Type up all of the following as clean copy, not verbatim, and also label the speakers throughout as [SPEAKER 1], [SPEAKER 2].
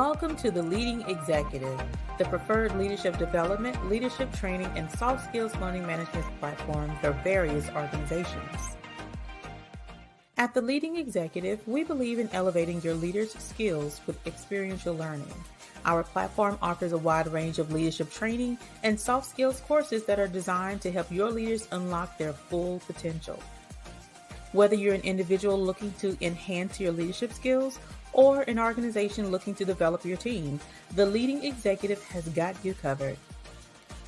[SPEAKER 1] Welcome to the Leading Executive, the preferred leadership development, leadership training, and soft skills learning management platform for various organizations. At the Leading Executive, we believe in elevating your leaders' skills with experiential learning. Our platform offers a wide range of leadership training and soft skills courses that are designed to help your leaders unlock their full potential. Whether you're an individual looking to enhance your leadership skills or an organization looking to develop your team, the Leading Executive has got you covered.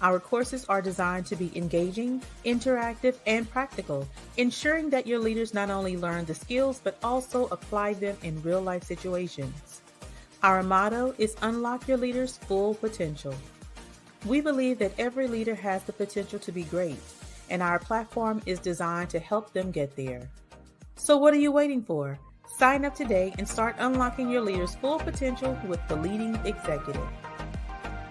[SPEAKER 1] Our courses are designed to be engaging, interactive, and practical, ensuring that your leaders not only learn the skills, but also apply them in real-life situations. Our motto is unlock your leaders' full potential. We believe that every leader has the potential to be great, and our platform is designed to help them get there. So what are you waiting for? Sign up today and start unlocking your leaders' full potential with the Leading Executive.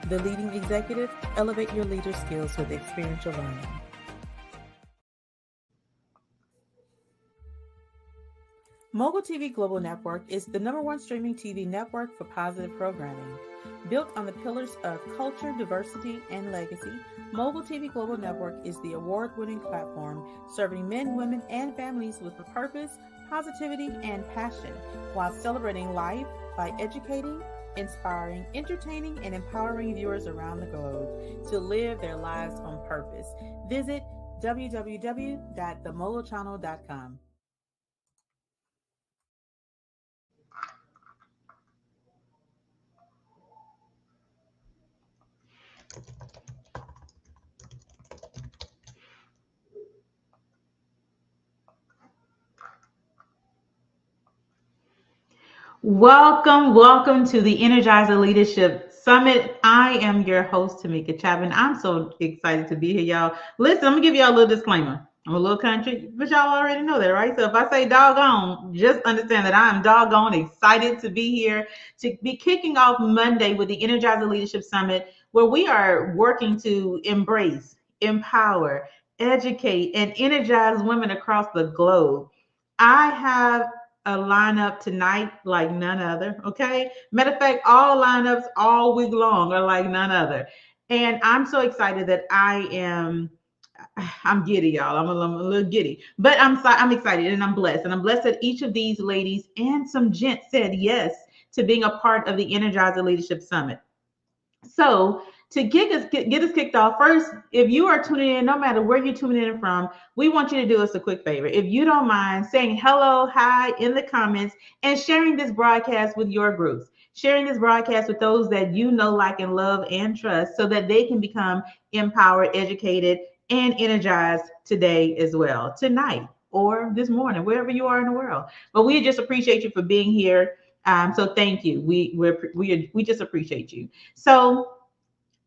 [SPEAKER 1] The Leading Executive, elevate your leader skills with experiential learning. Mogul TV Global Network is the #1 streaming TV network for positive programming. Built on the pillars of culture, diversity, and legacy, Mogul TV Global Network is the award-winning platform serving men, women, and families with a purpose, positivity, and passion, while celebrating life by educating, inspiring, entertaining, and empowering viewers around the globe to live their lives on purpose. Visit www.themogulchannel.com.
[SPEAKER 2] Welcome to the Energizer Leadership Summit. I am your host, Tameka, Chapman. I'm so excited to be here, y'all. Listen, I'm gonna give y'all a little disclaimer. I'm a little country, but y'all already know that, right? So if I say doggone, just understand that I'm doggone excited to be here, to be kicking off Monday with the Energizer Leadership Summit, where we are working to embrace, empower, educate, and energize women across the globe. I have a lineup tonight like none other. Okay. Matter of fact, all lineups all week long are like none other. And I'm so excited that I'm giddy, y'all. I'm a little giddy, but I'm excited and I'm blessed. And I'm blessed that each of these ladies and some gents said yes to being a part of the Energizer Leadership Summit. So to get us kicked off, first, if you are tuning in, no matter where you're tuning in from, we want you to do us a quick favor. If you don't mind saying hello, hi in the comments and sharing this broadcast with your groups, sharing this broadcast with those that you know, like, and love and trust so that they can become empowered, educated, and energized today as well, tonight or this morning, wherever you are in the world. But we just appreciate you for being here. So thank you. We just appreciate you. So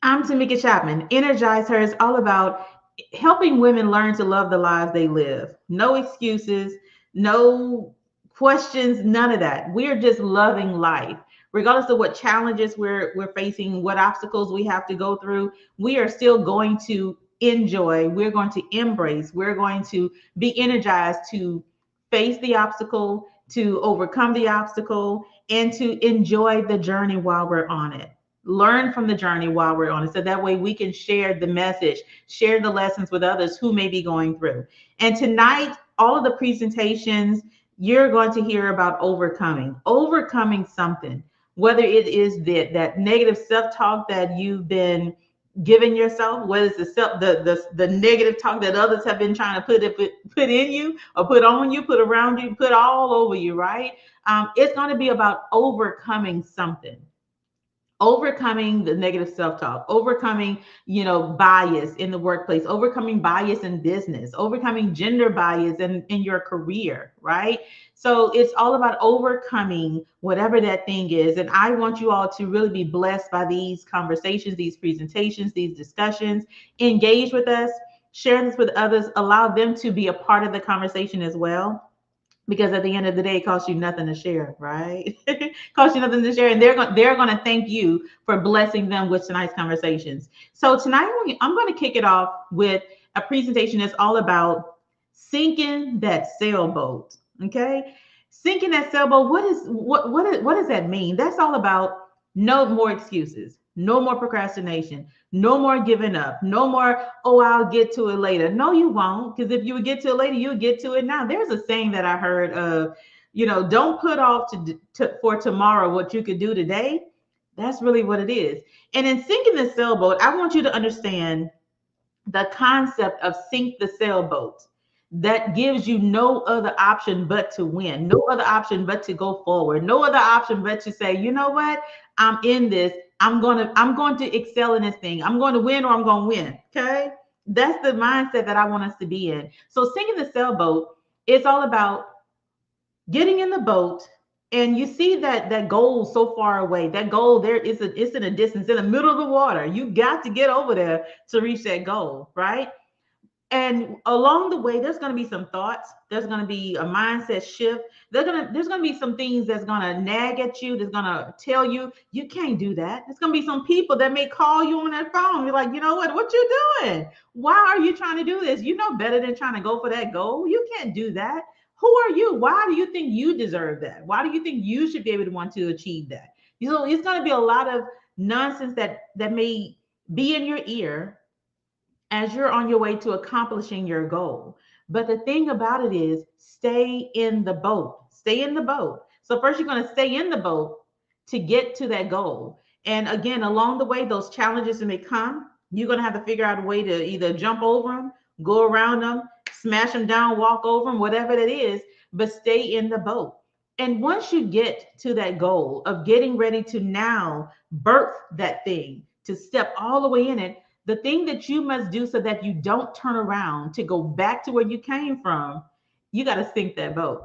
[SPEAKER 2] I'm Tameka Chapman. energizeHER is all about helping women learn to love the lives they live. No excuses, no questions, none of that. We're just loving life. Regardless of what challenges we're facing, what obstacles we have to go through, we are still going to enjoy. We're going to embrace. We're going to be energized to face the obstacle, to overcome the obstacle, and to enjoy the journey while we're on it. Learn from the journey while we're on it. So that way we can share the message, share the lessons with others who may be going through. And tonight, all of the presentations, you're going to hear about overcoming something, whether it is that negative self-talk that you've been giving yourself, whether it's the negative talk that others have been trying to put in you or put on you, put around you, put all over you, right? It's going to be about overcoming something. Overcoming the negative self-talk, overcoming, bias in the workplace, overcoming bias in business, overcoming gender bias in your career, right? So it's all about overcoming whatever that thing is. And I want you all to really be blessed by these conversations, these presentations, these discussions. Engage with us, share this with others, allow them to be a part of the conversation as well. Because at the end of the day, it costs you nothing to share, right? It costs you nothing to share, and they're going to thank you for blessing them with tonight's conversations. So tonight, I'm going to kick it off with a presentation that's all about sinking that sailboat. Okay, sinking that sailboat. What does that mean? That's all about No more excuses. No more procrastination. No more giving up. No more, oh, I'll get to it later. No, you won't. Because if you would get to it later, you'll get to it now. There's a saying that I heard of, don't put off for tomorrow what you could do today. That's really what it is. And in sinking the sailboat, I want you to understand the concept of sink the sailboat. That gives you no other option but to win, no other option but to go forward, no other option but to say, you know what, I'm in this. I'm going to excel in this thing. I'm going to win or I'm going to win. Okay. That's the mindset that I want us to be in. So sinking the sailboat, it's all about getting in the boat, and you see that goal so far away. That goal there is it's in a distance in the middle of the water. You got to get over there to reach that goal, right? And along the way, there's going to be some thoughts. There's going to be a mindset shift. There's going to be some things that's going to nag at you. That's going to tell you you can't do that. There's going to be some people that may call you on that phone. You're like, you know what you doing? Why are you trying to do this? You know better than trying to go for that goal. You can't do that. Who are you? Why do you think you deserve that? Why do you think you should be able to want to achieve that? It's going to be a lot of nonsense that may be in your ear as you're on your way to accomplishing your goal. But the thing about it is, stay in the boat. Stay in the boat. So first you're going to stay in the boat to get to that goal. And again, along the way, those challenges may come. You're going to have to figure out a way to either jump over them, go around them, smash them down, walk over them, whatever it is, but stay in the boat. And once you get to that goal of getting ready to now birth that thing, to step all the way in it, the thing that you must do so that you don't turn around to go back to where you came from, you got to sink that boat.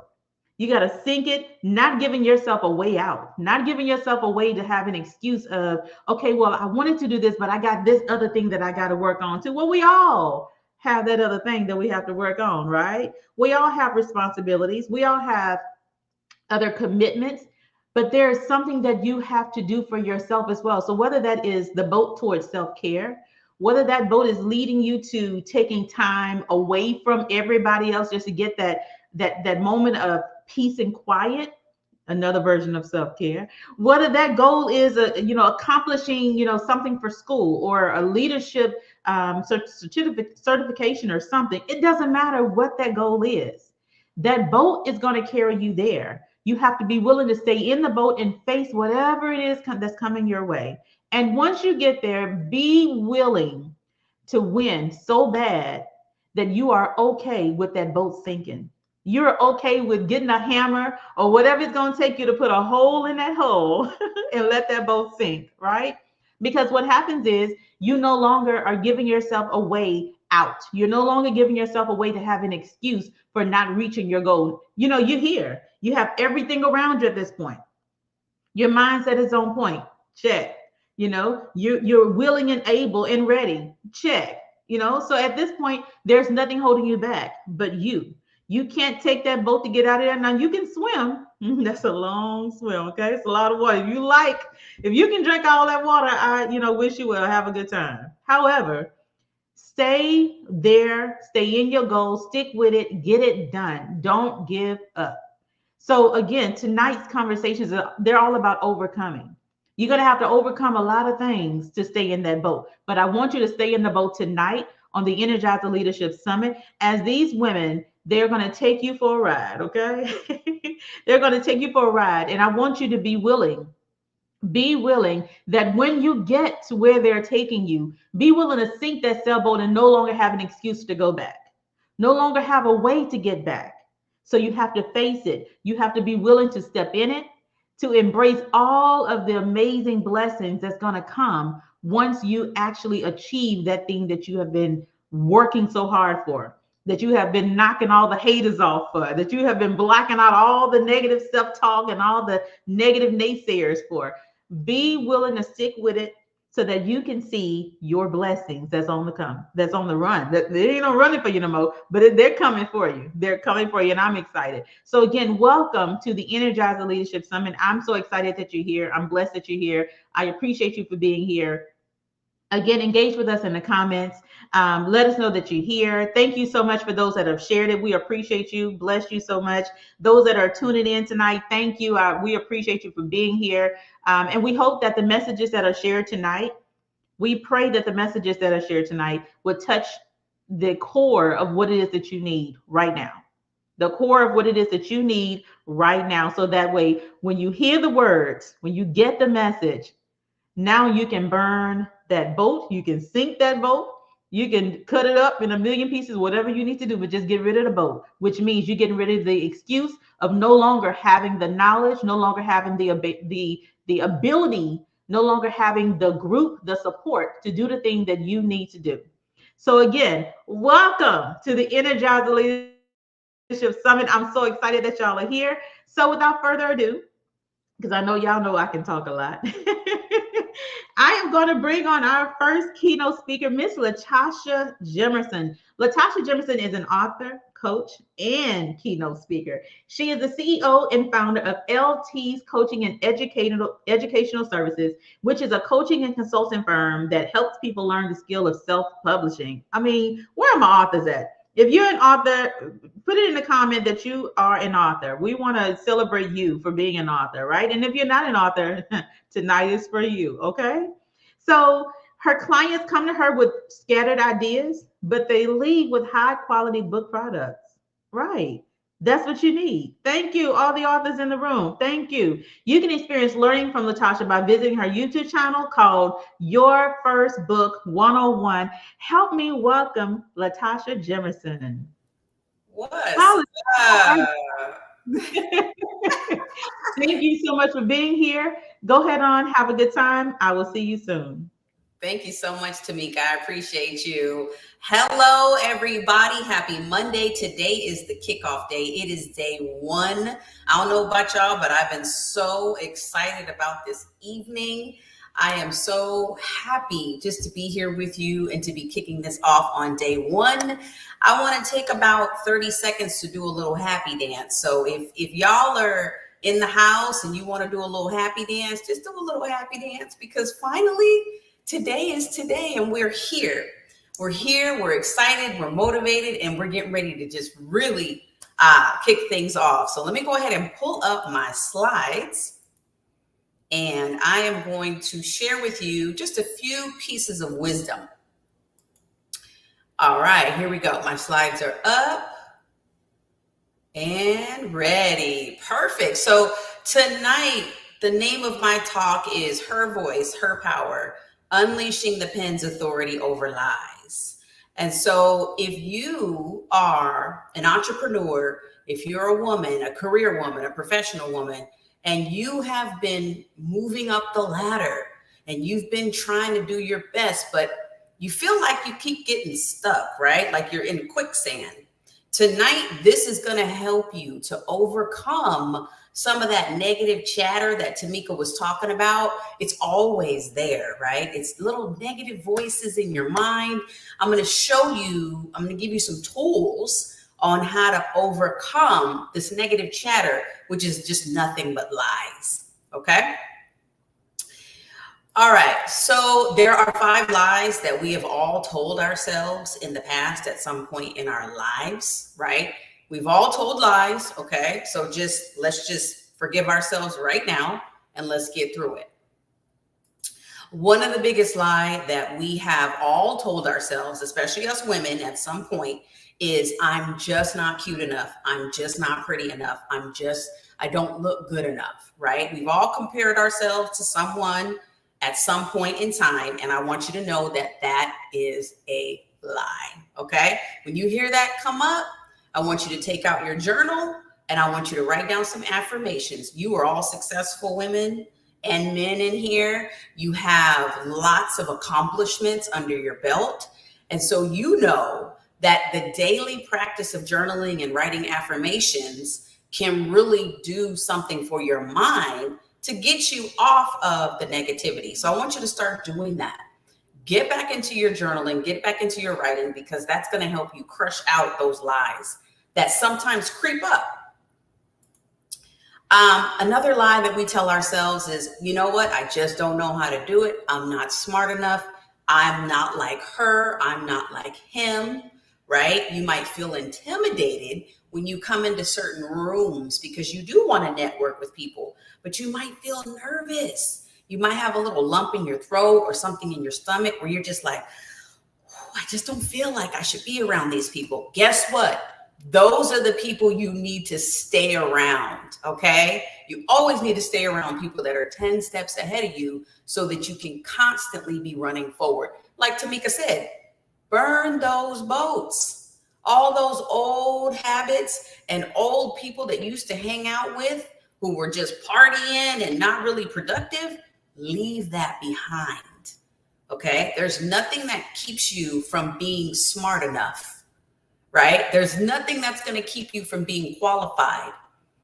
[SPEAKER 2] You got to sink it, not giving yourself a way out, not giving yourself a way to have an excuse of, okay, well, I wanted to do this, but I got this other thing that I got to work on too. Well, we all have that other thing that we have to work on, right? We all have responsibilities. We all have other commitments, but there is something that you have to do for yourself as well. So whether that is the boat towards self-care, whether that boat is leading you to taking time away from everybody else just to get that moment of peace and quiet, another version of self-care, whether that goal is accomplishing something for school or a leadership certification or something, it doesn't matter what that goal is. That boat is going to carry you there. You have to be willing to stay in the boat and face whatever it is that's coming your way. And once you get there, be willing to win so bad that you are okay with that boat sinking. You're okay with getting a hammer or whatever it's going to take you to put a hole in that hole and let that boat sink, right? Because what happens is you no longer are giving yourself a way out. You're no longer giving yourself a way to have an excuse for not reaching your goal. You're here. You have everything around you at this point. Your mindset is on point. Check. You're willing and able and ready. Check. So at this point, there's nothing holding you back but you. You can't take that boat to get out of there. Now you can swim. That's a long swim. Okay. It's a lot of water. If you can drink all that water, I wish you will have a good time. However, stay there, stay in your goal, stick with it, get it done. Don't give up. So again, tonight's conversations, they're all about overcoming. You're going to have to overcome a lot of things to stay in that boat. But I want you to stay in the boat tonight on the Energizer Leadership Summit as these women, they're going to take you for a ride, okay? They're going to take you for a ride. And I want you to be willing that when you get to where they're taking you, be willing to sink that sailboat and no longer have an excuse to go back, no longer have a way to get back. So you have to face it. You have to be willing to step in it, to embrace all of the amazing blessings that's going to come once you actually achieve that thing that you have been working so hard for, that you have been knocking all the haters off for, that you have been blocking out all the negative self-talk and all the negative naysayers for. Be willing to stick with it so that you can see your blessings that's on the come, that's on the run. They ain't no running for you no more, but they're coming for you. They're coming for you, and I'm excited. So again, welcome to the Energizer Leadership Summit. I'm so excited that you're here. I'm blessed that you're here. I appreciate you for being here. Again, engage with us in the comments. Let us know that you're here. Thank you so much for those that have shared it. We appreciate you. Bless you so much. Those that are tuning in tonight, thank you. We appreciate you for being here. And we hope that the messages that are shared tonight, we pray that the messages that are shared tonight would touch the core of what it is that you need right now. The core of what it is that you need right now. So that way, when you hear the words, when you get the message, now you can burn that boat. You can sink that boat. You can cut it up in a million pieces, whatever you need to do, but just get rid of the boat, which means you're getting rid of the excuse of no longer having the knowledge, no longer having the ability, no longer having the group, the support to do the thing that you need to do. So again, welcome to the Energizer Leadership Summit. I'm so excited that y'all are here. So without further ado, because I know y'all know I can talk a lot. I am going to bring on our first keynote speaker, Miss Latasha Jimerson. Latasha Jimerson is an author, coach, and keynote speaker. She is the CEO and founder of LT's Coaching and Educational Services, which is a coaching and consulting firm that helps people learn the skill of self-publishing. I mean, where are my authors at? If you're an author, put it in the comment that you are an author. We want to celebrate you for being an author, right? And if you're not an author, tonight is for you, okay? So her clients come to her with scattered ideas, but they leave with high quality book products, right? That's what you need. Thank you, all the authors in the room. Thank you. You can experience learning from Latasha by visiting her YouTube channel called Your First Book 101. Help me welcome Latasha Jimerson.
[SPEAKER 3] What's up?
[SPEAKER 2] Thank you so much for being here. Go ahead on, have a good time. I will see you soon.
[SPEAKER 3] Thank you so much, Tameka. I appreciate you. Hello, everybody. Happy Monday. Today is the kickoff day. It is day one. I don't know about y'all, but I've been so excited about this evening. I am so happy just to be here with you and to be kicking this off on day one. I want to take about 30 seconds to do a little happy dance. So if y'all are in the house and you want to do a little happy dance, just do a little happy dance, because finally today is today and we're here. We're here, we're excited, we're motivated, and we're getting ready to just really kick things off. So let me go ahead and pull up my slides. And I am going to share with you just a few pieces of wisdom. All right, here we go. My slides are up and ready. Perfect. So tonight, the name of my talk is Her Voice, Her Power, Unleashing the Pen's Authority Over Lies. And so if you are an entrepreneur, if you're a woman, a career woman, a professional woman, and you have been moving up the ladder and you've been trying to do your best, but you feel like you keep getting stuck, right? Like you're in quicksand. Tonight, this is going to help you to overcome some of that negative chatter that Tameka was talking about. It's always there, right? It's little negative voices in your mind. I'm going to give you some tools on how to overcome this negative chatter, which is just nothing but lies. Okay. All right. So there are 5 lies that we have all told ourselves in the past at some point in our lives, right? We've all told lies. Okay. So let's just forgive ourselves right now and let's get through it. One of the biggest lies that we have all told ourselves, especially us women at some point, is I'm just not cute enough. I'm just not pretty enough. I don't look good enough, right? We've all compared ourselves to someone at some point in time. And I want you to know that that is a lie, okay? When you hear that come up, I want you to take out your journal and I want you to write down some affirmations. You are all successful women and men in here. You have lots of accomplishments under your belt. And so you know that the daily practice of journaling and writing affirmations can really do something for your mind to get you off of the negativity. So I want you to start doing that. Get back into your journaling, get back into your writing, because that's going to help you crush out those lies that sometimes creep up. Another lie that we tell ourselves is, you know what? I just don't know how to do it. I'm not smart enough. I'm not like her. I'm not like him, right? You might feel intimidated when you come into certain rooms because you do want to network with people, but you might feel nervous. You might have a little lump in your throat or something in your stomach where you're just like, I just don't feel like I should be around these people. Guess what? Those are the people you need to stay around, okay? You always need to stay around people that are 10 steps ahead of you so that you can constantly be running forward. Like Tameka said, burn those boats. All those old habits and old people that you used to hang out with who were just partying and not really productive, leave that behind. Okay, there's nothing that keeps you from being smart enough, right? There's nothing that's going to keep you from being qualified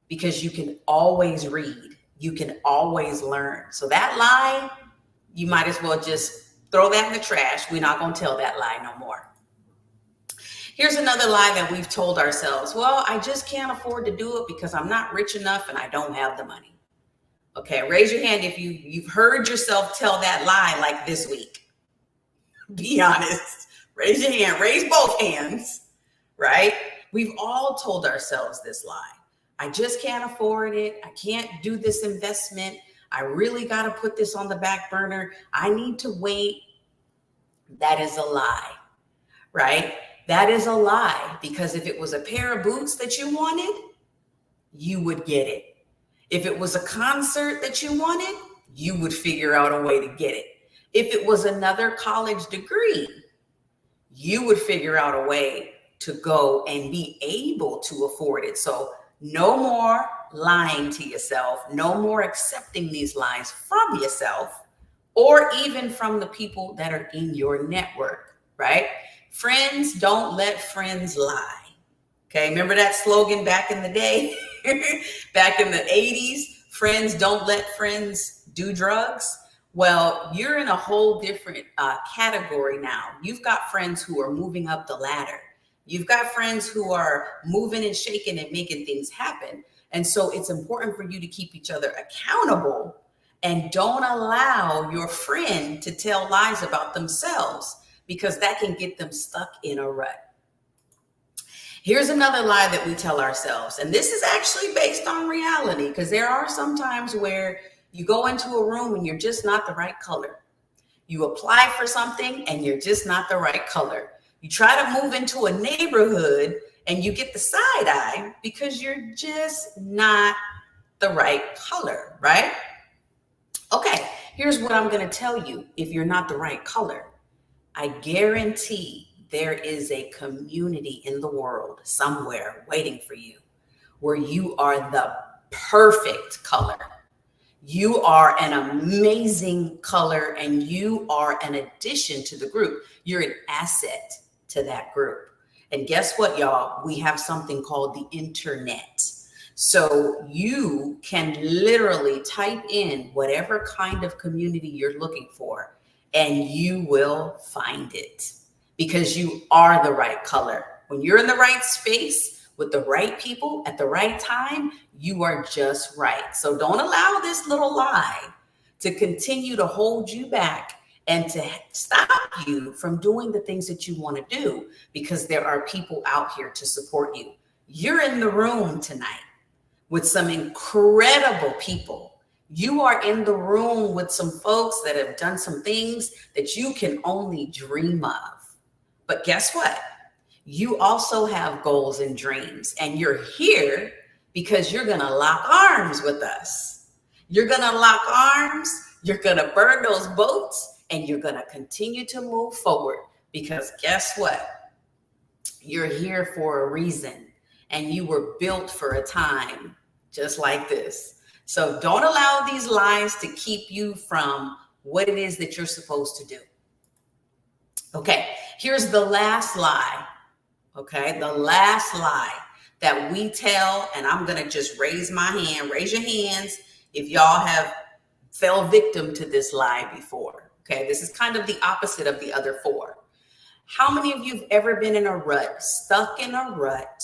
[SPEAKER 3] because you can always read. You can always learn. So that lie, you might as well just throw that in the trash. We're not going to tell that lie no more. Here's another lie that we've told ourselves. Well, I just can't afford to do it because I'm not rich enough and I don't have the money. Okay, raise your hand if you've heard yourself tell that lie like this week. Be honest. Raise your hand. Raise both hands, right? We've all told ourselves this lie. I just can't afford it. I can't do this investment. I really got to put this on the back burner. I need to wait. That is a lie, right? That is a lie because if it was a pair of boots that you wanted, you would get it. If it was a concert that you wanted, you would figure out a way to get it. If it was another college degree, you would figure out a way to go and be able to afford it. So no more lying to yourself, no more accepting these lies from yourself or even from the people that are in your network, right? Friends don't let friends lie. Okay, remember that slogan back in the day? Back in the 80s, friends don't let friends do drugs. Well, you're in a whole different category now. You've got friends who are moving up the ladder. You've got friends who are moving and shaking and making things happen. And so it's important for you to keep each other accountable and don't allow your friend to tell lies about themselves because that can get them stuck in a rut. Here's another lie that we tell ourselves, and this is actually based on reality because there are some times where you go into a room and you're just not the right color. You apply for something and you're just not the right color. You try to move into a neighborhood and you get the side eye because you're just not the right color, right? Okay, here's what I'm going to tell you if you're not the right color. I guarantee there is a community in the world somewhere waiting for you where you are the perfect color. You are an amazing color and you are an addition to the group. You're an asset to that group. And guess what, y'all? We have something called the internet. So you can literally type in whatever kind of community you're looking for and you will find it. Because you are the right color. When you're in the right space with the right people at the right time, you are just right. So don't allow this little lie to continue to hold you back and to stop you from doing the things that you want to do because there are people out here to support you. You're in the room tonight with some incredible people. You are in the room with some folks that have done some things that you can only dream of. But guess what? You also have goals and dreams, and you're here because you're going to lock arms with us. You're going to lock arms, you're going to burn those boats, and you're going to continue to move forward because guess what? You're here for a reason, and you were built for a time just like this. So don't allow these lies to keep you from what it is that you're supposed to do. Okay, here's the last lie. Okay, the last lie that we tell, and I'm going to just raise my hand. Raise your hands if y'all have fell victim to this lie before. Okay, this is kind of the opposite of the other four. How many of you have ever been in a rut, stuck in a rut?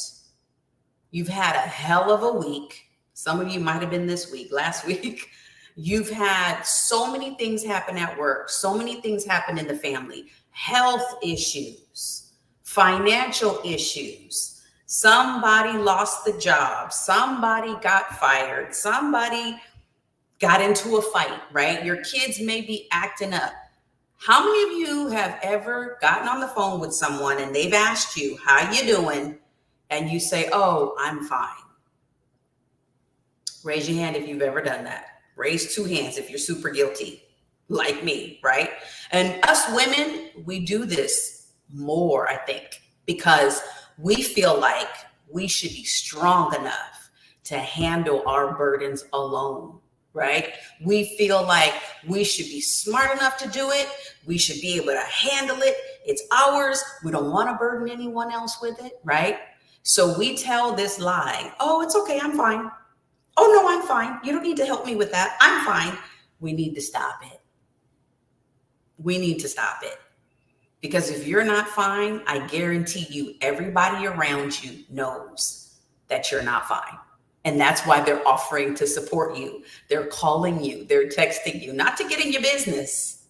[SPEAKER 3] You've had a hell of a week. Some of you might have been this week, last week. You've had so many things happen at work, so many things happen in the family, health issues, financial issues. Somebody lost the job, somebody got fired, somebody got into a fight, right? Your kids may be acting up. How many of you have ever gotten on the phone with someone and they've asked you, how you doing? And you say, oh, I'm fine. Raise your hand if you've ever done that. Raise 2 hands if you're super guilty, like me, right? And us women, we do this more, I think, because we feel like we should be strong enough to handle our burdens alone, right? We feel like we should be smart enough to do it. We should be able to handle it. It's ours. We don't want to burden anyone else with it, right? So we tell this lie, oh, it's okay, I'm fine. Oh, no, I'm fine. You don't need to help me with that. I'm fine. We need to stop it. We need to stop it. Because if you're not fine, I guarantee you, everybody around you knows that you're not fine. And that's why they're offering to support you. They're calling you. They're texting you, not to get in your business,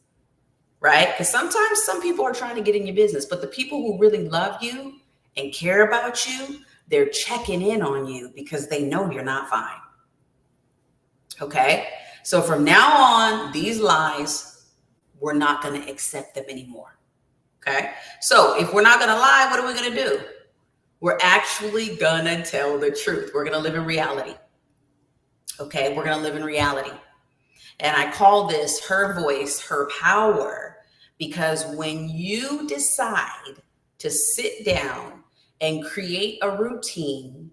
[SPEAKER 3] right? Because sometimes some people are trying to get in your business, but the people who really love you and care about you, they're checking in on you because they know you're not fine. Okay, so from now on, these lies, we're not going to accept them anymore. Okay, so if we're not going to lie, what are we going to do? We're actually going to tell the truth. We're going to live in reality. Okay, we're going to live in reality. And I call this her voice, her power, because when you decide to sit down and create a routine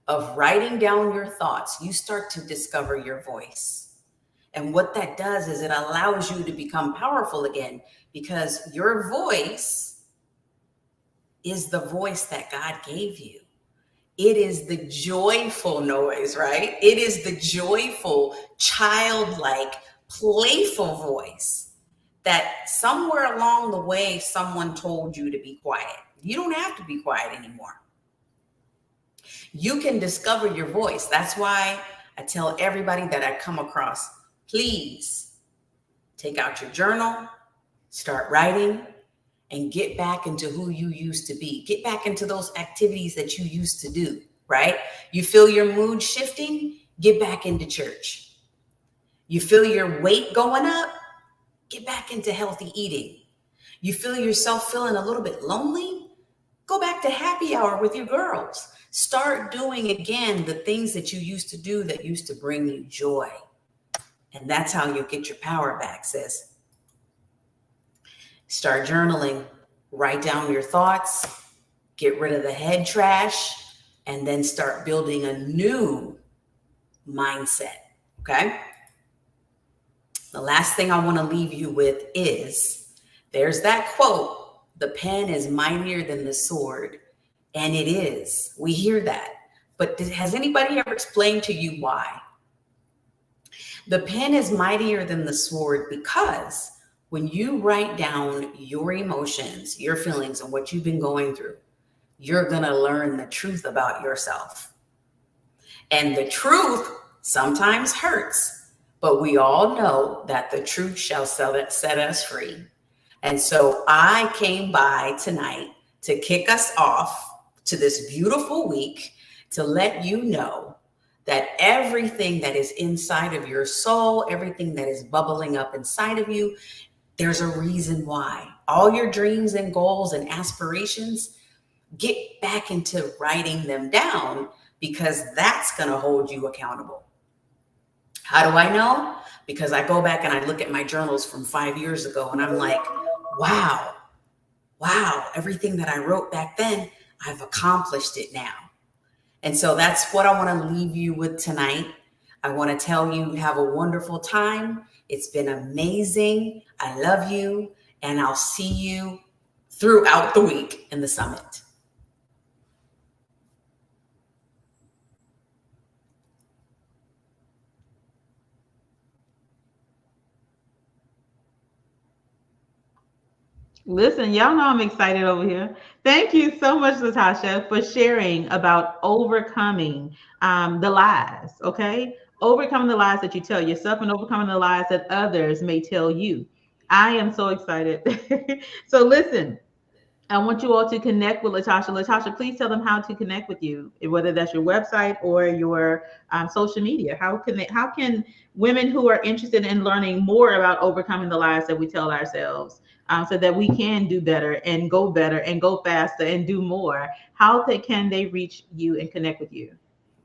[SPEAKER 3] of writing down your thoughts, you start to discover your voice. And what that does is it allows you to become powerful again, because your voice is the voice that God gave you. It is the joyful noise, right? It is the joyful, childlike, playful voice that somewhere along the way, someone told you to be quiet. You don't have to be quiet anymore. You can discover your voice. That's why I tell everybody that I come across, please take out your journal, start writing, and get back into who you used to be. Get back into those activities that you used to do, right? You feel your mood shifting? Get back into church. You feel your weight going up? Get back into healthy eating. You feel yourself feeling a little bit lonely? Go back to happy hour with your girls. Start doing again the things that you used to do that used to bring you joy. And that's how you get your power back, sis. Start journaling, write down your thoughts, get rid of the head trash, and then start building a new mindset, okay? The last thing I want to leave you with is, there's that quote, the pen is mightier than the sword. And it is. We hear that. But has anybody ever explained to you why? The pen is mightier than the sword because when you write down your emotions, your feelings, and what you've been going through, you're going to learn the truth about yourself. And the truth sometimes hurts, but we all know that the truth shall set us free. And so I came by tonight to kick us off to this beautiful week, to let you know that everything that is inside of your soul, everything that is bubbling up inside of you, there's a reason why. All your dreams and goals and aspirations, get back into writing them down, because that's going to hold you accountable. How do I know? Because I go back and I look at my journals from 5 years ago and I'm like, wow, everything that I wrote back then, I've accomplished it now. And so that's what I want to leave you with tonight. I want to tell you, have a wonderful time. It's been amazing. I love you. And I'll see you throughout the week in the summit.
[SPEAKER 2] Listen, y'all know I'm excited over here. Thank you so much, Latasha, for sharing about overcoming the lies, okay? overcoming the lies that you tell yourself and overcoming the lies that others may tell you. I am so excited. So listen, I want you all to connect with Latasha. Latasha, please tell them how to connect with you, whether that's your website or your social media. How can women who are interested in learning more about overcoming the lies that we tell ourselves, so that we can do better and go faster and do more? Can they reach you and connect with you?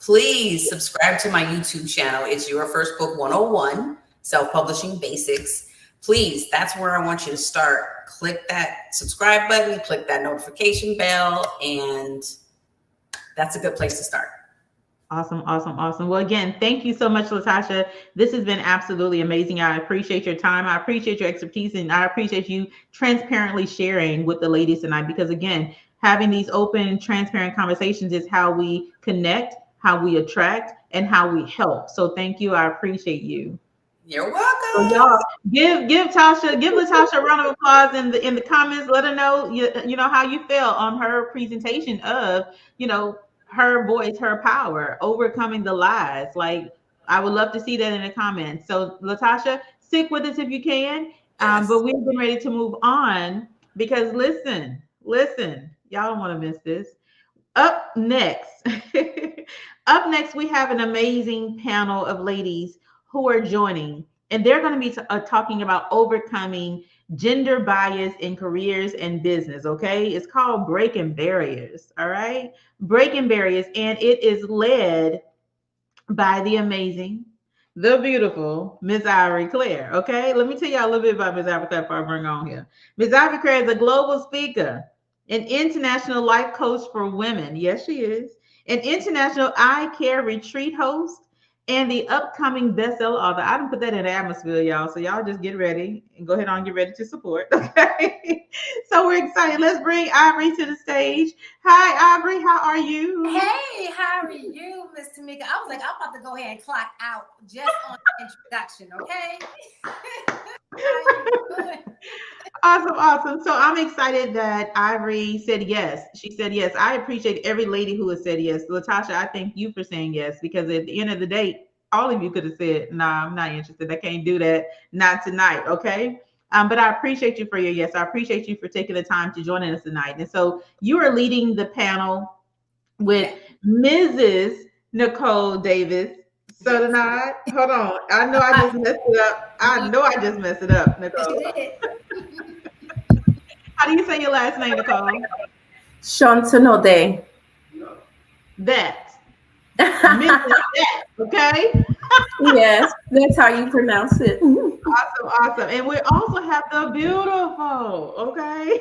[SPEAKER 3] Please subscribe to my YouTube channel. It's Your First Book 101, Self-Publishing Basics. Please, that's where I want you to start. Click that subscribe button, click that notification bell, and that's a good place to start.
[SPEAKER 2] Awesome. Well, again, thank you so much, Latasha. This has been absolutely amazing. I appreciate your time. I appreciate your expertise, and I appreciate you transparently sharing with the ladies tonight, because again, having these open, transparent conversations is how we connect, how we attract, and how we help. So thank you. I appreciate you.
[SPEAKER 3] You're welcome.
[SPEAKER 2] So y'all give Latasha a round of applause in the comments. Let her know you know how you felt on her presentation of, her voice, her power, overcoming the lies. Like, I would love to see that in the comments. So Latasha, stick with us if you can.
[SPEAKER 3] Yes.
[SPEAKER 2] But we're getting ready to move on, because listen, y'all don't want to miss this. Up next, we have an amazing panel of ladies who are joining, and they're going to be talking about overcoming gender bias in careers and business. Okay, it's called Breaking Barriers. All right, Breaking Barriers, and it is led by the amazing, the beautiful Miss Ivori Claire. Okay, let me tell you a little bit about Miss Ivori Claire before I bring her on here. Miss Ivori Claire is a global speaker, an international life coach for women. Yes, she is. An international eye care retreat host, and the upcoming bestseller author. I didn't put that in the atmosphere, y'all. So y'all just get ready and go ahead on and get ready to support. Okay. So we're excited. Let's bring Ivori to the stage. Hi, Ivori. How are you?
[SPEAKER 4] Hey, how are you, Miss Tameka? I was like, I'm about to go ahead and clock out just on the introduction, okay? How you doing?
[SPEAKER 2] Awesome. So I'm excited that Ivori said yes. She said yes. I appreciate every lady who has said yes. Latasha, I thank you for saying yes, because at the end of the day, all of you could have said, nah, I'm not interested. I can't do that. Not tonight. Okay. But I appreciate you for your yes. I appreciate you for taking the time to join us tonight. And so you are leading the panel with Mrs. Nicole Davis. So tonight, hold on. I know I just messed it up. Nicole.
[SPEAKER 4] You did.
[SPEAKER 2] How do you say your last name, Nicole?
[SPEAKER 5] Shantanode.
[SPEAKER 2] That. Mrs. That, okay?
[SPEAKER 5] Yes, that's how you pronounce it.
[SPEAKER 2] Awesome. And we also have the beautiful, okay?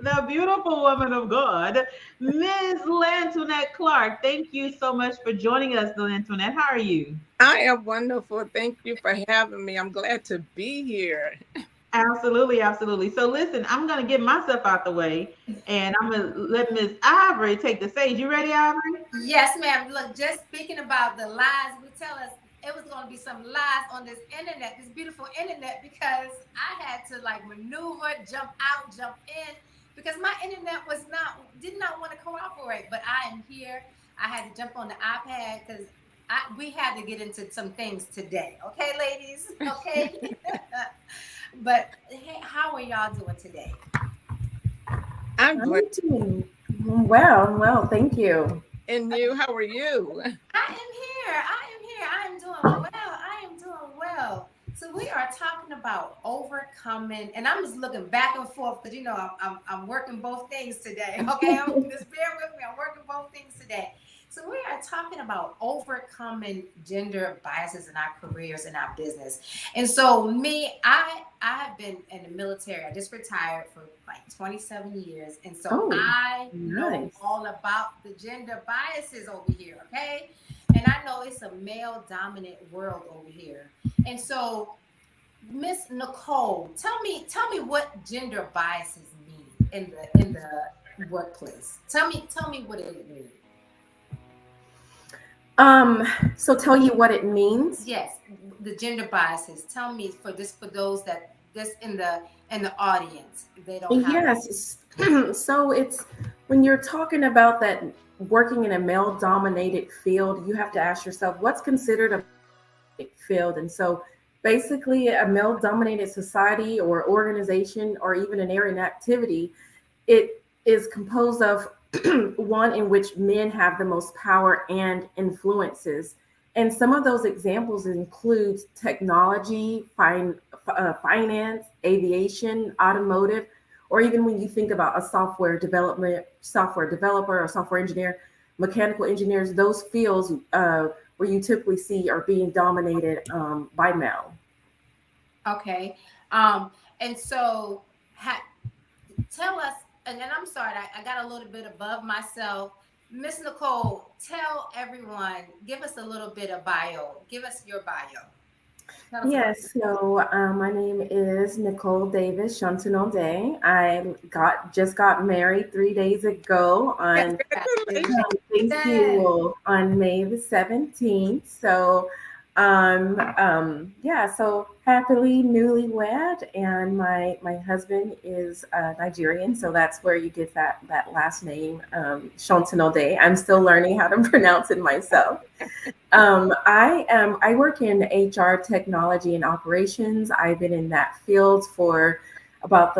[SPEAKER 2] The beautiful woman of God, Ms. Lantoinette Clarke. Thank you so much for joining us, Lantoinette. How are you?
[SPEAKER 6] I am wonderful. Thank you for having me. I'm glad to be here.
[SPEAKER 2] Absolutely. So listen, I'm going to get myself out the way, and I'm going to let Ms. Ivori take the stage. You ready, Ivori?
[SPEAKER 4] Yes, ma'am. Look, just speaking about the lies, we tell us it was going to be some lies on this internet, this beautiful internet, because I had to like maneuver, jump out, jump in, because my internet did not want to cooperate. But I am here. I had to jump on the iPad because we had to get into some things today. Okay, ladies? Okay. But hey, how are y'all doing today?
[SPEAKER 6] I'm great.
[SPEAKER 5] doing well, thank you.
[SPEAKER 6] And you, how are you?
[SPEAKER 4] I am here. I am doing well. So we are talking about overcoming, and I'm just looking back and forth because I'm working both things today. Okay, just bear with me. I'm working both things today. So we are talking about overcoming gender biases in our careers and our business. And so I have been in the military. I just retired for like 27 years. And so I know all about the gender biases over here, okay? And I know it's a male dominant world over here. And so Miss Nicole, tell me what gender biases mean in the workplace. Tell me what it means.
[SPEAKER 5] So tell you what it means.
[SPEAKER 4] Yes, the gender biases. Tell me for those that just in the audience, they don't have.
[SPEAKER 5] Yes. So it's when you're talking about that working in a male dominated field, you have to ask yourself what's considered a field. And so basically a male dominated society or organization or even an area and activity, it is composed of one in which men have the most power and influences. And some of those examples include technology, finance, aviation, automotive, or even when you think about a software developer or software engineer, mechanical engineers, those fields where you typically see are being dominated by male.
[SPEAKER 4] Okay. And so tell us, and then I'm sorry, I got a little bit above myself. Miss Nicole, tell everyone, give us a little bit of bio. Give us your bio.
[SPEAKER 5] Yes, so my name is Nicole Davis Chantinode. I just got married 3 days ago on thank you on May the 17th. So yeah, so happily newlywed, and my husband is Nigerian, so that's where you get that last name, Chantinode. I'm still learning how to pronounce it myself. I work in HR technology and operations. I've been in that field for about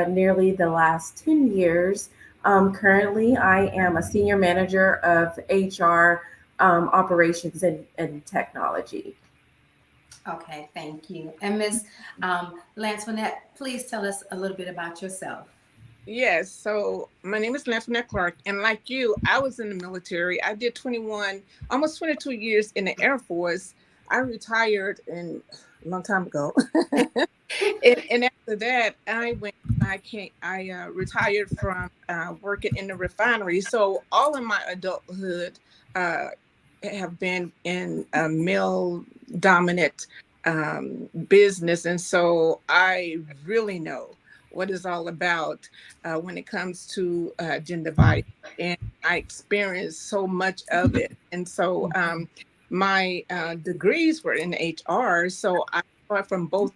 [SPEAKER 5] nearly the last 10 years. Currently, I am a senior manager of HR operations and technology.
[SPEAKER 4] Okay, thank you. And Miss Lantoinette, please tell us a little bit about yourself.
[SPEAKER 6] Yes, so my name is Lantoinette Clarke, and like you, I was in the military. I did almost 22 years in the Air Force. I retired a long time ago. and after that, I retired from working in the refinery. So all of my adulthood have been in a male dominant business. And so I really know what it's all about when it comes to gender bias. And I experienced so much of it. And so my degrees were in HR. So I thought from both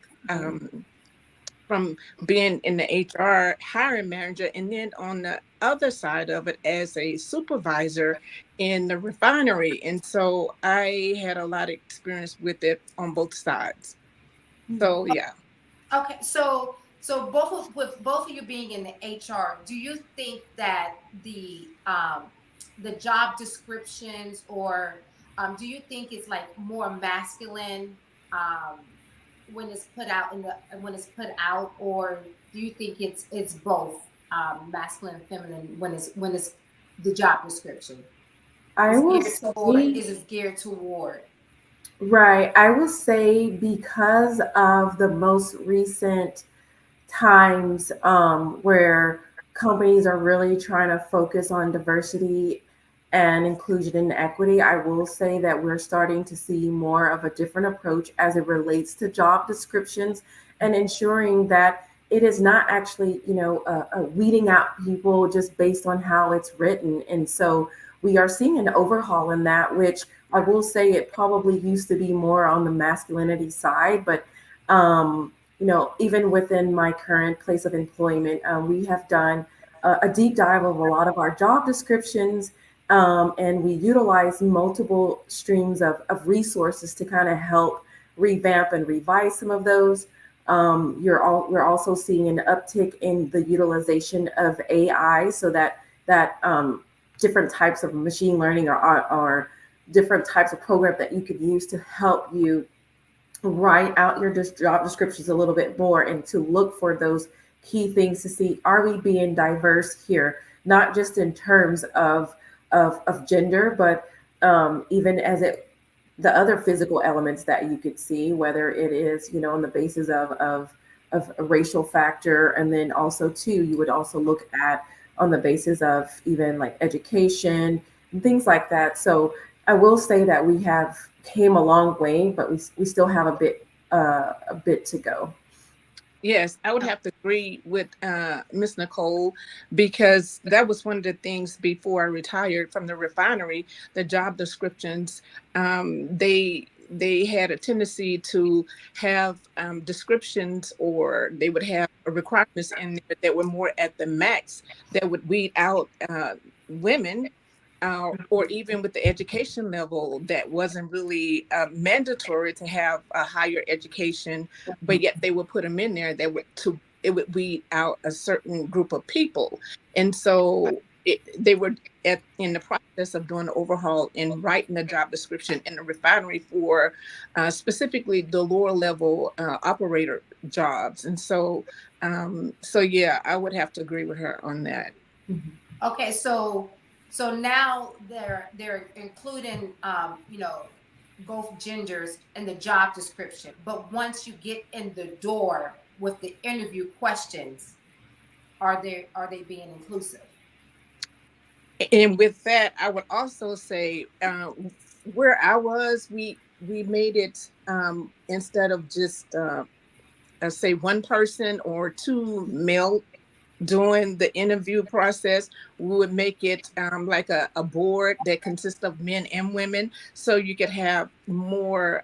[SPEAKER 6] from being in the HR hiring manager, and then on the other side of it as a supervisor in the refinery. And so I had a lot of experience with it on both sides. So yeah.
[SPEAKER 4] Okay, so with both of you being in the HR, do you think that the job descriptions, or do you think it's like more masculine when it's put out, or do you think it's both masculine and feminine when it's the job description? Is it geared toward?
[SPEAKER 5] Right. I will say because of the most recent times where companies are really trying to focus on diversity and inclusion and equity, I will say that we're starting to see more of a different approach as it relates to job descriptions and ensuring that it is not actually, weeding out people just based on how it's written. And so we are seeing an overhaul in that, which I will say it probably used to be more on the masculinity side, but even within my current place of employment, we have done a deep dive of a lot of our job descriptions, and we utilize multiple streams of resources to kind of help revamp and revise some of those. We're also seeing an uptick in the utilization of AI, so that different types of machine learning or different types of program that you could use to help you write out your job descriptions a little bit more and to look for those key things to see, are we being diverse here, not just in terms of gender, but even as the other physical elements that you could see, whether it is, on the basis of a racial factor. And then also too, you would also look at on the basis of even like education and things like that. So I will say that we have came a long way, but we still have a bit to go.
[SPEAKER 6] Yes, I would have to agree with Miss Nicole, because that was one of the things before I retired from the refinery. The job descriptions, they had a tendency to have descriptions, or they would have requirements in there that were more at the max, that would weed out women or even with the education level that wasn't really mandatory to have a higher education, but yet they would put them in there. It would weed out a certain group of people, and so they were in the process of doing an overhaul and writing a job description in the refinery for specifically the lower level operator jobs, and so yeah, I would have to agree with her on that.
[SPEAKER 4] Okay, so now they're including both genders in the job description, but once you get in the door with the interview questions, are they being inclusive?
[SPEAKER 6] And with that, I would also say where I was, we made it instead of just say one person or two male during the interview process, we would make it like a board that consists of men and women, so you could have more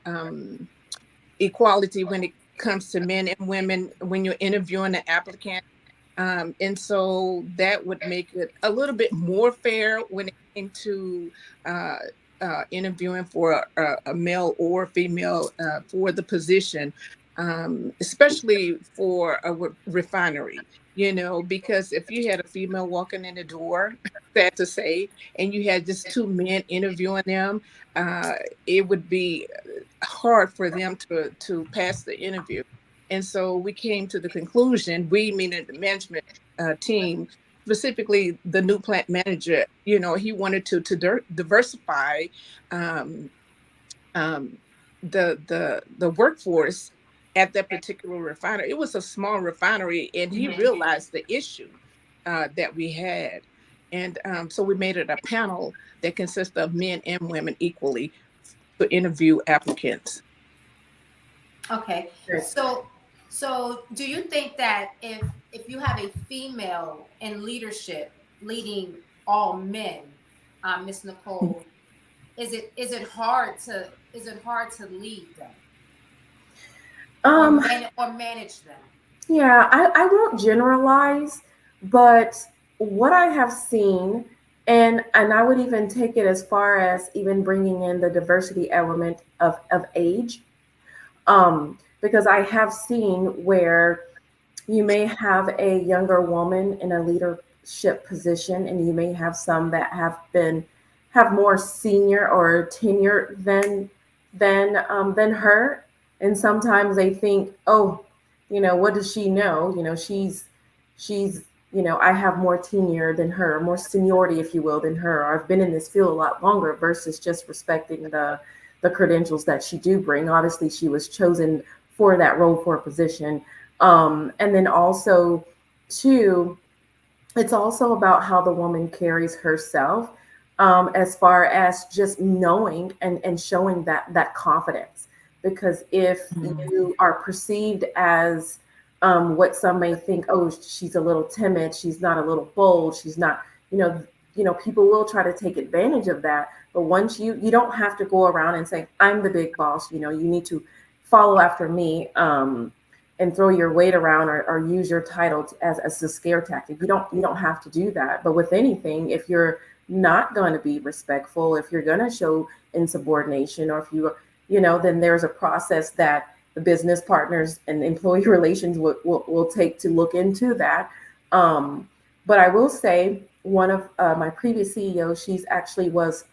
[SPEAKER 6] equality when it comes to men and women when you're interviewing the applicant. And so that would make it a little bit more fair when it came to interviewing for a male or female for the position, especially for a refinery, because if you had a female walking in the door, sad to say, and you had just two men interviewing them, it would be hard for them to pass the interview. And so we came to the conclusion, we meaning the management team, specifically the new plant manager, he wanted to diversify um, the workforce at that particular refinery. It was a small refinery, and he realized the issue that we had. And so we made it a panel that consists of men and women equally to interview applicants.
[SPEAKER 4] Okay, so do you think that if you have a female in leadership leading all men, Miss Nicole, is it hard to lead them or manage them?
[SPEAKER 5] Yeah, I won't generalize, but what I have seen, and I would even take it as far as even bringing in the diversity element of age, because I have seen where you may have a younger woman in a leadership position, and you may have some that have more senior or tenure than her, and sometimes they think, oh, what does she know? She's I have more tenure than her, more seniority, if you will, than her. Or I've been in this field a lot longer, versus just respecting the credentials that she do bring. Obviously, she was chosen for that role, for a position. And then also, too, it's also about how the woman carries herself, as far as just knowing and showing that confidence. Because if you are perceived as what some may think, oh, she's a little timid, she's not a little bold, she's not, people will try to take advantage of that. But once you don't have to go around and say, I'm the big boss, you need to follow after me, and throw your weight around, or use your title as a scare tactic. You don't have to do that. But with anything, if you're not going to be respectful, if you're going to show insubordination, or if then there's a process that the business partners and employee relations will take to look into that. But I will say, one of my previous CEOs, she's actually was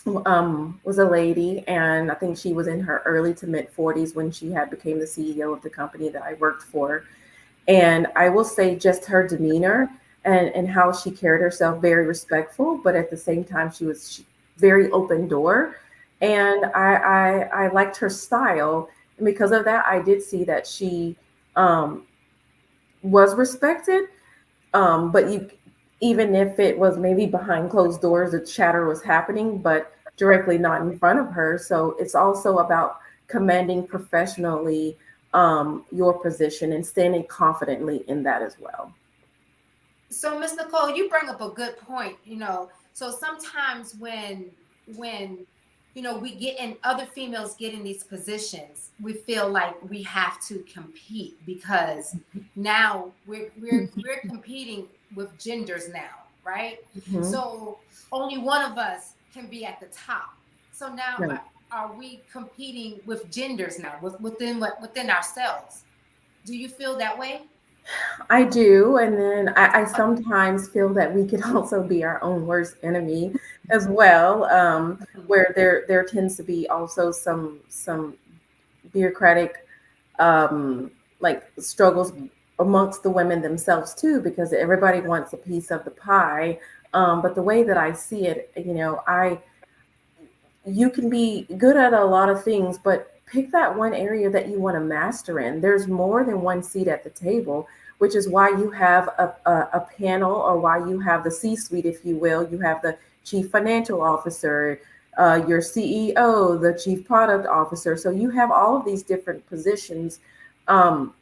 [SPEAKER 5] a lady, and I think she was in her early to mid 40s when she had became the CEO of the company that I worked for. And I will say, just her demeanor and how she carried herself, very respectful, but at the same time, she was very open door. And I liked her style. And because of that, I did see that she was respected. But even if it was maybe behind closed doors, the chatter was happening, but directly not in front of her. So it's also about commanding professionally your position and standing confidently in that as well.
[SPEAKER 4] So, Ms. Nicole, you bring up a good point. So sometimes when we get in, other females get in these positions, we feel like we have to compete, because now we're competing with genders now. right?
[SPEAKER 5] Mhm.
[SPEAKER 4] So only one of us can be at the top. So now
[SPEAKER 5] Right.
[SPEAKER 4] are we competing with genders now within ourselves? Do you feel that way?
[SPEAKER 5] I do. And then I sometimes feel that we could also be our own worst enemy as well, where there tends to be also some bureaucratic like struggles amongst the women themselves too, because everybody wants a piece of the pie. But the way that I see it, I you can be good at a lot of things, but pick that one area that you want to master in. There's more than one seat at the table, which is why you have a panel, or why you have the C-suite, if you will. You have the chief financial officer, your CEO, the chief product officer. So you have all of these different positions, um,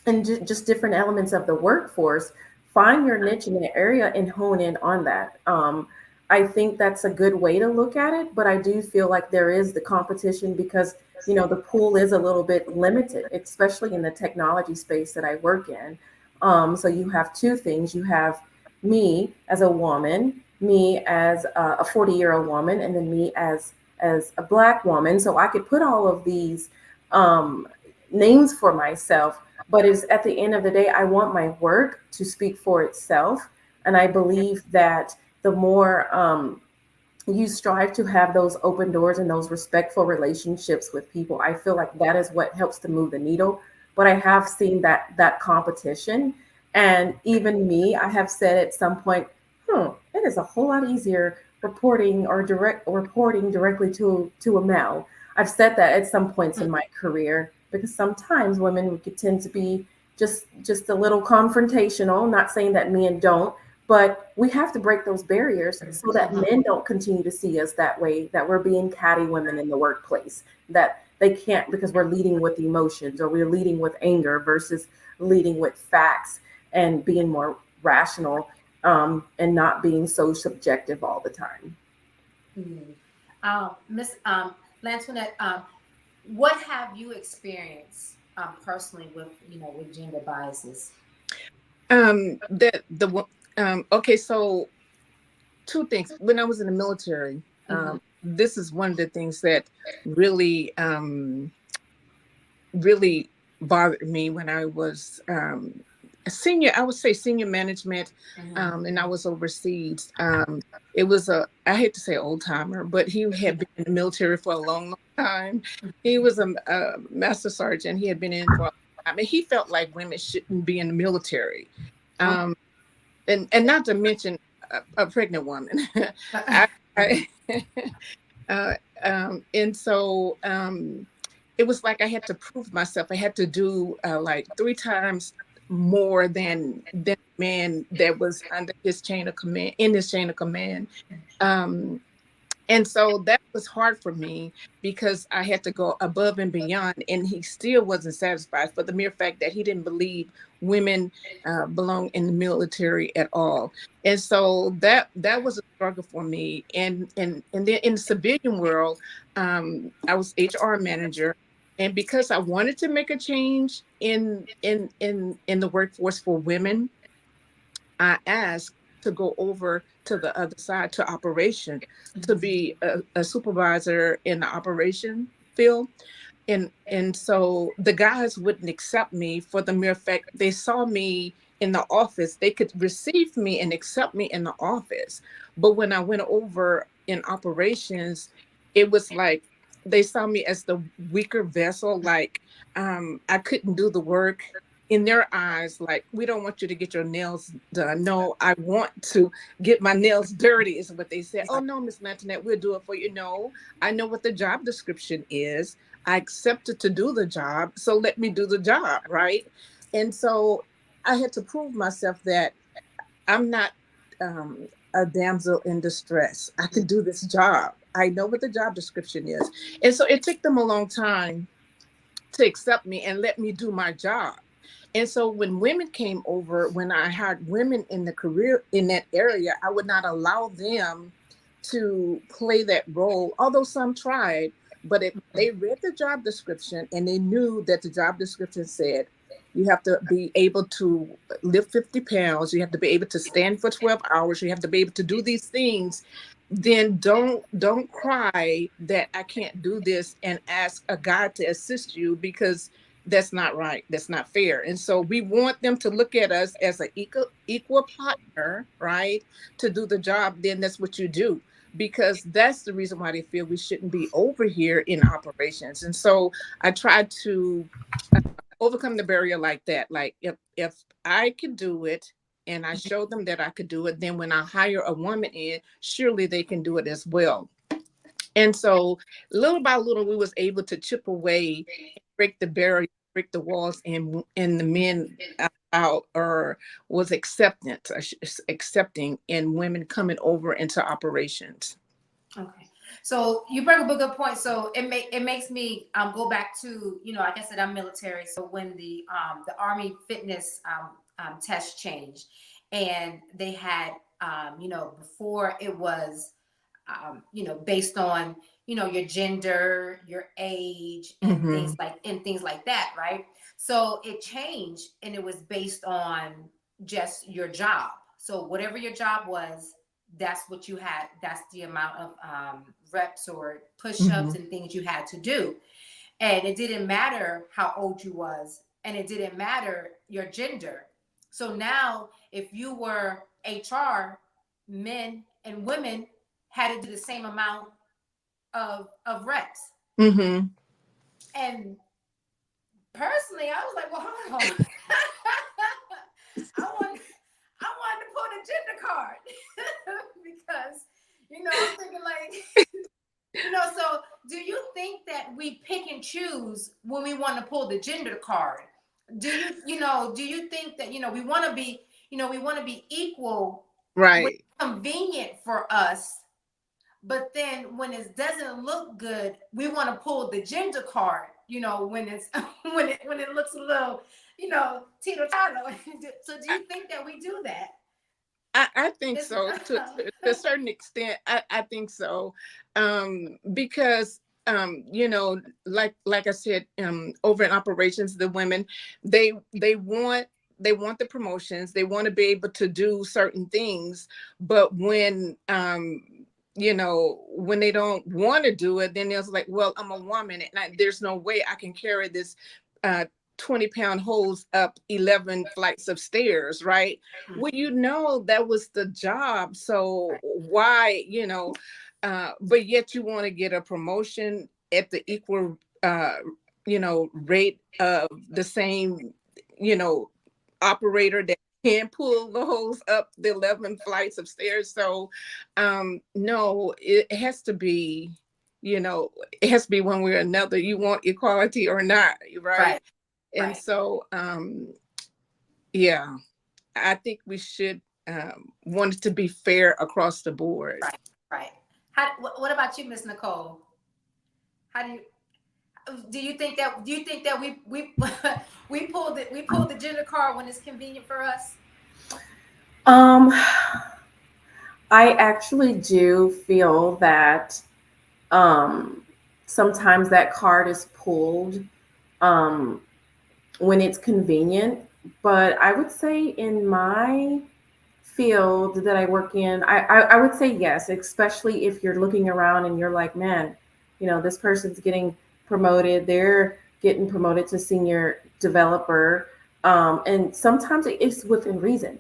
[SPEAKER 5] and just different elements of the workforce. Find your niche in the area and hone in on that. I think that's a good way to look at it, but I do feel like there is the competition because the pool is a little bit limited, especially in the technology space that I work in. So you have two things. You have me as a woman, me as a 40-year-old woman, and then me as a Black woman. So I could put all of these um, names for myself, but it's at the end of the day, I want my work to speak for itself. And I believe that the more you strive to have those open doors and those respectful relationships with people, I feel like that is what helps to move the needle. But I have seen that competition, and even me, I have said at some point, it is a whole lot easier reporting directly to a male. I've said that at some points in my career, because sometimes women could tend to be just a little confrontational. Not saying that men don't, but we have to break those barriers so that men don't continue to see us that way, that we're being catty women in the workplace, that they can't, because we're leading with emotions, or we're leading with anger versus leading with facts and being more rational, and not being so subjective all the time.
[SPEAKER 4] Miss Lantoinette, what have you experienced personally with with gender biases?
[SPEAKER 6] Okay, so two things. When I was in the military, this is one of the things that really really bothered me when I was a senior. I would say senior management, and I was overseas. It was I hate to say old timer, but he had been in the military for a long, long time. He was a master sergeant. He had been in for. I mean, he felt like women shouldn't be in the military, and not to mention a pregnant woman. I, and so it was like I had to prove myself. I had to do like 3 times more than the man that was under his chain of command, in his chain of command. And so that was hard for me because I had to go above and beyond, and he still wasn't satisfied for the mere fact that he didn't believe women belong in the military at all. And so that was a struggle for me. And then in the civilian world, I was HR manager, and because I wanted to make a change in the workforce for women, I asked to go over to the other side, to operation, to be a supervisor in the operation field. And so the guys wouldn't accept me for the mere fact they saw me in the office. They could receive me and accept me in the office. But when I went over in operations, it was like they saw me as the weaker vessel, like I couldn't do the work. In their eyes, like, we don't want you to get your nails done. No, I want to get my nails dirty, is what they said. Oh no, Miss Lantoinette, we'll do it for you. No, I know what the job description is. I accepted to do the job, so let me do the job, right? And so I had to prove myself that I'm not a damsel in distress. I can do this job. I know what the job description is. And so it took them a long time to accept me and let me do my job. And so when women came over, when I hired women in the career in that area, I would not allow them to play that role, although some tried. But if they read the job description and they knew that the job description said You have to be able to lift 50 pounds. You have to be able to stand for 12 hours. You have to be able to do these things. Then don't cry that I can't do this and ask a guy to assist you, because that's not right. That's not fair. And so we want them to look at us as an equal partner, right? To do the job, then that's what you do, because that's the reason why they feel we shouldn't be over here in operations. And so I try to overcome the barrier like that. Like if I could do it and I show them that I could do it, then when I hire a woman in, surely they can do it as well. And so little by little, we was able to chip away, break the barrier, break the walls, and the men out or was accepting and women coming over into operations.
[SPEAKER 4] Okay. So you bring up a good point. So it makes me go back to, like I said, I'm military. So when the Army fitness test changed, and they had before it was based on your gender, your age, and things like that, right? So it changed, and it was based on just your job. So whatever your job was, that's what you had. That's the amount of reps or push-ups and things you had to do. And it didn't matter how old you was, and it didn't matter your gender. So now if you were HR, men and women had to do the same amount of reps.
[SPEAKER 6] Mm-hmm.
[SPEAKER 4] And personally, I was like, well, hold on. I wanted to pull the gender card because, I'm thinking like, so do you think that we pick and choose when we want to pull the gender card? Do you think that, we want to be, we want to be equal,
[SPEAKER 6] right?
[SPEAKER 4] When it's convenient for us, but then when it doesn't look good, we want to pull the gender card, when it's, when it looks a little, teeter-totter. So do you think that we do that?
[SPEAKER 6] I think so to a certain extent. I think so, because like I said, over in operations, the women they want the promotions. They want to be able to do certain things, but when when they don't want to do it, then it's like, well, I'm a woman, and there's no way I can carry this 20-pound hose up 11 flights of stairs, right? Well, that was the job. So why, but yet you want to get a promotion at the equal, rate of the same, operator that can pull the hose up the 11 flights of stairs. So, no, it has to be, it has to be one way or another. You want equality or not, right? And so, yeah, I think we should want it to be fair across the board.
[SPEAKER 4] Right. What about you, Miss Nicole? Do you think that we we pull the gender card when it's convenient for us?
[SPEAKER 5] I actually do feel that sometimes that card is pulled when it's convenient. But I would say in my field that I work in, I would say yes, especially if you're looking around and you're like, man, this person's getting promoted, they're getting promoted to senior developer. And sometimes it's within reason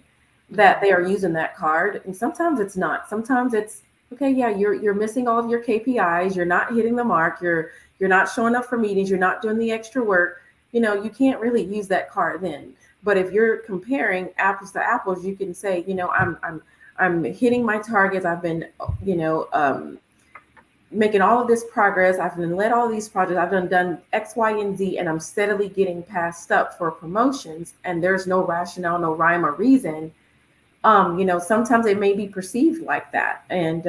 [SPEAKER 5] that they are using that card, and sometimes it's not. Sometimes it's okay, yeah, you're missing all of your KPIs, you're not hitting the mark, you're not showing up for meetings, you're not doing the extra work. You can't really use that card then. But if you're comparing apples to apples, you can say, I'm hitting my targets. I've been, making all of this progress. I've been led all these projects. I've done X, Y, and Z, and I'm steadily getting passed up for promotions. And there's no rationale, no rhyme or reason. Sometimes it may be perceived like that. And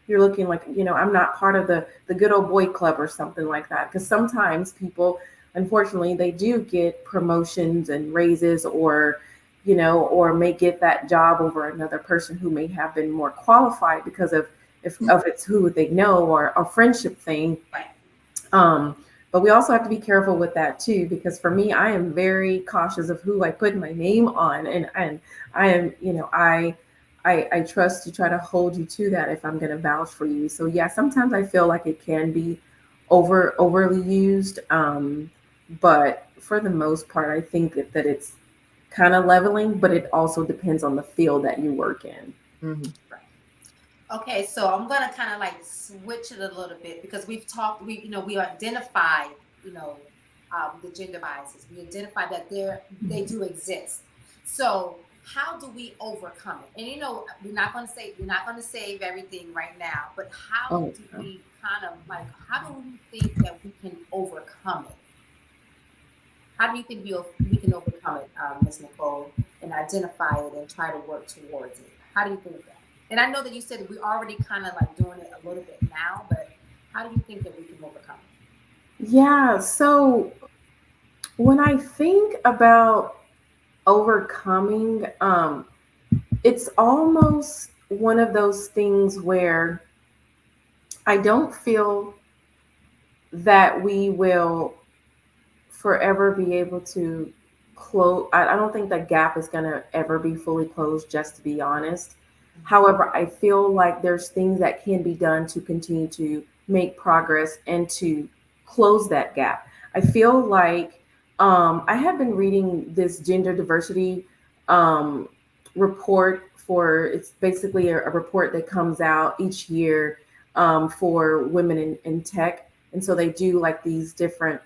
[SPEAKER 5] you're looking like, I'm not part of the good old boy club or something like that. Because sometimes people, unfortunately, they do get promotions and raises or may get that job over another person who may have been more qualified because of it's who they know or a friendship thing. But we also have to be careful with that too, because for me, I am very cautious of who I put my name on, and I am, I trust to try to hold you to that if I'm going to vouch for you. So yeah, sometimes I feel like it can be overly used, but for the most part, I think that it's kind of leveling, but it also depends on the field that you work in.
[SPEAKER 6] Mhm.
[SPEAKER 4] Okay, so I'm gonna kind of like switch it a little bit because we identified, the gender biases. We identified that they do exist. So how do we overcome it? And we're not gonna save everything right now, but how
[SPEAKER 5] Oh,
[SPEAKER 4] do we how do we think that we can overcome it? How do you think we can overcome it, Ms. Nicole, and identify it and try to work towards it? How do you think that? And I know that you said we're already kind of like doing it a little bit now, but how do you think that we can overcome it?
[SPEAKER 5] yeah. So when I think about overcoming, it's almost one of those things where I don't feel that we will forever be able to close. I don't think that gap is going to ever be fully closed, just to be honest. However, I feel like there's things that can be done to continue to make progress and to close that gap. I feel like I have been reading this gender diversity um, report for, it's basically a report that comes out each year for women in tech. And so they do like these different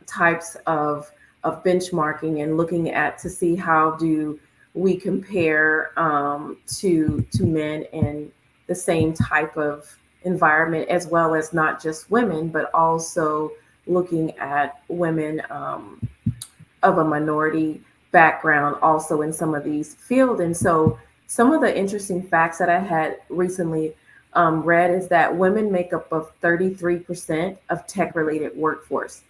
[SPEAKER 5] types of benchmarking and looking at to see how do we compare to men in the same type of environment, as well as not just women, but also looking at women of a minority background also in some of these fields. And so some of the interesting facts that I had recently read is that women make up of 33% of tech related workforce.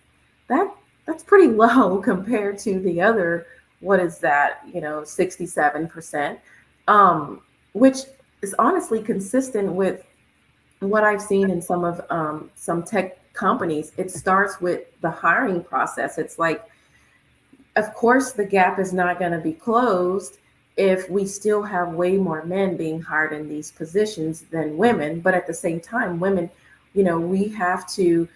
[SPEAKER 5] That's pretty low compared to the other, what is that, 67%, which is honestly consistent with what I've seen in some tech companies. It starts with the hiring process. It's like, of course, the gap is not going to be closed if we still have way more men being hired in these positions than women. But at the same time, women, we have to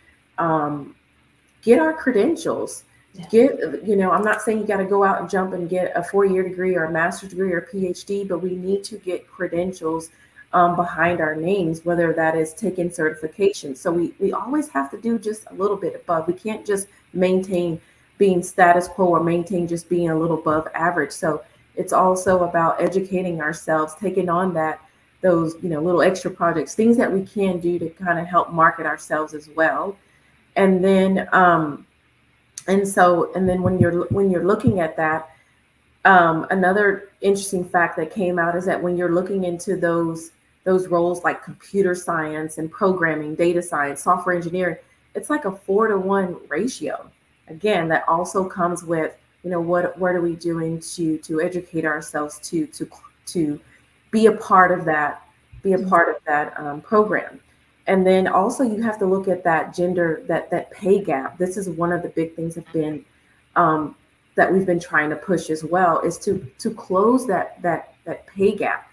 [SPEAKER 5] get our credentials. I'm not saying you got to go out and jump and get a 4-year degree or a master's degree or PhD, but we need to get credentials behind our names, whether that is taking certification. So we always have to do just a little bit above. We can't just maintain being status quo or maintain just being a little above average. So it's also about educating ourselves, taking on those little extra projects, things that we can do to kind of help market ourselves as well. And then when you're looking at that, another interesting fact that came out is that when you're looking into those roles like computer science and programming, data science, software engineering, it's like a 4-to-1 ratio. Again, that also comes with, what are we doing to educate ourselves to be a part of that, program. And then also you have to look at that that pay gap. This is one of the big things that we've been trying to push as well, is to close that pay gap.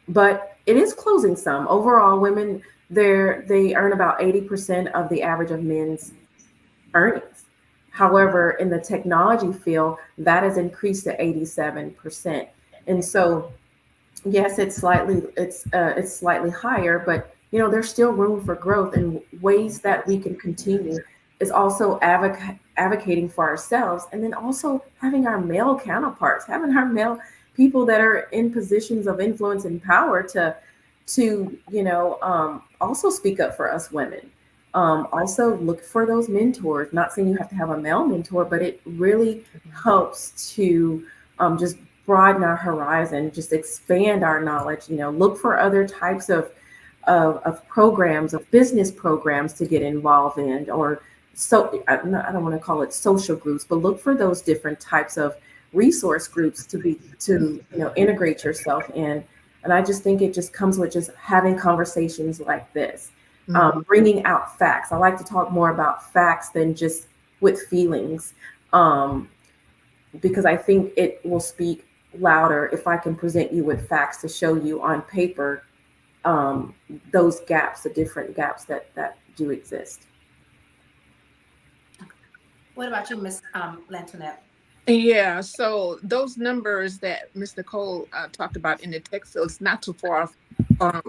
[SPEAKER 5] But it is closing some. Overall, women they earn about 80% of the average of men's earnings. However, in the technology field, that has increased to 87%. And so, yes, it's slightly higher, but there's still room for growth, and ways that we can continue is also advocating for ourselves, and then also having our male counterparts, having our male people that are in positions of influence and power to also speak up for us women. Also look for those mentors. Not saying you have to have a male mentor, but it really helps to just broaden our horizon, just expand our knowledge. Look for other types of programs, of business programs to get involved in, or so I don't want to call it social groups, but look for those different types of resource groups to integrate yourself in. And I just think it just comes with just having conversations like this. bringing out facts. I like to talk more about facts than just with feelings, because I think it will speak louder if I can present you with facts to show you on paper those gaps, the different gaps that do exist.
[SPEAKER 4] What about you, Miss Lantoinette?
[SPEAKER 6] Yeah, so those numbers that Ms. Nicole talked about in the text field, it's not too far off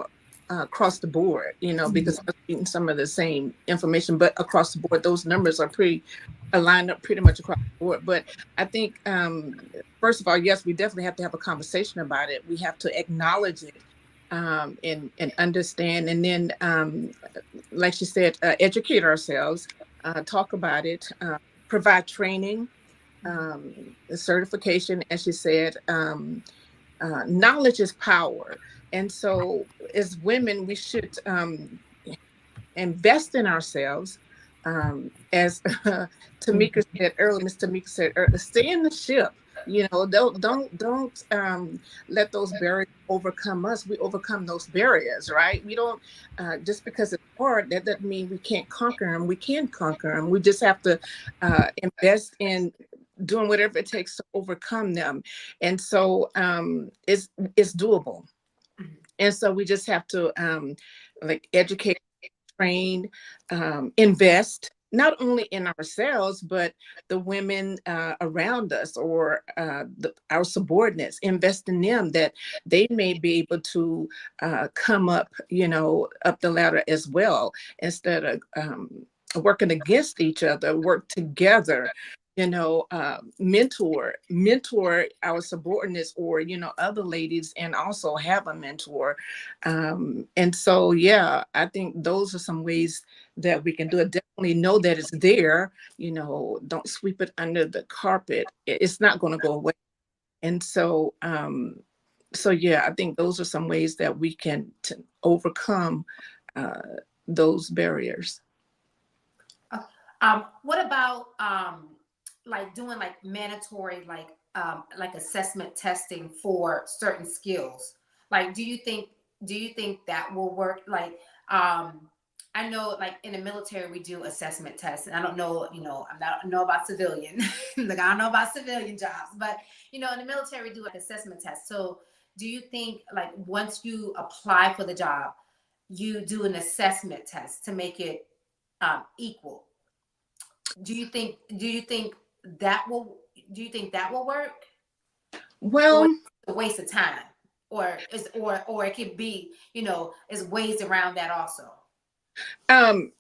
[SPEAKER 6] across the board, because I'm reading some of the same information, but across the board, those numbers are pretty lined up pretty much across the board. But I think, first of all, yes, we definitely have to have a conversation about it. We have to acknowledge it and understand, and then, like she said, educate ourselves, talk about it, provide training, certification, as she said. Knowledge is power. And so as women, we should invest in ourselves. As Tameka said earlier, Miss Tameka said earlier, stay in the ship. Don't let those barriers overcome us. We overcome those barriers, right? We don't just because it's hard, that doesn't mean we can't conquer them. We can conquer them. We just have to invest in doing whatever it takes to overcome them. And so it's doable. And so we just have to educate, train, invest, not only in ourselves, but the women around us, or our subordinates, invest in them, that they may be able to come up, up the ladder as well, instead of working against each other, work together. Mentor our subordinates, or other ladies, and also have a mentor. And so, yeah, I think those are some ways that we can do it. Definitely know that it's there. Don't sweep it under the carpet. It's not going to go away. And so, yeah, I think those are some ways that we can overcome those barriers.
[SPEAKER 4] What about doing mandatory assessment testing for certain skills? Do you think that will work? I know in the military we do assessment tests, and I don't know, I don't know about civilian, I don't know about civilian jobs, but in the military we do assessment tests. So do you think once you apply for the job, you do an assessment test to make it equal? Do you think that will work?
[SPEAKER 6] Well,
[SPEAKER 4] or it's a waste of time, or it could be, is ways around that also.
[SPEAKER 6] I'm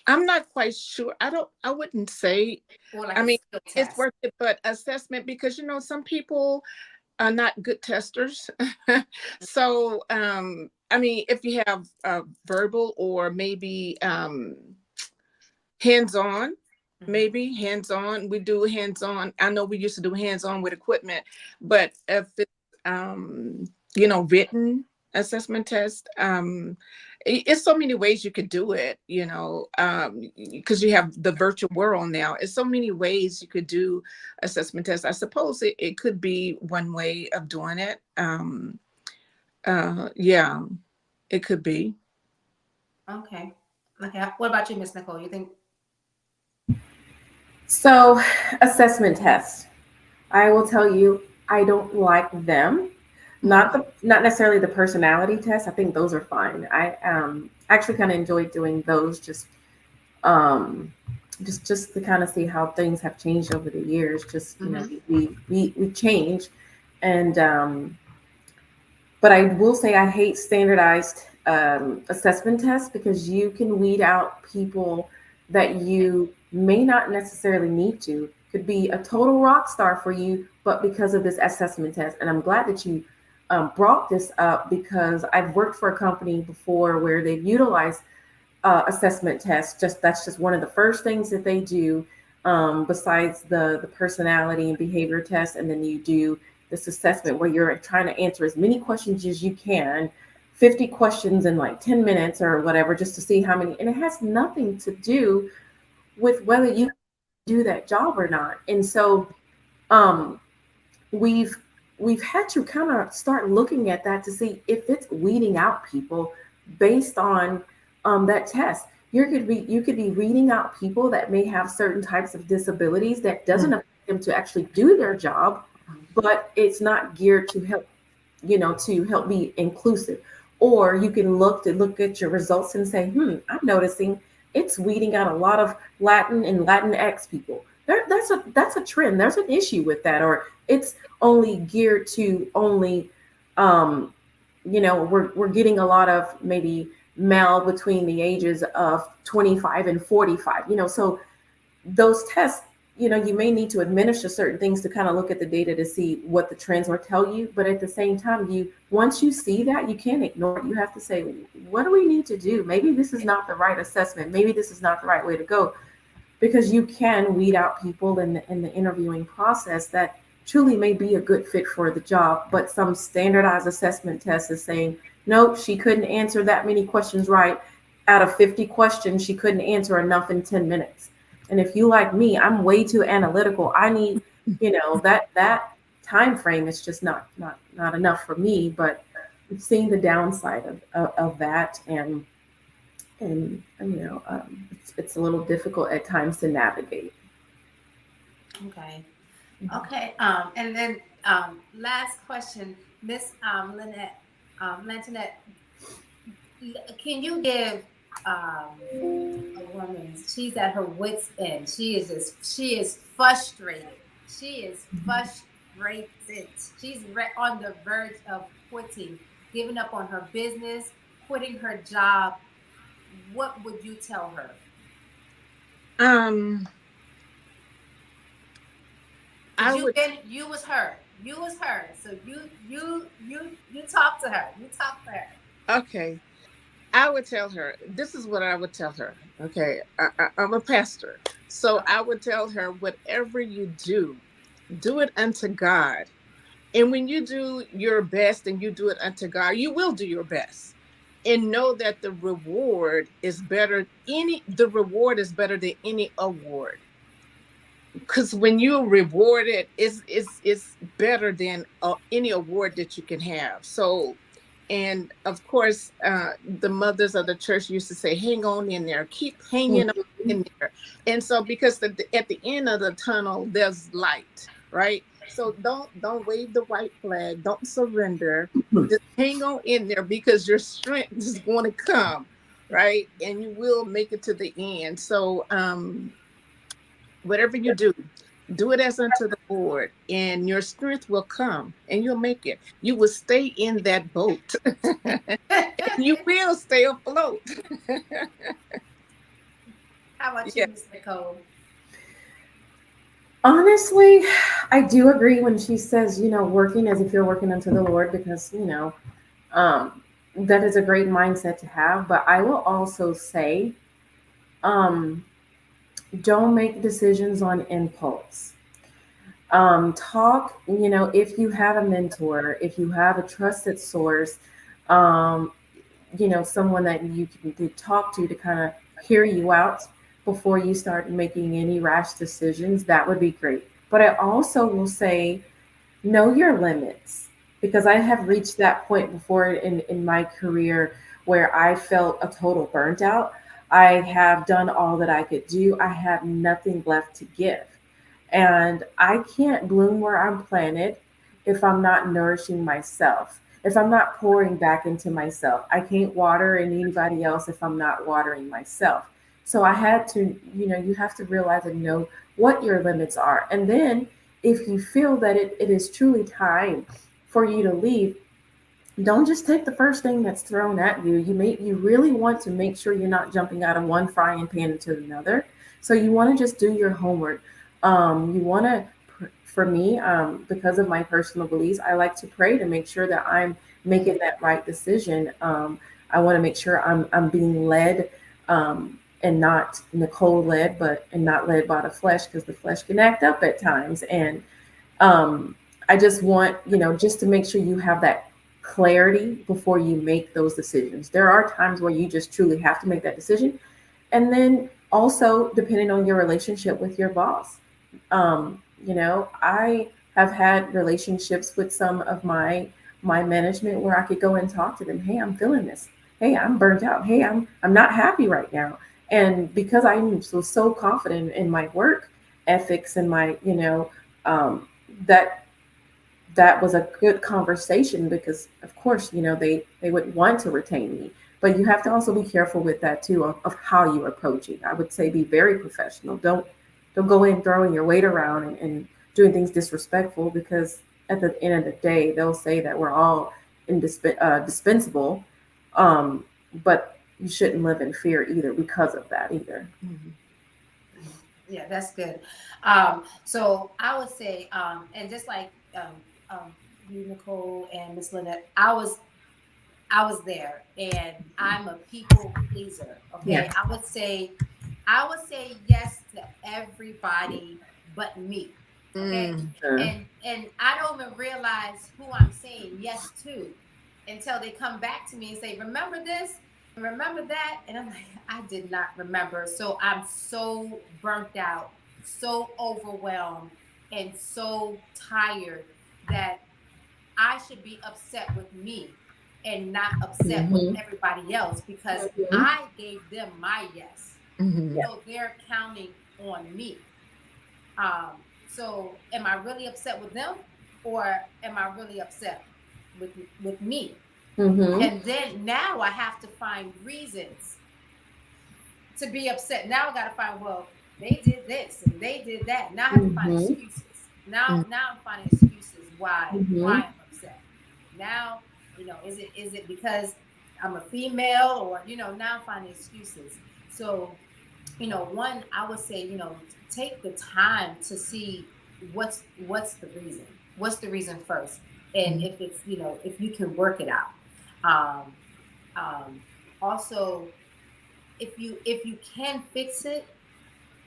[SPEAKER 6] not quite sure. I wouldn't say, it's worth it, but assessment, because some people are not good testers. So if you have verbal, or maybe hands-on, we do hands-on. I know we used to do hands-on with equipment, but if it's written assessment test, it's so many ways you could do it, because you have the virtual world now. It's so many ways you could do assessment tests. I suppose it could be one way of doing it. Yeah, it could be.
[SPEAKER 4] Okay. What about you, Miss Nicole? You think?
[SPEAKER 5] So, assessment tests. I will tell you, I don't like them. Not necessarily the personality test. I think those are fine. I actually kind of enjoyed doing those, just to kind of see how things have changed over the years. Just we change, and but I will say I hate standardized assessment tests, because you can weed out people that you may not necessarily need to. Could be a total rock star for you, but because of this assessment test. And I'm glad that you brought this up, because I've worked for a company before where they've utilized assessment tests. That's just one of the first things that they do, besides the personality and behavior test. And then you do this assessment where you're trying to answer as many questions as you can, 50 questions in 10 minutes or whatever, just to see how many. And it has nothing to do with whether you do that job or not. And so we've had to kind of start looking at that to see if it's weeding out people based on that test. You could be reading out people that may have certain types of disabilities that doesn't affect them to actually do their job, but it's not geared to help, to help be inclusive. Or you can look at your results and say, I'm noticing it's weeding out a lot of Latin and Latinx people. That's a trend. There's an issue with that. Or it's only geared to only, we're getting a lot of maybe male between the ages of 25 and 45. So those tests, you may need to administer certain things to kind of look at the data to see what the trends will tell you. But at the same time, once you see that, you can't ignore it. You have to say, what do we need to do? Maybe this is not the right assessment. Maybe this is not the right way to go, because you can weed out people in the interviewing process that truly may be a good fit for the job. But some standardized assessment test is saying, nope, she couldn't answer that many questions right. Out of 50 questions, she couldn't answer enough in 10 minutes. And if you like me, I'm way too analytical. I need, that time frame is just not enough for me. But seeing the downside of that, and it's a little difficult at times to navigate.
[SPEAKER 4] Okay. And then last question, Miss Lantoinette, can you give a woman, she's at her wit's end. She is frustrated. She is frustrated. She's on the verge of quitting, giving up on her business, quitting her job. What would you tell her? You was her. So you talk to her.
[SPEAKER 6] Okay. I would tell her, this is what I would tell her. Okay. I'm a pastor. So I would tell her, whatever you do it unto God. And when you do your best and you do it unto God, you will do your best. And know that the reward is better. The reward is better than any award. Because when you're rewarded, it's better than any award that you can have. So, and of course, the mothers of the church used to say, hang on in there, keep hanging on in there. And so, because at the end of the tunnel, there's light, right? So don't wave the white flag, don't surrender, just hang on in there, because your strength is going to come, right? And you will make it to the end. So, whatever you do it as unto the Lord, and your strength will come and you'll make it. You will stay in that boat and you will stay afloat.
[SPEAKER 4] How about you, Miss Nicole?
[SPEAKER 5] Honestly, I do agree when she says, working as if you're working unto the Lord, because, that is a great mindset to have. But I will also say, don't make decisions on impulse. Talk, if you have a mentor, if you have a trusted source, someone that you can talk to kind of hear you out before you start making any rash decisions, that would be great. But I also will say, know your limits, because I have reached that point before in my career where I felt a total burnt out. I have done all that I could do. I have nothing left to give. And I can't bloom where I'm planted if I'm not nourishing myself, if I'm not pouring back into myself. I can't water in anybody else if I'm not watering myself. So I had to, you have to realize and know what your limits are. And then if you feel that it is truly time for you to leave, don't just take the first thing that's thrown at you. You really want to make sure you're not jumping out of one frying pan into another. So you want to just do your homework. You want to, for me, because of my personal beliefs, I like to pray to make sure that I'm making that right decision. I want to make sure I'm being led, and not Nicole led, and not led by the flesh, because the flesh can act up at times. And I just want, just to make sure you have that clarity before you make those decisions. There are times where you just truly have to make that decision. And then also, depending on your relationship with your boss. I have had relationships with some of my management where I could go and talk to them. Hey, I'm feeling this. hey, I'm burnt out. Hey, I'm not happy right now. And because I was so confident in my work ethics and my, um, that that was a good conversation, because of course, they would want to retain me. But you have to also be careful with that too, of how you approach it. I would say be very professional. Don't go in throwing your weight around and doing things disrespectful, because at the end of the day, they'll say that we're all dispensable. um, but you shouldn't live in fear either because of that either.
[SPEAKER 6] Mhm.
[SPEAKER 4] Yeah, that's good. So I would say, and just like you, Nicole, and Miss Lynette, I was there, and I'm a people pleaser.
[SPEAKER 5] Yeah.
[SPEAKER 4] Okay, I would say yes to everybody but me. Okay,
[SPEAKER 6] Mm.
[SPEAKER 5] Sure.
[SPEAKER 4] and I don't even realize who I'm saying yes to until they come back to me and say, "Remember this and remember that," and I'm like, I did not remember. So I'm so burnt out, so overwhelmed, and so tired that I should be upset with me and not upset with
[SPEAKER 5] Mm-hmm.
[SPEAKER 4] everybody else, because
[SPEAKER 5] Mm-hmm.
[SPEAKER 4] I gave them my yes.
[SPEAKER 6] Mhm.
[SPEAKER 4] So they're counting on me. So am I really upset with them, or am I really upset with me?
[SPEAKER 5] Mm-hmm.
[SPEAKER 4] And then now I have to find reasons to be upset. Now I got to find, well, they did this and they did that. Now I have to find
[SPEAKER 5] Mm-hmm.
[SPEAKER 4] excuses. Now,
[SPEAKER 6] Mm.
[SPEAKER 4] now I'm finding excuses why
[SPEAKER 5] Mm-hmm.
[SPEAKER 4] I'm upset. Now, is it because I'm a female, or now I'm finding excuses. So, one, I would say, take the time to see what's the reason. What's the reason first? And
[SPEAKER 6] Mm.
[SPEAKER 4] if it's, if you can work it out. Um, also, if you can fix it,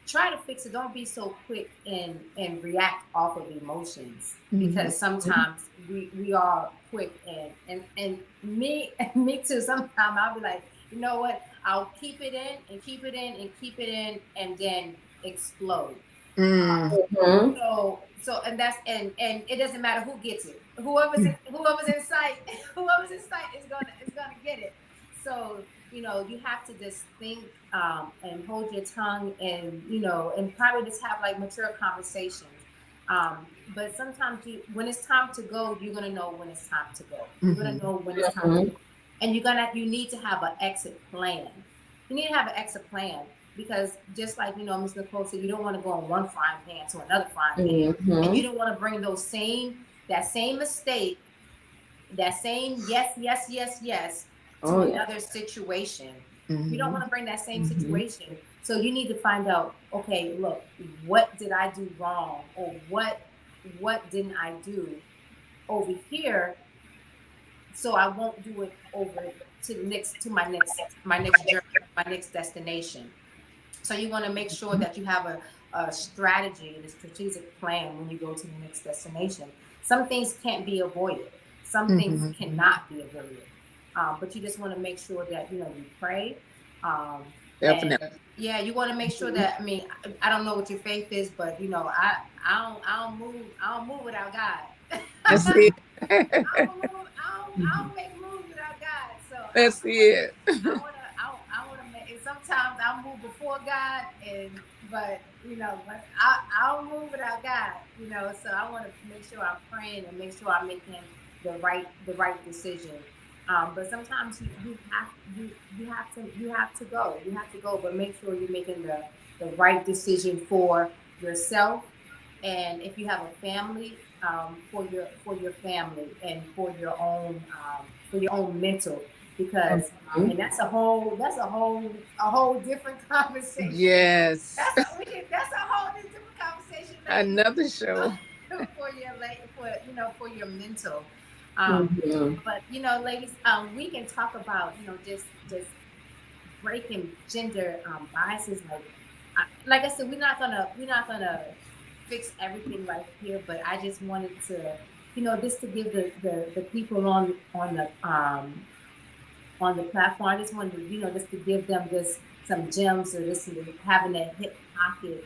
[SPEAKER 4] try to fix it. Don't be so quick and react off of emotions,
[SPEAKER 6] Mhm.
[SPEAKER 4] because sometimes we are quick, and me me too. Sometimes I'll be like, you know what? I'll keep it in and keep it in and keep it in, and then explode.
[SPEAKER 6] Mm.
[SPEAKER 5] Mm-hmm.
[SPEAKER 4] So and that's and it doesn't matter who gets it. Whoever's in sight, whoever's in sight is gonna get it. So you have to just think, and hold your tongue, and probably just have like mature conversations. But sometimes when it's time to go, you're gonna know when it's time to go. You're gonna
[SPEAKER 6] Mhm.
[SPEAKER 4] know when it's time to go, and you need to have an exit plan. You need to have an exit plan, because just like Ms. Nicole said, you don't want to go on one frying pan to another frying pan, and you
[SPEAKER 5] Mm-hmm.
[SPEAKER 4] don't want to bring that same mistake, that same yes, yes, yes, yes to
[SPEAKER 5] Oh yeah.
[SPEAKER 4] another situation. You don't want
[SPEAKER 6] Mhm.
[SPEAKER 4] to bring that same
[SPEAKER 5] Mm-hmm.
[SPEAKER 4] situation. So you need to find out, okay, look, what did I do wrong, or what didn't I do over here, so I won't do it over to my next journey, my next destination. So you want to make sure that you have a strategy and a strategic plan when you go to the next destination. Some things can't be avoided. Some things
[SPEAKER 6] Mhm.
[SPEAKER 4] cannot be avoided. But you just want to make sure that you pray, um, and
[SPEAKER 6] Definitely.
[SPEAKER 4] yeah, you want to make sure that. I mean, I don't know what your faith is, but I don't move without God.
[SPEAKER 6] That's it.
[SPEAKER 4] I don't move. I don't make moves without God. So
[SPEAKER 6] That's it.
[SPEAKER 4] I wanna make. And sometimes I'll move before God, but I'll move without God. So I want to make sure I'm praying and make sure I'm making the right decision. But sometimes you have to go, but make sure you're making the right decision for yourself, and if you have a family, for your family, and for your own mental, because
[SPEAKER 5] Mm-hmm.
[SPEAKER 4] and that's a whole different conversation.
[SPEAKER 6] Yes.
[SPEAKER 4] That's a whole different conversation, ladies.
[SPEAKER 6] Another show.
[SPEAKER 4] For your mental. Um,
[SPEAKER 5] Mm-hmm.
[SPEAKER 4] but ladies, we can talk about just breaking gender biases. Like I said, we're not gonna fix everything right here, but I just wanted to, just to give the people on the platform. I just wanted to, just to give them just some gems, or just having that hip pocket,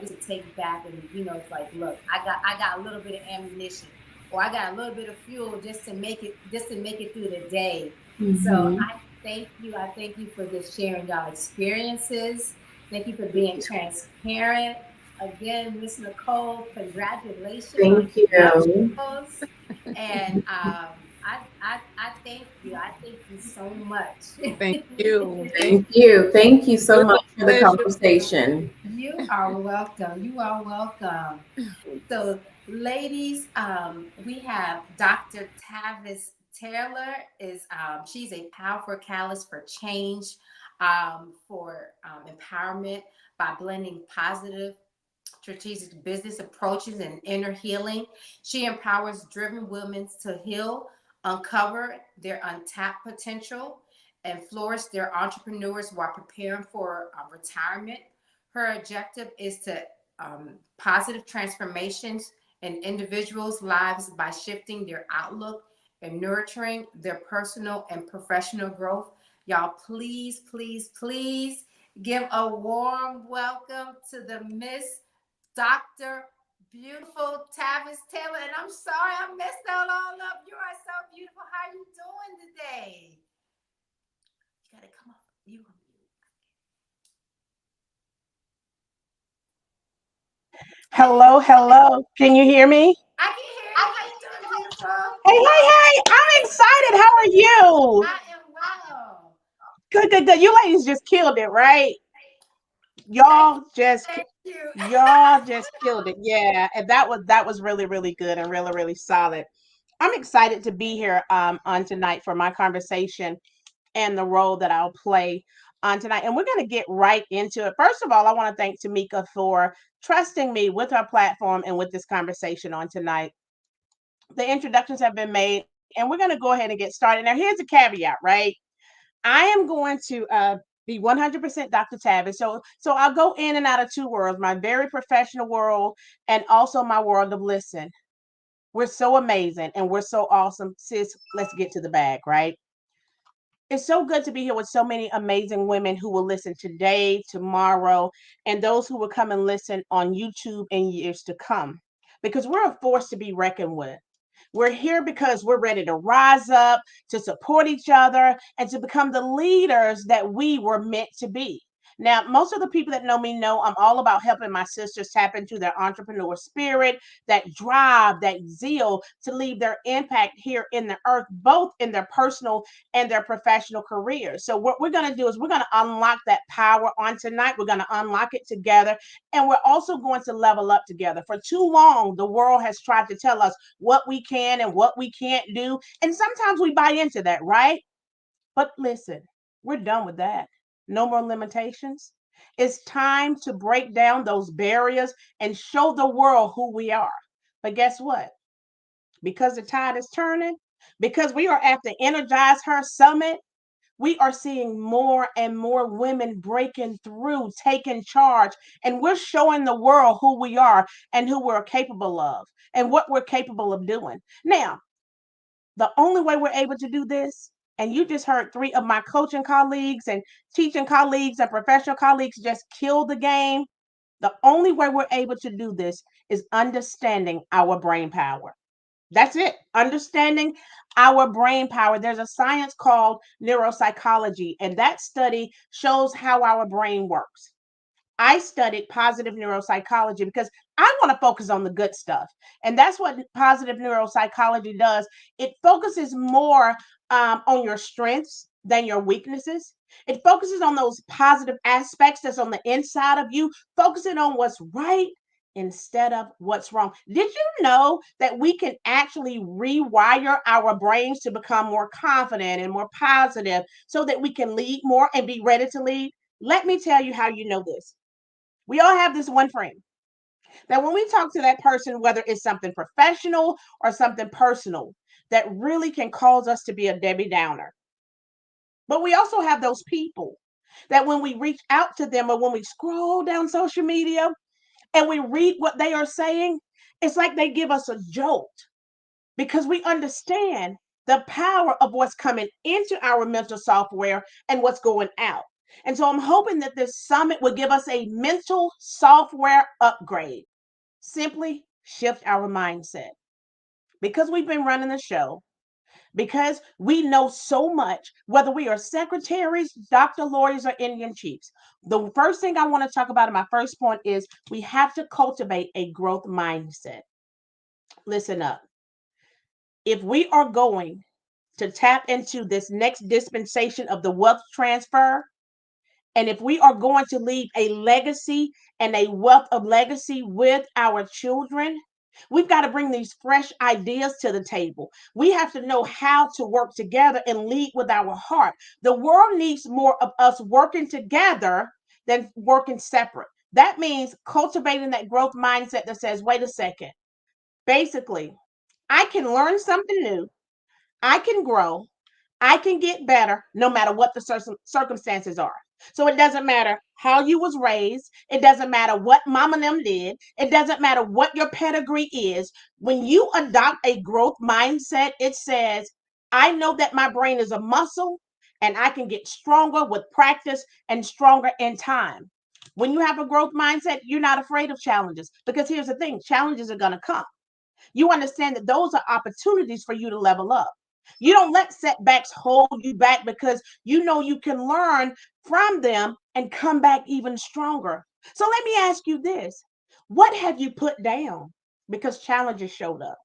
[SPEAKER 4] just to take back, and it's like, look, I got a little bit of ammunition, or I got a little bit of fuel, just to make it through the day, So
[SPEAKER 5] Mhm.
[SPEAKER 4] I thank you. I thank you for this sharing y'all experiences. Thank you for being transparent. Again, Miss Nicole, congratulations on
[SPEAKER 5] Thank
[SPEAKER 4] your
[SPEAKER 5] you.
[SPEAKER 4] nuptials. And I thank you. I thank you so much.
[SPEAKER 6] Thank you. Thank
[SPEAKER 5] Thank you. Thank you so
[SPEAKER 6] you. It was
[SPEAKER 5] much for
[SPEAKER 6] a
[SPEAKER 5] the
[SPEAKER 6] pleasure.
[SPEAKER 5] conversation.
[SPEAKER 4] You are welcome. You are welcome. So, ladies, we have Dr. Tavis Taylor. Is She's a powerful catalyst for change, for empowerment by blending positive strategic business approaches and inner healing. She empowers driven women to heal, uncover their untapped potential, and flourish their entrepreneurs while preparing for retirement. Her objective is to positive transformations in individuals' lives by shifting their outlook and nurturing their personal and professional growth. Y'all, please, please, please give a warm welcome to the Miss Dr. Beautiful Tavis Taylor. And I'm sorry I messed that all up. You are so beautiful. How are you doing today? You gotta come up. You
[SPEAKER 7] Hello, hello. Can you hear me?
[SPEAKER 4] I can hear you. How you doing, beautiful?
[SPEAKER 7] Hey, hey, hey. I'm excited. How are you?
[SPEAKER 4] I am well.
[SPEAKER 7] Good, good, good. You ladies just killed it, right?
[SPEAKER 4] Thank
[SPEAKER 7] Y'all just
[SPEAKER 4] thank you.
[SPEAKER 7] y'all just killed it. Yeah, and that was really really good and really really solid. I'm excited to be here on tonight for my conversation and the role that I'll play on tonight. And we're going to get right into it. First of all, I want to thank Tameka for trusting me with her platform and with this conversation on tonight. The introductions have been made, and we're going to go ahead and get started. Now, here's a caveat, right? I am going to be 100% Dr. Tavis. So I'll go in and out of two worlds, my very professional world and also my world of listen. We're so amazing and we're so awesome. Sis, let's get to the bag, right? It's so good to be here with so many amazing women who will listen today, tomorrow, and those who will come and listen on YouTube in years to come. Because we're a force to be reckoned with. We're here because we're ready to rise up, to support each other, and to become the leaders that we were meant to be. Now, most of the people that know me know I'm all about helping my sisters tap into their entrepreneur spirit, that drive, that zeal to leave their impact here in the earth, both in their personal and their professional careers. So, what we're going to do is we're going to unlock that power on tonight. We're going to unlock it together, and we're also going to level up together. For too long, the world has tried to tell us what we can and what we can't do. And sometimes we buy into that, right? But listen, we're done with that. No more limitations. It's time to break down those barriers and show the world who we are. But guess what? Because the tide is turning, because we are at the Energize Her Summit, we are seeing more and more women breaking through, taking charge, and we're showing the world who we are and who we're capable of and what we're capable of doing. Now, the only way we're able to do this, and you just heard three of my coaching colleagues and teaching colleagues and professional colleagues just kill the game. The only way we're able to do this is understanding our brain power. That's it. Understanding our brain power. There's a science called neuropsychology, and that study shows how our brain works. I studied positive neuropsychology because I want to focus on the good stuff. And that's what positive neuropsychology does. It focuses more on your strengths than your weaknesses. It focuses on those positive aspects that's on the inside of you, focusing on what's right instead of what's wrong. Did you know that we can actually rewire our brains to become more confident and more positive so that we can lead more and be ready to lead? Let me tell you how you know this. We all have this one friend that when we talk to that person, whether it's something professional or something personal, that really can cause us to be a Debbie Downer. But we also have those people that when we reach out to them or when we scroll down social media and we read what they are saying, it's like they give us a jolt because we understand the power of what's coming into our mental software and what's going out. And so I'm hoping that this summit will give us a mental software upgrade. Simply shift our mindset. Because we've been running the show, because we know so much, whether we are secretaries, doctor, lawyers, or Indian chiefs. The first thing I want to talk about in my first point is we have to cultivate a growth mindset. Listen up. If we are going to tap into this next dispensation of the wealth transfer, and if we are going to leave a legacy and a wealth of legacy with our children, we've got to bring these fresh ideas to the table. We have to know how to work together and lead with our heart. The world needs more of us working together than working separate. That means cultivating that growth mindset that says, wait a second, basically, I can learn something new, I can grow, I can get better no matter what the circumstances are. So it doesn't matter how you was raised. It doesn't matter what mama and them did. It doesn't matter what your pedigree is. When you adopt a growth mindset, it says, I know that my brain is a muscle and I can get stronger with practice and stronger in time. When you have a growth mindset, you're not afraid of challenges, because here's the thing, challenges are going to come. You understand that those are opportunities for you to level up. You don't let setbacks hold you back, because you know you can learn from them and come back even stronger. So let me ask you this. What have you put down because challenges showed up?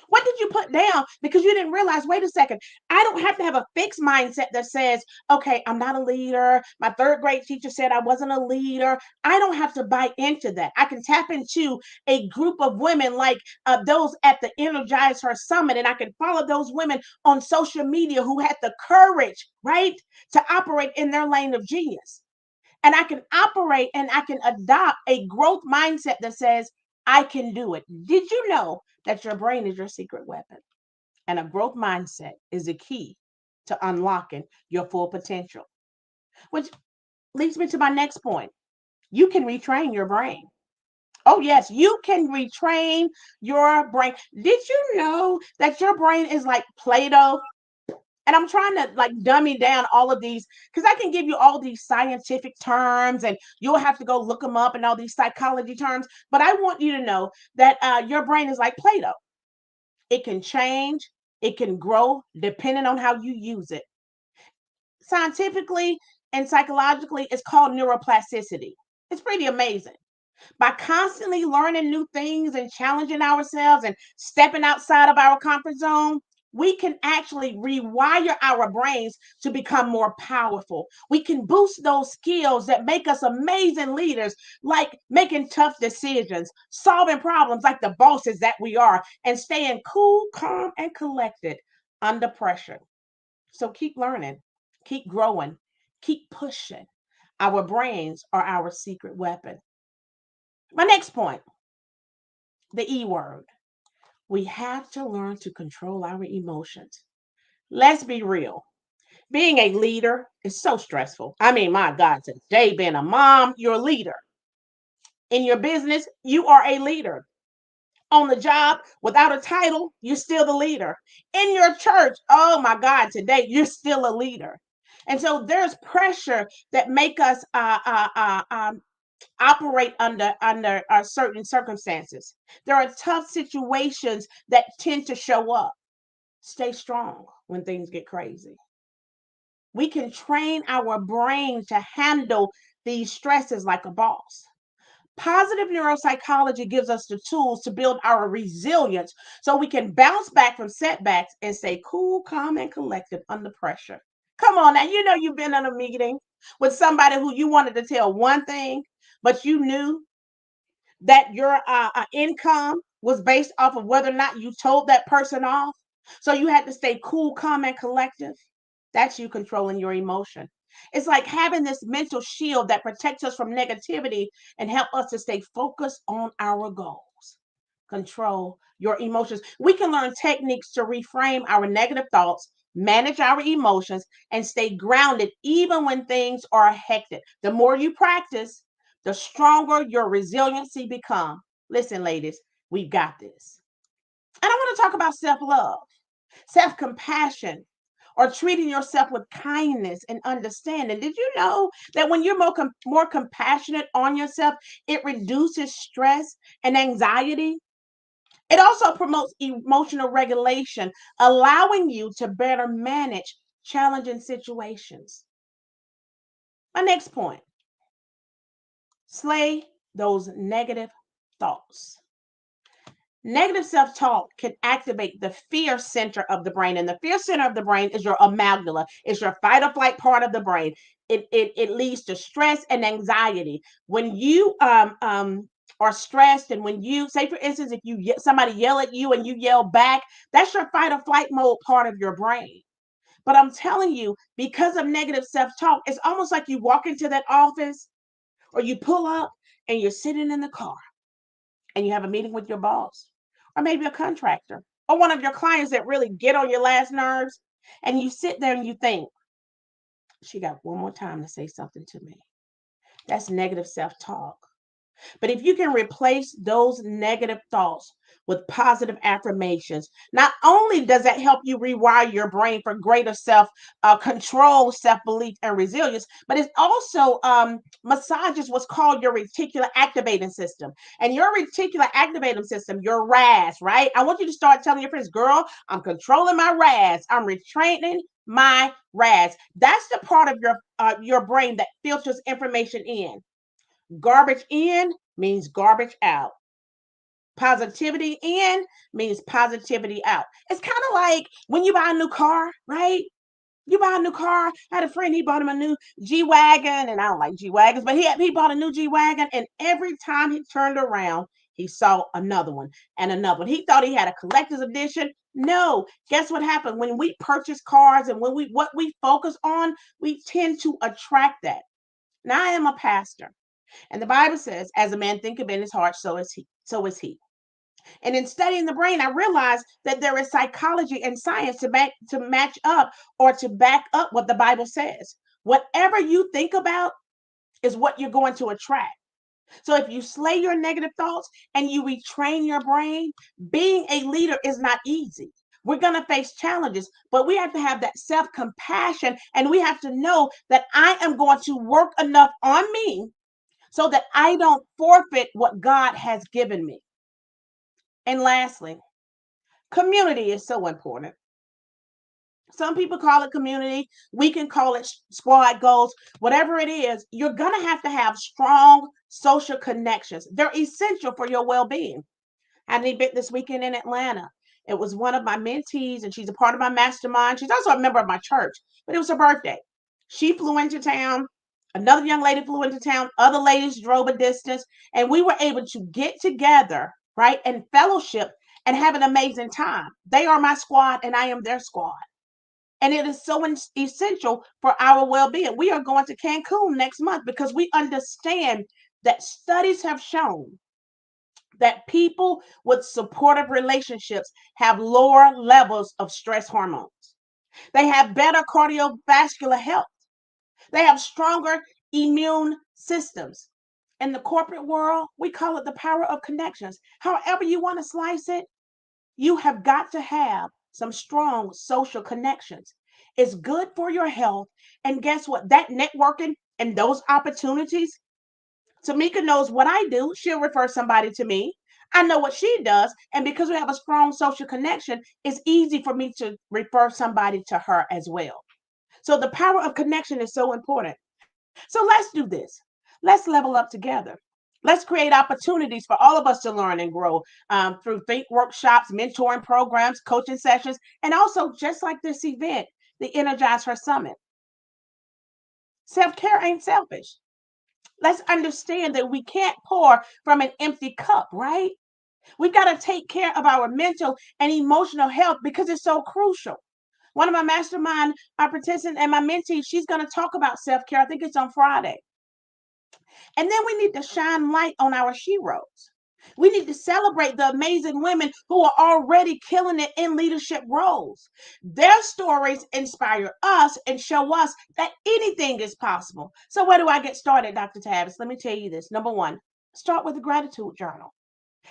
[SPEAKER 7] What did you put down because you didn't realize, wait a second, I don't have to have a fixed mindset that says, okay, I'm not a leader. My third grade teacher said I wasn't a leader. I don't have to buy into that. I can tap into a group of women like those at the energizeHER Summit, and I can follow those women on social media who had the courage, right, to operate in their lane of genius. And I can operate and I can adopt a growth mindset that says, I can do it. Did you know that your brain is your secret weapon? And a growth mindset is the key to unlocking your full potential. Which leads me to my next point. You can retrain your brain. Oh, yes, you can retrain your brain. Did you know that your brain is like Play Doh? And I'm trying to like dummy down all of these, because I can give you all these scientific terms and you'll have to go look them up and all these psychology terms. But I want you to know that your brain is like Play Doh. It can change, it can grow depending on how you use it. Scientifically and psychologically, it's called neuroplasticity. It's pretty amazing. By constantly learning new things and challenging ourselves and stepping outside of our comfort zone, we can actually rewire our brains to become more powerful. We can boost those skills that make us amazing leaders, like making tough decisions, solving problems like the bosses that we are, and staying cool, calm, and collected under pressure. So keep learning, keep growing, keep pushing. Our brains are our secret weapon. My next point, the E word. We have to learn to control our emotions. Let's be real. Being a leader is so stressful. I mean, my God, today being a mom, you're a leader. In your business, you are a leader. On the job, without a title, you're still the leader. In your church, oh my God, today you're still a leader. And so there's pressure that make us operate under certain circumstances. There are tough situations that tend to show up. Stay strong when things get crazy. We can train our brain to handle these stresses like a boss. Positive neuropsychology gives us the tools to build our resilience so we can bounce back from setbacks and stay cool, calm, and collected under pressure. Come on now, you know you've been in a meeting with somebody who you wanted to tell one thing, but you knew that your income was based off of whether or not you told that person off. So you had to stay cool, calm, and collective. That's you controlling your emotion. It's like having this mental shield that protects us from negativity and help us to stay focused on our goals. Control your emotions. We can learn techniques to reframe our negative thoughts, manage our emotions, and stay grounded even when things are hectic. The more you practice, the stronger your resiliency become. Listen, ladies, we've got this. And I want to talk about self-love, self-compassion, or treating yourself with kindness and understanding. Did you know that when you're more compassionate on yourself, it reduces stress and anxiety? It also promotes emotional regulation, allowing you to better manage challenging situations. My next point, slay those negative thoughts. Negative self talk can activate the fear center of the brain. And the fear center of the brain is your amygdala, it's your fight or flight part of the brain. It leads to stress and anxiety. When you are stressed, and when you say, for instance, if somebody yell at you and you yell back, that's your fight or flight mode part of your brain. But I'm telling you, because of negative self talk, it's almost like you walk into that office or you pull up and you're sitting in the car and you have a meeting with your boss or maybe a contractor or one of your clients that really get on your last nerves. And you sit there and you think, she got one more time to say something to me. That's negative self talk. But if you can replace those negative thoughts with positive affirmations, not only does that help you rewire your brain for greater self control, self belief, and resilience, but it also massages what's called your reticular activating system. And your reticular activating system, your RAS, right? I want you to start telling your friends, girl, I'm controlling my RAS. I'm retraining my RAS. That's the part of your brain that filters information in. Garbage in means garbage out. Positivity in means positivity out. It's kind of like when you buy a new car, right? You buy a new car. I had a friend, he bought him a new G-Wagon, and I don't like G-Wagons, but he bought a new G-Wagon, and every time he turned around, he saw another one and another one. He thought he had a collector's edition. No, guess what happened? When we purchase cars and what we focus on, we tend to attract that. Now, I am a pastor. And the Bible says, as a man thinketh in his heart, so is he. So is he. And in studying the brain, I realized that there is psychology and science to match up or to back up what the Bible says. Whatever you think about is what you're going to attract. So if you slay your negative thoughts and you retrain your brain, being a leader is not easy. We're going to face challenges, but we have to have that self-compassion, and we have to know that I am going to work enough on me so that I don't forfeit what God has given me. And lastly, community is so important. Some people call it community. We can call it squad goals. Whatever it is, you're going to have strong social connections. They're essential for your well-being. I had an event this weekend in Atlanta. It was one of my mentees, and she's a part of my mastermind. She's also a member of my church, but it was her birthday. She flew into town. Another young lady flew into town. Other ladies drove a distance, and we were able to get together, right, and fellowship and have an amazing time. They are my squad, and I am their squad. And it is so essential for our well-being. We are going to Cancun next month because we understand that studies have shown that people with supportive relationships have lower levels of stress hormones. They have better cardiovascular health. They have stronger immune systems. In the corporate world, we call it the power of connections. However you want to slice it, you have got to have some strong social connections. It's good for your health. And guess what? That networking and those opportunities, Tameka knows what I do. She'll refer somebody to me. I know what she does. And because we have a strong social connection, it's easy for me to refer somebody to her as well. So the power of connection is so important. So let's do this. Let's level up together. Let's create opportunities for all of us to learn and grow through think workshops, mentoring programs, coaching sessions, and also just like this event, the energizeHER Summit. Self-care ain't selfish. Let's understand that we can't pour from an empty cup, right? We've got to take care of our mental and emotional health because it's so crucial. One of my mastermind participants and my mentee, she's going to talk about self-care. I think it's on Friday. And then we need to shine light on our sheroes. We need to celebrate the amazing women who are already killing it in leadership roles. Their stories inspire us and show us that anything is possible. So where do I get started, Dr. Tavis? Let me tell you this. Number one, start with a gratitude journal.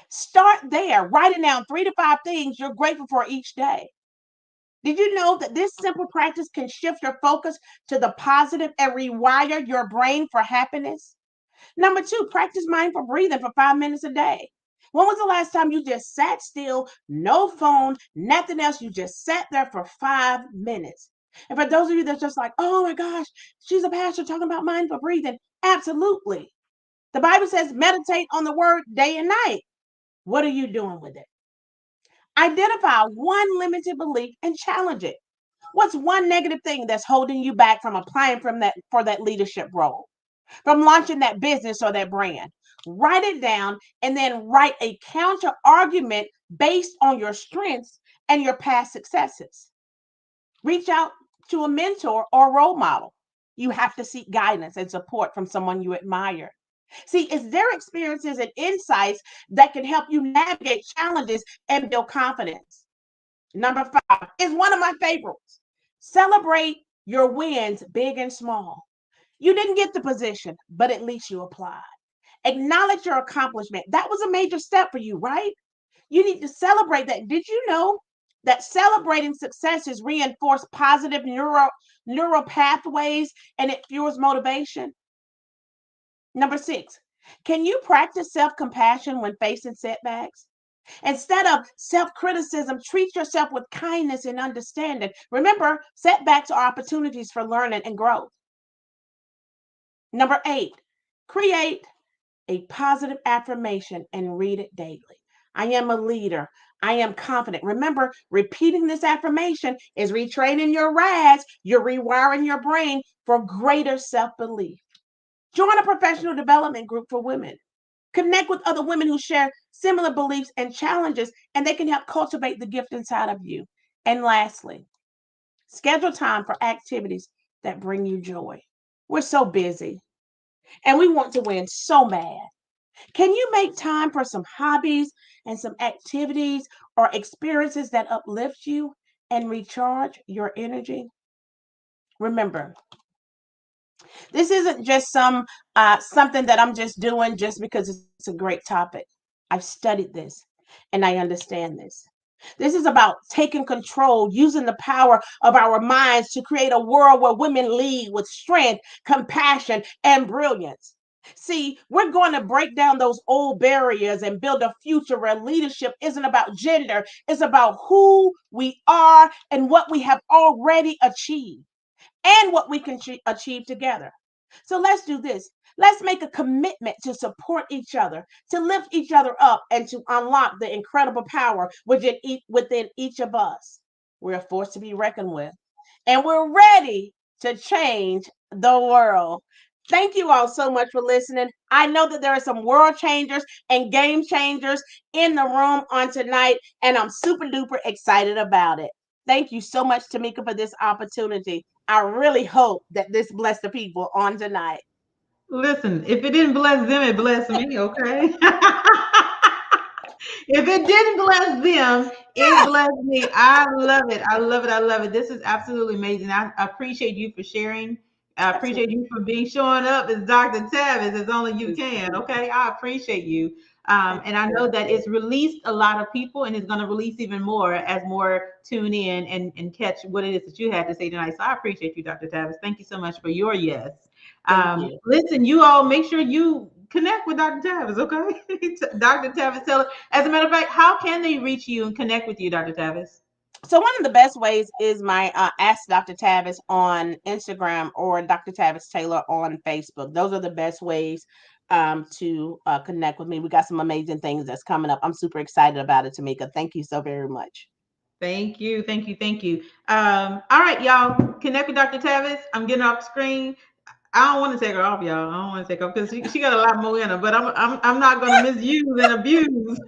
[SPEAKER 7] Start there, writing down 3 to 5 things you're grateful for each day. Did you know that this simple practice can shift your focus to the positive and rewire your brain for happiness? Number 2, practice mindful breathing for 5 minutes a day. When was the last time you just sat still, no phone, nothing else? You just sat there for 5 minutes. And for those of you that's just like, oh my gosh, she's a pastor talking about mindful breathing. Absolutely. The Bible says meditate on the word day and night. What are you doing with it? Identify one limited belief and challenge it. What's one negative thing that's holding you back from applying for that leadership role, from launching that business or that brand? Write it down and then write a counter argument based on your strengths and your past successes. Reach out to a mentor or role model. You have to seek guidance and support from someone you admire. See, it's their experiences and insights that can help you navigate challenges and build confidence. Number 5 is one of my favorites. Celebrate your wins, big and small. You didn't get the position, but at least you applied. Acknowledge your accomplishment. That was a major step for you, right? You need to celebrate that. Did you know that celebrating successes reinforce positive neural pathways and it fuels motivation? Number 6, can you practice self-compassion when facing setbacks? Instead of self-criticism, treat yourself with kindness and understanding. Remember, setbacks are opportunities for learning and growth. Number 8, create a positive affirmation and read it daily. I am a leader. I am confident. Remember, repeating this affirmation is retraining your RAS. You're rewiring your brain for greater self-belief. Join a professional development group for women. Connect with other women who share similar beliefs and challenges, and they can help cultivate the gift inside of you. And lastly, schedule time for activities that bring you joy. We're so busy and we want to win so bad. Can you make time for some hobbies and some activities or experiences that uplift you and recharge your energy? Remember, this isn't just something that I'm just doing just because it's a great topic. I've studied this and I understand this. This is about taking control, using the power of our minds to create a world where women lead with strength, compassion, and brilliance. See, we're going to break down those old barriers and build a future where leadership isn't about gender, it's about who we are and what we have already achieved and what we can achieve together. So let's do this. Let's make a commitment to support each other, to lift each other up, and to unlock the incredible power within each of us. We're a force to be reckoned with, and we're ready to change the world. Thank you all so much for listening. I know that there are some world changers and game changers in the room on tonight, and I'm super duper excited about it. Thank you so much, Tameka, for this opportunity. I really hope that this blessed the people on tonight.
[SPEAKER 2] Listen, if it didn't bless them, it blessed me, okay? If it didn't bless them, it blessed me. I love it. I love it. I love it. This is absolutely amazing. I appreciate you for sharing. I appreciate you for being showing up as Dr. Tavis as only you can. Okay. I appreciate you. And I know that it's released a lot of people and it's going to release even more as more tune in and catch what it is that you had to say tonight. So I appreciate you, Dr. Tavis. Thank you so much for your yes. Listen, you all make sure you connect with Dr. Tavis, okay? Dr. Tavis, tell her. As a matter of fact, how can they reach you and connect with you, Dr. Tavis?
[SPEAKER 7] So one of the best ways is my Ask Dr. Tavis on Instagram or Dr. Tavis Taylor on Facebook. Those are the best ways to connect with me. We got some amazing things that's coming up. I'm super excited about it, Tameka. Thank you so very much.
[SPEAKER 2] Thank you. Thank you. Thank you. All right, y'all. Connect with Dr. Tavis. I'm getting off the screen. I don't want to take her off, y'all. I don't want to take her off because she got a lot more in her. But I'm not going to misuse and abuse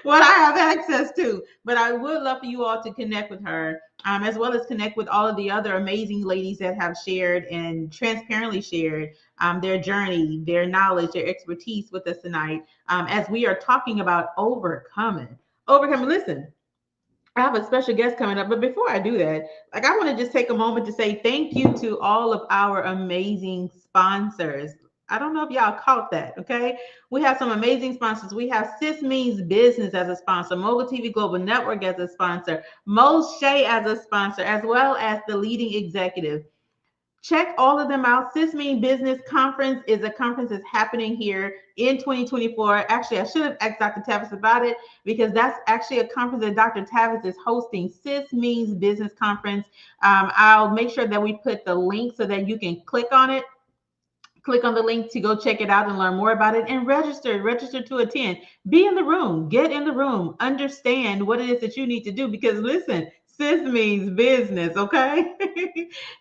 [SPEAKER 2] what I have access to. But I would love for you all to connect with her, as well as connect with all of the other amazing ladies that have shared and transparently shared their journey, their knowledge, their expertise with us tonight, as we are talking about overcoming. Overcoming. Listen. I have a special guest coming up, but before I do that, I want to just take a moment to say thank you to all of our amazing sponsors. I don't know if y'all caught that, okay? We have some amazing sponsors. We have Sis Means Business as a sponsor, Mogul TV Global Network as a sponsor, Mo Shea as a sponsor, as well as the Leading Executive. Check all of them out. Sis Mean Business Conference is a conference that's happening here in 2024. Actually, I should have asked Dr. Tavis about it because that's actually a conference that Dr. Tavis is hosting. Sis Means Business Conference. I'll make sure that we put the link so that you can click on it. Click on the link to go check it out and learn more about it and register to attend. Be in the room, get in the room, understand what it is that you need to do because listen, sis means business, okay?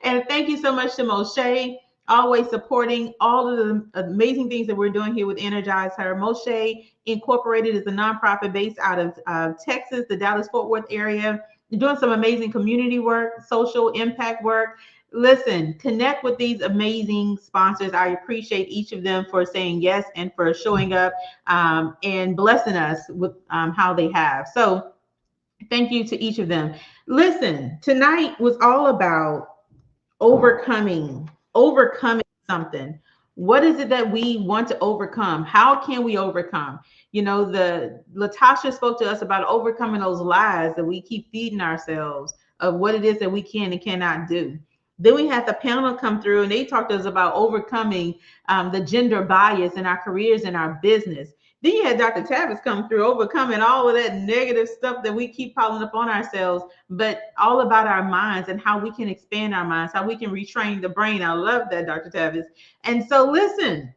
[SPEAKER 2] And thank you so much to Moshe, always supporting all of the amazing things that we're doing here with energizeHER. Moshe Incorporated is a nonprofit based out of Texas, the Dallas-Fort Worth area, doing some amazing community work, social impact work. Listen, connect with these amazing sponsors. I appreciate each of them for saying yes and for showing up and blessing us with how they have. So thank you to each of them. Listen, tonight was all about overcoming something. What is it that we want to overcome? How can we overcome? You know, the Latasha spoke to us about overcoming those lies that we keep feeding ourselves of what it is that we can and cannot do. Then we had the panel come through and they talked to us about overcoming the gender bias in our careers and our business. Then you had Dr. Tavis come through, overcoming all of that negative stuff that we keep piling up on ourselves, but all about our minds and how we can expand our minds, how we can retrain the brain. I love that, Dr. Tavis. And so listen,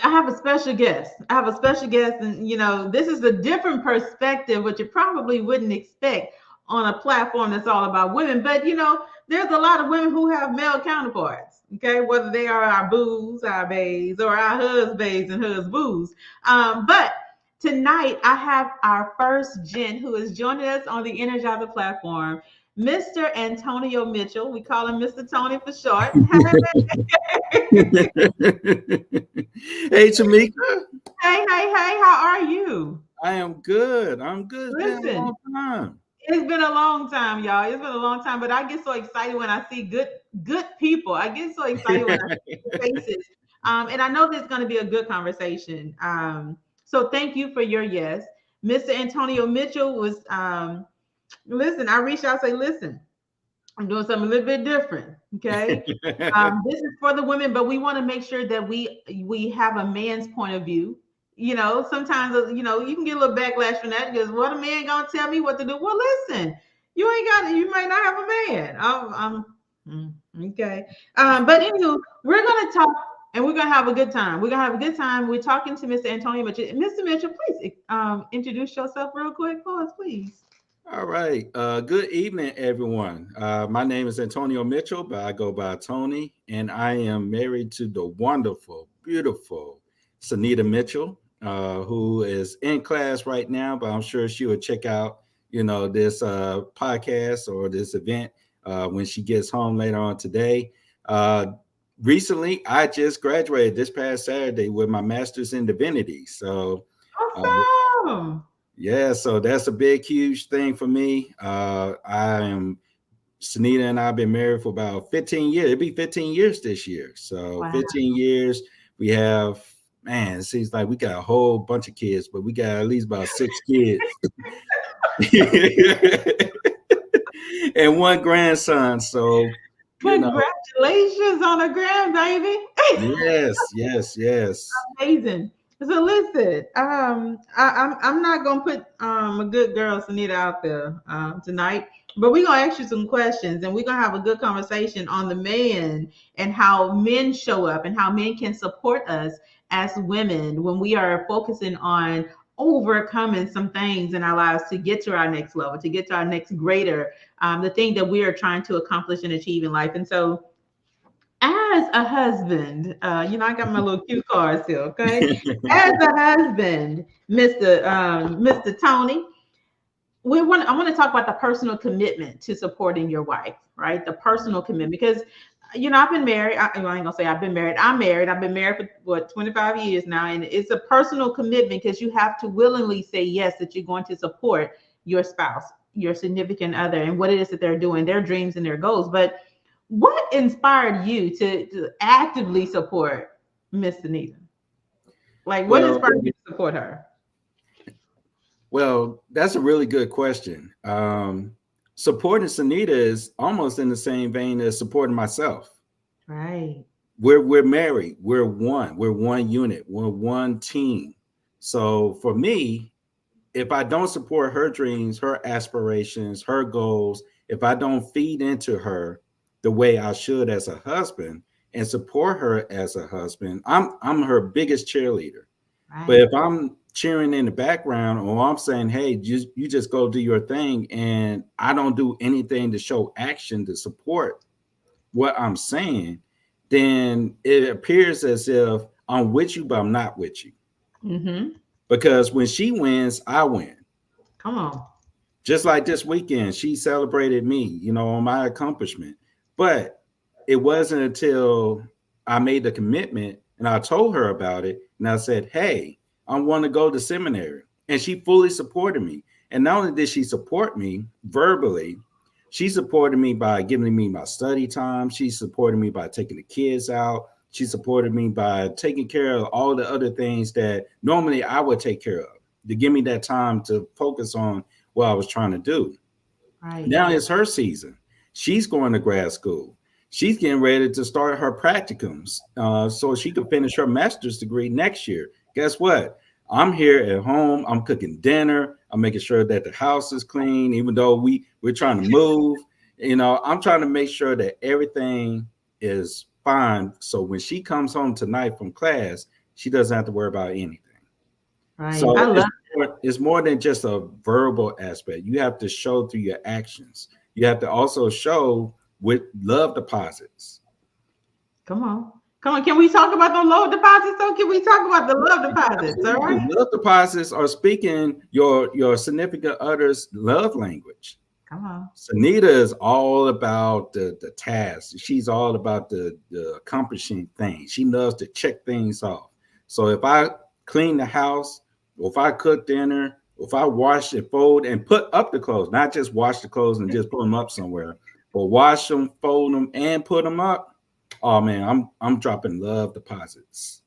[SPEAKER 2] I have a special guest. And you know, this is a different perspective, which you probably wouldn't expect on a platform that's all about women. But you know, there's a lot of women who have male counterparts. Okay, whether they are our boos, our bays, or our husbands and husbands. But tonight I have our first gent who is joining us on the Energizer platform, Mr. Antonio Mitchell. We call him Mr. Tony for short.
[SPEAKER 8] Hey, Tameka.
[SPEAKER 2] Hey, how are you?
[SPEAKER 8] I am good. I'm good. It's been a
[SPEAKER 2] Listen,
[SPEAKER 8] long time.
[SPEAKER 2] it's been a long time, y'all. It's been a long time, but I get so excited when I see good people. I get so excited when I see good faces. And I know there's going to be a good conversation. So thank you for your yes. Mr. Antonio Mitchell was, listen, I reached out and say, listen, I'm doing something a little bit different. Okay. This is for the women, but we want to make sure that we have a man's point of view. You know, sometimes you know you can get a little backlash from that because what a man gonna tell me what to do. Well, listen, you ain't got you might not have a man. Okay. But anywho, we're gonna talk and we're gonna have a good time. We're gonna have a good time. We're talking to Mr. Antonio Mitchell. Mr. Mitchell, please introduce yourself real quick for us, please.
[SPEAKER 8] All right. Good evening, everyone. My name is Antonio Mitchell, but I go by Tony, and I am married to the wonderful, beautiful Sanita Mitchell, who is in class right now, but I'm sure she will check out, you know, this podcast or this event when she gets home later on today. Recently, I just graduated this past Saturday with my master's in divinity. So,
[SPEAKER 2] awesome.
[SPEAKER 8] Yeah, so that's a big, huge thing for me. Sanita and I have been married for about 15 years. It'll be 15 years this year. So wow. 15 years. We have, man, it seems like we got a whole bunch of kids, but we got at least about 6 kids. And 1 grandson. So,
[SPEAKER 2] congratulations on a grandbaby.
[SPEAKER 8] Yes.
[SPEAKER 2] Amazing. So listen, I'm not gonna put a good girl Sanita out there tonight, but we're gonna ask you some questions and we're gonna have a good conversation on the man and how men show up and how men can support us as women when we are focusing on overcoming some things in our lives to get to our next level, to get to our next greater, the thing that we are trying to accomplish and achieve in life. And so as a husband, you know, I got my little cue cards here, okay? As a husband, Mr. Tony, I want to talk about the personal commitment to supporting your wife, right? The personal commitment, because, you know, I've been married. I ain't gonna say I've been married. I'm married. I've been married for what, 25 years now, and it's a personal commitment because you have to willingly say yes that you're going to support your spouse, your significant other, and what it is that they're doing, their dreams and their goals. But what inspired you to actively support Miss Anita? Like, what inspired you to support her?
[SPEAKER 8] Well, that's a really good question. supporting Sunita is almost in the same vein as supporting myself.
[SPEAKER 2] Right.
[SPEAKER 8] We're married. We're one unit. We're one team. So for me, if I don't support her dreams, her aspirations, her goals, if I don't feed into her the way I should as a husband and support her as a husband, I'm her biggest cheerleader.
[SPEAKER 2] Right.
[SPEAKER 8] But if I'm cheering in the background, or I'm saying, hey, you just go do your thing, and I don't do anything to show action to support what I'm saying, then it appears as if I'm with you, but I'm not with you.
[SPEAKER 2] Mm-hmm.
[SPEAKER 8] Because when she wins, I win.
[SPEAKER 2] Come on.
[SPEAKER 8] Just like this weekend, she celebrated me, on my accomplishment. But it wasn't until I made the commitment and I told her about it, and I said, hey, I want to go to seminary. And she fully supported me. And not only did she support me verbally, she supported me by giving me my study time. She supported me by taking the kids out. She supported me by taking care of all the other things that normally I would take care of, to give me that time to focus on what I was trying to do.
[SPEAKER 2] Right.
[SPEAKER 8] Now it's her season. She's going to grad school. She's getting ready to start her practicums so she can finish her master's degree next year. Guess what? I'm here at home. I'm cooking dinner. I'm making sure that the house is clean, even though we're trying to move. I'm trying to make sure that everything is fine. So when she comes home tonight from class, she doesn't have to worry about anything.
[SPEAKER 2] Right.
[SPEAKER 8] So
[SPEAKER 2] I love
[SPEAKER 8] it's more than just a verbal aspect. You have to show through your actions. You have to also show with love deposits.
[SPEAKER 2] Come on. Can we talk about the love deposits? So can we talk about the love deposits? All right.
[SPEAKER 8] Love deposits are speaking your significant other's love language.
[SPEAKER 2] Come on.
[SPEAKER 8] Sunita is all about the task. She's all about the accomplishing things. She loves to check things off. So if I clean the house, or if I cook dinner, or if I wash and fold and put up the clothes, not just wash the clothes and just put them up somewhere, but wash them, fold them, and put them up. Oh man, I'm dropping love deposits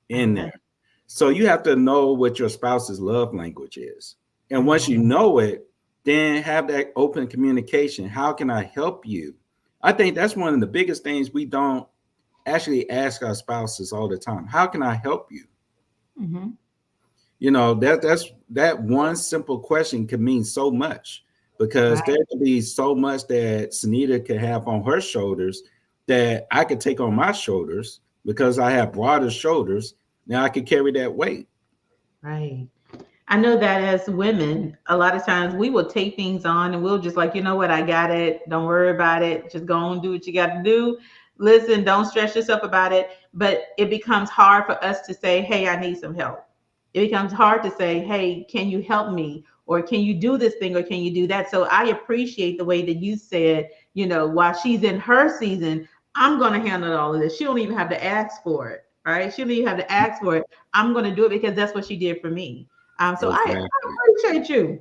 [SPEAKER 8] in there. So you have to know what your spouse's love language is. And once you know it, then have that open communication. How can I help you? I think that's one of the biggest things we don't actually ask our spouses all the time. How can I help you?
[SPEAKER 2] Mm-hmm.
[SPEAKER 8] That one simple question can mean so much, because there could be so much that Sunita can have on her shoulders that I could take on my shoulders, because I have broader shoulders. Now I could carry that weight.
[SPEAKER 2] Right. I know that as women, a lot of times we will take things on and we'll just like, you know what, I got it. Don't worry about it. Just go and do what you got to do. Listen, don't stress yourself about it. But it becomes hard for us to say, hey, I need some help. It becomes hard to say, hey, can you help me? Or can you do this thing? Or can you do that? So I appreciate the way that you said, while she's in her season, I'm going to handle all of this. She don't even have to ask for it. Right? She don't even have to ask for it. I'm going to do it because that's what she did for me. So exactly. I appreciate you.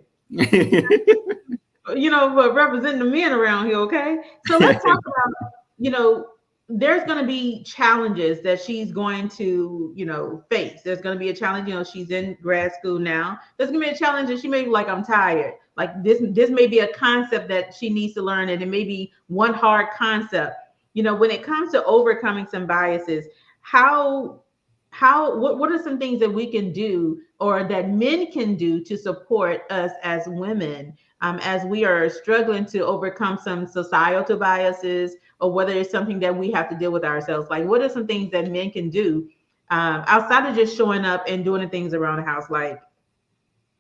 [SPEAKER 2] But representing the men around here, okay? So let's talk about, there's going to be challenges that she's going to, face. There's going to be a challenge, she's in grad school now. There's going to be a challenge that she may be like, I'm tired. Like this may be a concept that she needs to learn, and it may be one hard concept. When it comes to overcoming some biases, what are some things that we can do or that men can do to support us as women as we are struggling to overcome some societal biases, or whether it's something that we have to deal with ourselves? Like, what are some things that men can do outside of just showing up and doing the things around the house? Like,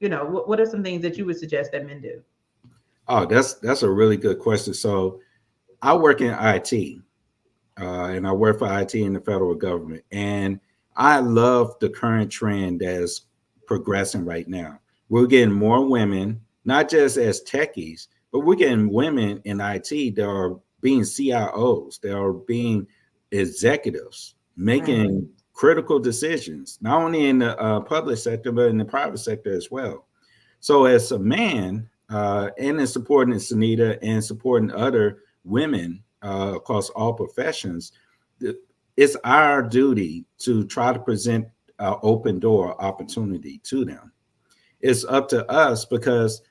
[SPEAKER 2] what are some things that you would suggest that men do?
[SPEAKER 8] Oh, that's a really good question. So I work in IT, and I work for IT in the federal government. And I love the current trend that's progressing right now. We're getting more women, not just as techies, but we're getting women in IT that are being CIOs, that are being executives, making critical decisions, not only in the public sector, but in the private sector as well. So as a man, and in supporting Sunita and supporting other women across all professions, it's our duty to try to present an open door opportunity to them. It's up to us, because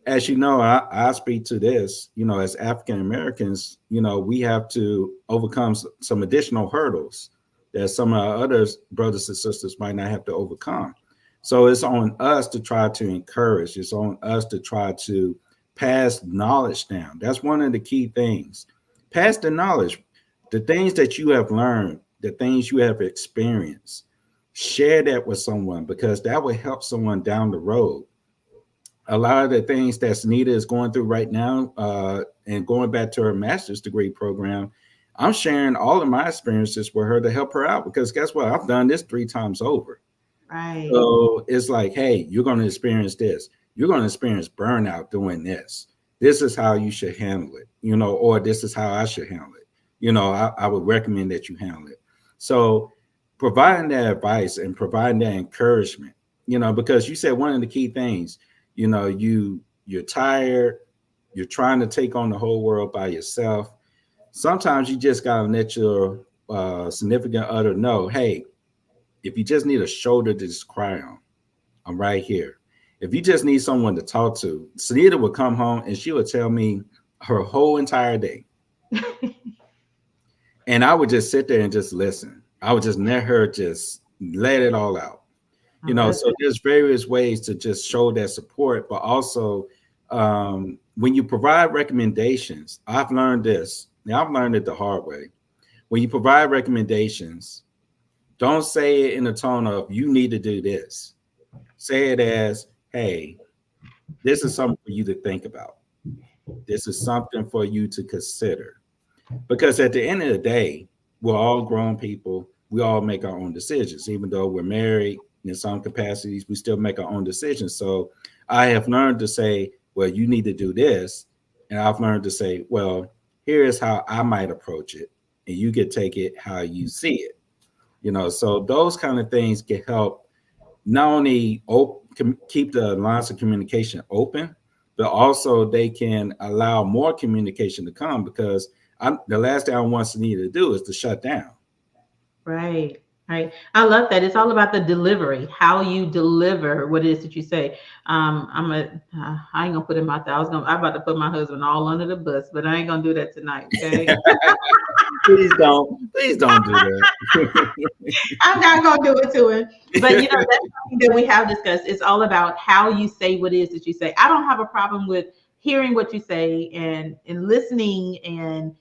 [SPEAKER 8] as you know, I speak to this, as African Americans, we have to overcome some additional hurdles that some of our other brothers and sisters might not have to overcome. So it's on us to try to encourage. It's on us to try to pass knowledge down. That's one of the key things. Pass the knowledge, the things that you have learned, the things you have experienced. Share that with someone because that will help someone down the road. A lot of the things that Sunita is going through right now, and going back to her master's degree program, I'm sharing all of my experiences with her to help her out because guess what? I've done this 3 times over.
[SPEAKER 2] Right.
[SPEAKER 8] So it's like, hey, you're going to experience this. You're going to experience burnout doing this. This is how you should handle it, or this is how I should handle it. I would recommend that you handle it. So providing that advice and providing that encouragement, because you said one of the key things, you're tired, you're trying to take on the whole world by yourself. Sometimes you just got to let your significant other know, hey, if you just need a shoulder to just cry on, I'm right here. If you just need someone to talk to, Sunita would come home and she would tell me her whole entire day. And I would just sit there and just listen. I would just let her just let it all out. So there's various ways to just show that support, but also when you provide recommendations, I've learned this. Now I've learned it the hard way. When you provide recommendations, don't say it in a tone of you need to do this. Say it as, hey, this is something for you to think about. This is something for you to consider. Because at the end of the day, we're all grown people. We all make our own decisions. Even though we're married, in some capacities, we still make our own decisions. So I have learned to say, well, you need to do this. And I've learned to say, well, here is how I might approach it. And you can take it how you see it. So those kind of things can help not only keep the lines of communication open, but also they can allow more communication to come because the last thing I want Sunita to do is to shut down.
[SPEAKER 2] Right. Right. I love that. It's all about the delivery, how you deliver what it is that you say. I ain't gonna put in my thoughts. I'm about to put my husband all under the bus, but I ain't gonna do that tonight. Okay.
[SPEAKER 8] Please don't do that.
[SPEAKER 2] I'm not gonna do it to him. But that's something that we have discussed. It's all about how you say what it is that you say. I don't have a problem with hearing what you say and listening and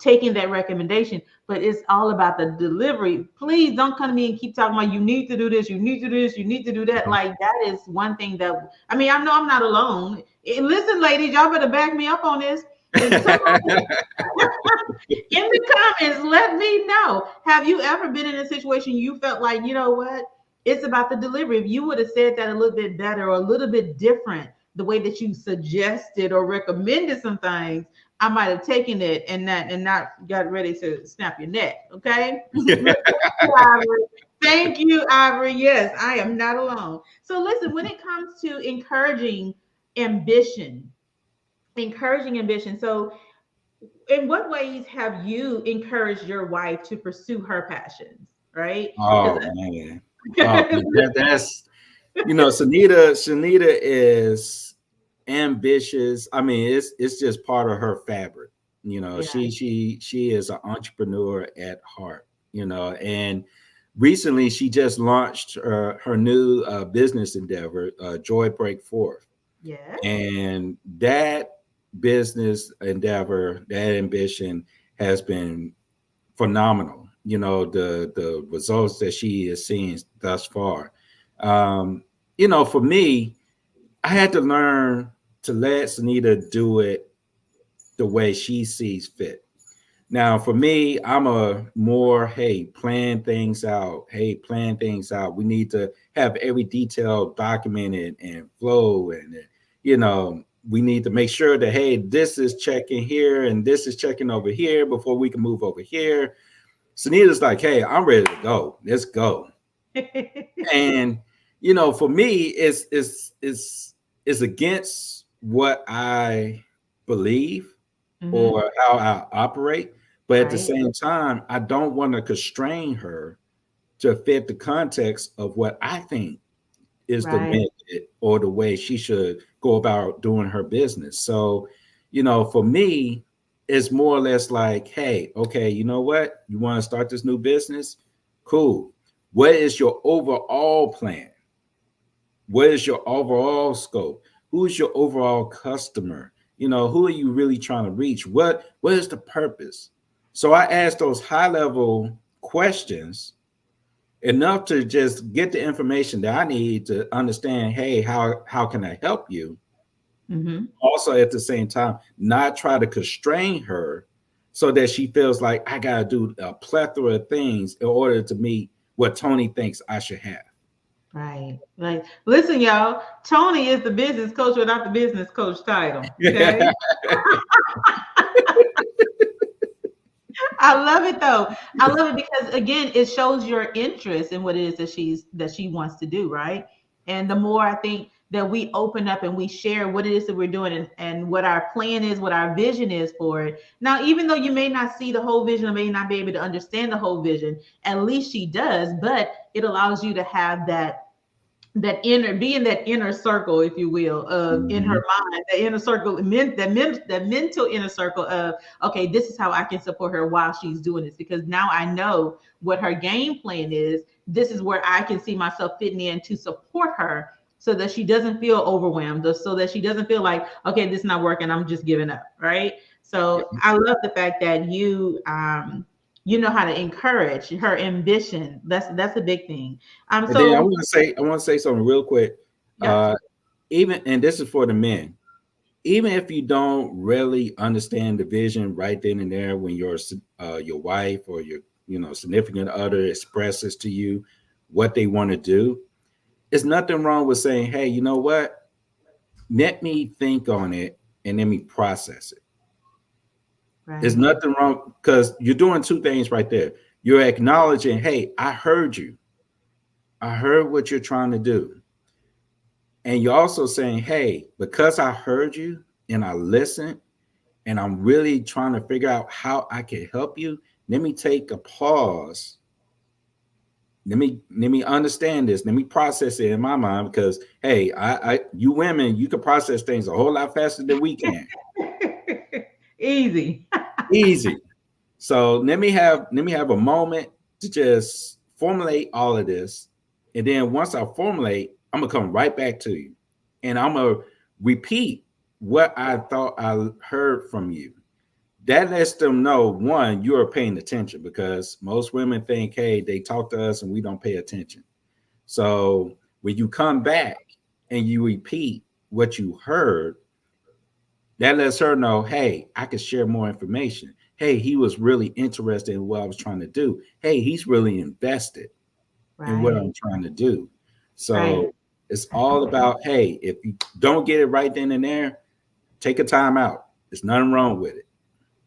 [SPEAKER 2] taking that recommendation, but it's all about the delivery. Please don't come to me and keep talking about you need to do this, you need to do this, you need to do that. Like that is one thing that I know I'm not alone. And listen, ladies, y'all better back me up on this. In the comments, let me know. Have you ever been in a situation you felt like, what? It's about the delivery. If you would have said that a little bit better or a little bit different, the way that you suggested or recommended some things, I might have taken it and not got ready to snap your neck. Okay. Thank you, Ivori. Yes, I am not alone. So listen, when it comes to encouraging ambition. So in what ways have you encouraged your wife to pursue her passions? Right.
[SPEAKER 8] Oh man. That's Sunita is ambitious. It's just part of her fabric. She is an entrepreneur at heart. And recently she just launched her new business endeavor, Joy Break Forth.
[SPEAKER 2] Yeah.
[SPEAKER 8] And that business endeavor, that ambition has been phenomenal. The results that she is seeing thus far. For me, I had to learn to let Sunita do it the way she sees fit. Now, for me, I'm a more, hey, plan things out. We need to have every detail documented and flow. And, we need to make sure that, hey, this is checking here and this is checking over here before we can move over here. Sunita's like, hey, I'm ready to go. Let's go. And, for me, it's against what I believe or how I operate. But at the same time, I don't want to constrain her to fit the context of what I think is the
[SPEAKER 2] Right.
[SPEAKER 8] method or the way she should go about doing her business. So, for me, it's more or less like, hey, okay, you know what? You want to start this new business? Cool. What is your overall plan? What is your overall scope? Who is your overall customer? Who are you really trying to reach? What is the purpose? So I asked those high level questions enough to just get the information that I need to understand, hey, how can I help you?
[SPEAKER 2] Mm-hmm.
[SPEAKER 8] Also at the same time, not try to constrain her so that she feels like I gotta do a plethora of things in order to meet what Tony thinks I should have.
[SPEAKER 2] Right. Like, listen, y'all, Tony is the business coach without the business coach title. Okay. I love it though. I love it because again, it shows your interest in what it is that she wants to do, right? And the more I think that we open up and we share what it is that we're doing and what our plan is, what our vision is for it. Now, even though you may not see the whole vision or may not be able to understand the whole vision, at least she does, but it allows you to have be in that inner circle, if you will, of in her mind, the inner circle, that mental inner circle of, okay, this is how I can support her while she's doing this, because now I know what her game plan is. This is where I can see myself fitting in to support her so that she doesn't feel overwhelmed, or so that she doesn't feel like, okay, this is not working, I'm just giving up, right? So I love the fact that you know how to encourage her ambition. That's a big thing.
[SPEAKER 8] And then I
[SPEAKER 2] So
[SPEAKER 8] want to say something real quick.
[SPEAKER 2] yeah.
[SPEAKER 8] Even, and this is for the men, even if you don't really understand the vision right then and there when your wife or your significant other expresses to you what they want to do, there's nothing wrong with saying, hey, you know what? Let me think on it and let me process it.
[SPEAKER 2] Right.
[SPEAKER 8] There's nothing wrong, because you're doing two things right there. You're acknowledging, hey, I heard you. I heard what you're trying to do. And you're also saying, hey, because I heard you and I listened and I'm really trying to figure out how I can help you, let me take a pause. Let me understand this. Let me process it in my mind, because hey, you women, you can process things a whole lot faster than we can.
[SPEAKER 2] Easy.
[SPEAKER 8] Easy. So let me have a moment to just formulate all of this. And then once I formulate, I'm gonna come right back to you. And I'm gonna repeat what I thought I heard from you. That lets them know, one, you're paying attention, because most women think, hey, they talk to us and we don't pay attention. So when you come back and you repeat what you heard, that lets her know, hey, I can share more information. Hey, he was really interested in what I was trying to do. Hey, he's really invested in what I'm trying to do. So it's all about, hey, if you don't get it right then and there, take a time out. There's nothing wrong with it.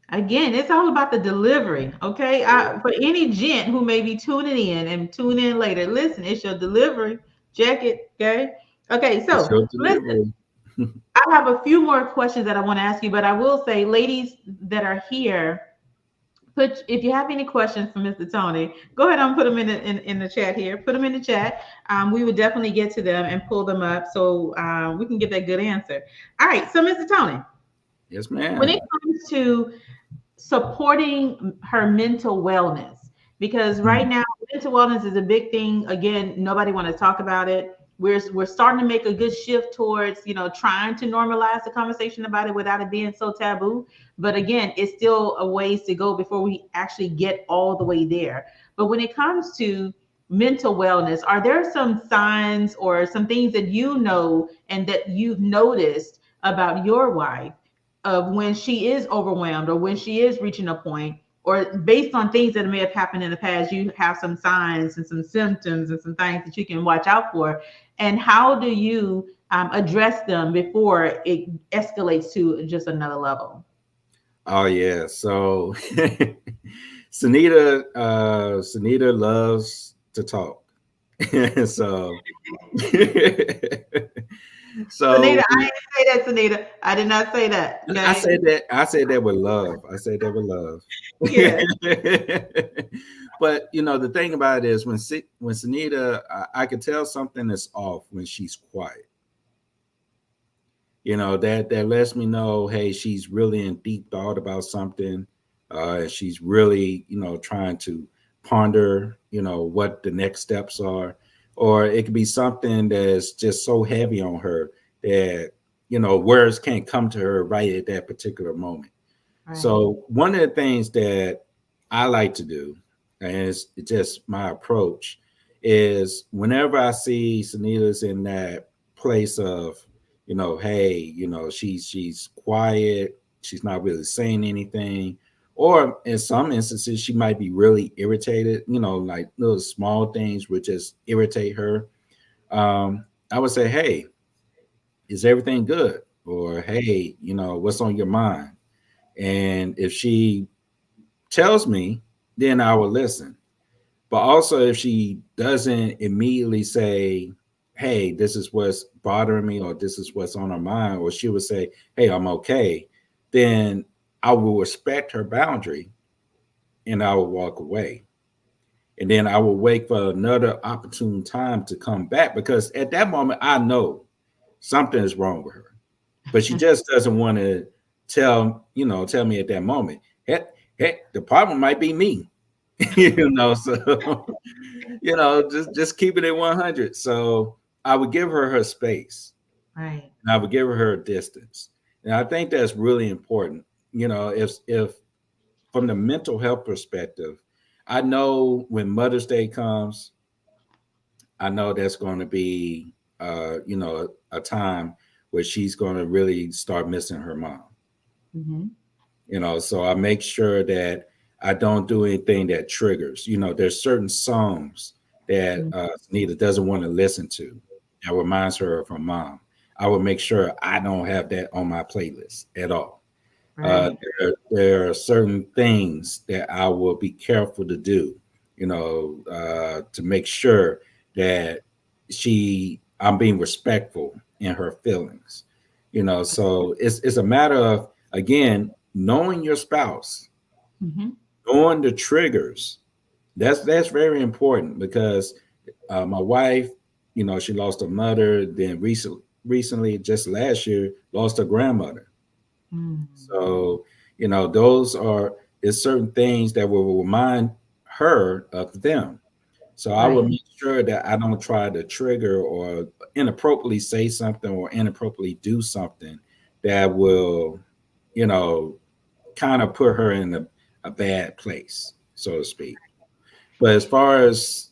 [SPEAKER 2] Again, it's all about the delivery. Okay. For any gent who may be tuning in and tune in later, listen, it's your delivery. Check it. Okay. Okay.
[SPEAKER 8] It's
[SPEAKER 2] So
[SPEAKER 8] your
[SPEAKER 2] listen,
[SPEAKER 8] delivery.
[SPEAKER 2] I have a few more questions that I want to ask you, but I will say, ladies that are here, if you have any questions for Mr. Tony, go ahead and put them in the chat here. Put them in the chat. We would definitely get to them and pull them up so we can get that good answer. All right. So, Mr. Tony.
[SPEAKER 8] Yes, ma'am.
[SPEAKER 2] When it comes to supporting her mental wellness, because right now mental wellness is a big thing. Again, nobody want to talk about it. We're starting to make a good shift towards trying to normalize the conversation about it without it being so taboo. But again, it's still a ways to go before we actually get all the way there. But when it comes to mental wellness, are there some signs or some things that you know and that you've noticed about your wife of when she is overwhelmed or when she is reaching a point, or based on things that may have happened in the past, you have some signs and some symptoms and some things that you can watch out for? And how do you address them before it escalates to just another level?
[SPEAKER 8] Oh yeah. So Sunita loves to talk. So
[SPEAKER 2] Sunita, I didn't say that, Sunita. I did not say that. Okay?
[SPEAKER 8] I said that with love. I said that with love.
[SPEAKER 2] Yeah.
[SPEAKER 8] But the thing about it is when Sunita, I could tell something is off when she's quiet. That lets me know, hey, she's really in deep thought about something. She's really, trying to ponder, what the next steps are. Or it could be something that's just so heavy on her that, words can't come to her right at that particular moment. Right. So one of the things that I like to do, and it's just my approach, is whenever I see Sunita's in that place of, hey, she's quiet, she's not really saying anything, or in some instances she might be really irritated, like little small things would just irritate her. I would say, hey, is everything good? Or hey, what's on your mind? And if she tells me, then I will listen. But also, if she doesn't immediately say, hey, this is what's bothering me, or this is what's on her mind, or she would say, hey, I'm okay, then I will respect her boundary and I will walk away. And then I will wait for another opportune time to come back, because at that moment, I know something is wrong with her. But she just doesn't want to tell me at that moment. Heck, the problem might be me. So just keep it at 100. So I would give her space,
[SPEAKER 2] right?
[SPEAKER 8] And I would give her distance, and I think that's really important. If from the mental health perspective, I know when Mother's Day comes, I know that's going to be a time where she's going to really start missing her mom.
[SPEAKER 2] Mm-hmm.
[SPEAKER 8] So I make sure that I don't do anything that triggers. There's certain songs that Nita doesn't want to listen to that reminds her of her mom. I will make sure I don't have that on my playlist at all.
[SPEAKER 2] Right.
[SPEAKER 8] There are certain things that I will be careful to do, to make sure that I'm being respectful in her feelings. So it's a matter of, again, knowing your spouse, knowing the triggers. That's very important, because my wife, she lost her mother, then recently, just last year, lost her grandmother. So, there's certain things that will remind her of them. So I will make sure that I don't try to trigger or inappropriately say something or inappropriately do something that will, kind of put her in a bad place, so to speak. But as far as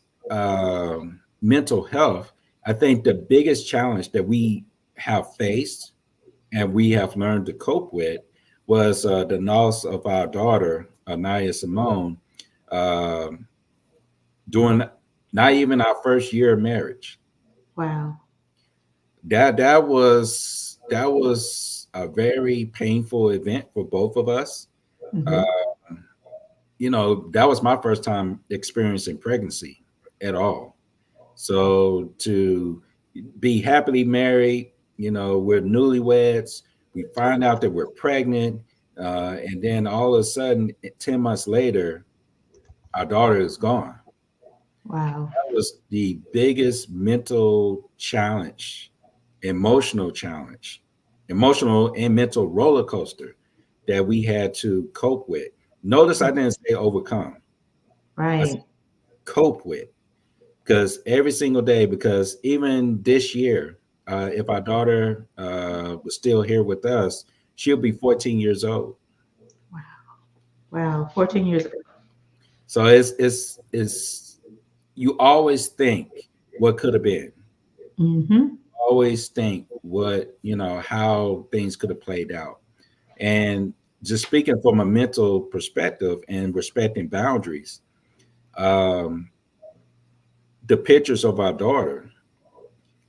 [SPEAKER 8] mental health, I think the biggest challenge that we have faced and we have learned to cope with was the loss of our daughter, Anaya Simone, during not even our first year of marriage.
[SPEAKER 2] Wow.
[SPEAKER 8] That was a very painful event for both of us. That was my first time experiencing pregnancy at all. So to be happily married, we're newlyweds, we find out that we're pregnant, and then all of a sudden, 10 months later, our daughter is gone.
[SPEAKER 2] Wow.
[SPEAKER 8] That was the biggest mental challenge, emotional and mental roller coaster that we had to cope with. Notice I didn't say overcome.
[SPEAKER 2] Right.
[SPEAKER 8] I said cope with. Because every single day, because even this year, if our daughter was still here with us, she'll be 14 years old.
[SPEAKER 2] Wow. 14 years ago.
[SPEAKER 8] So it's you always think what could have been. Always think what, how things could have played out. And just speaking from a mental perspective and respecting boundaries, the pictures of our daughter,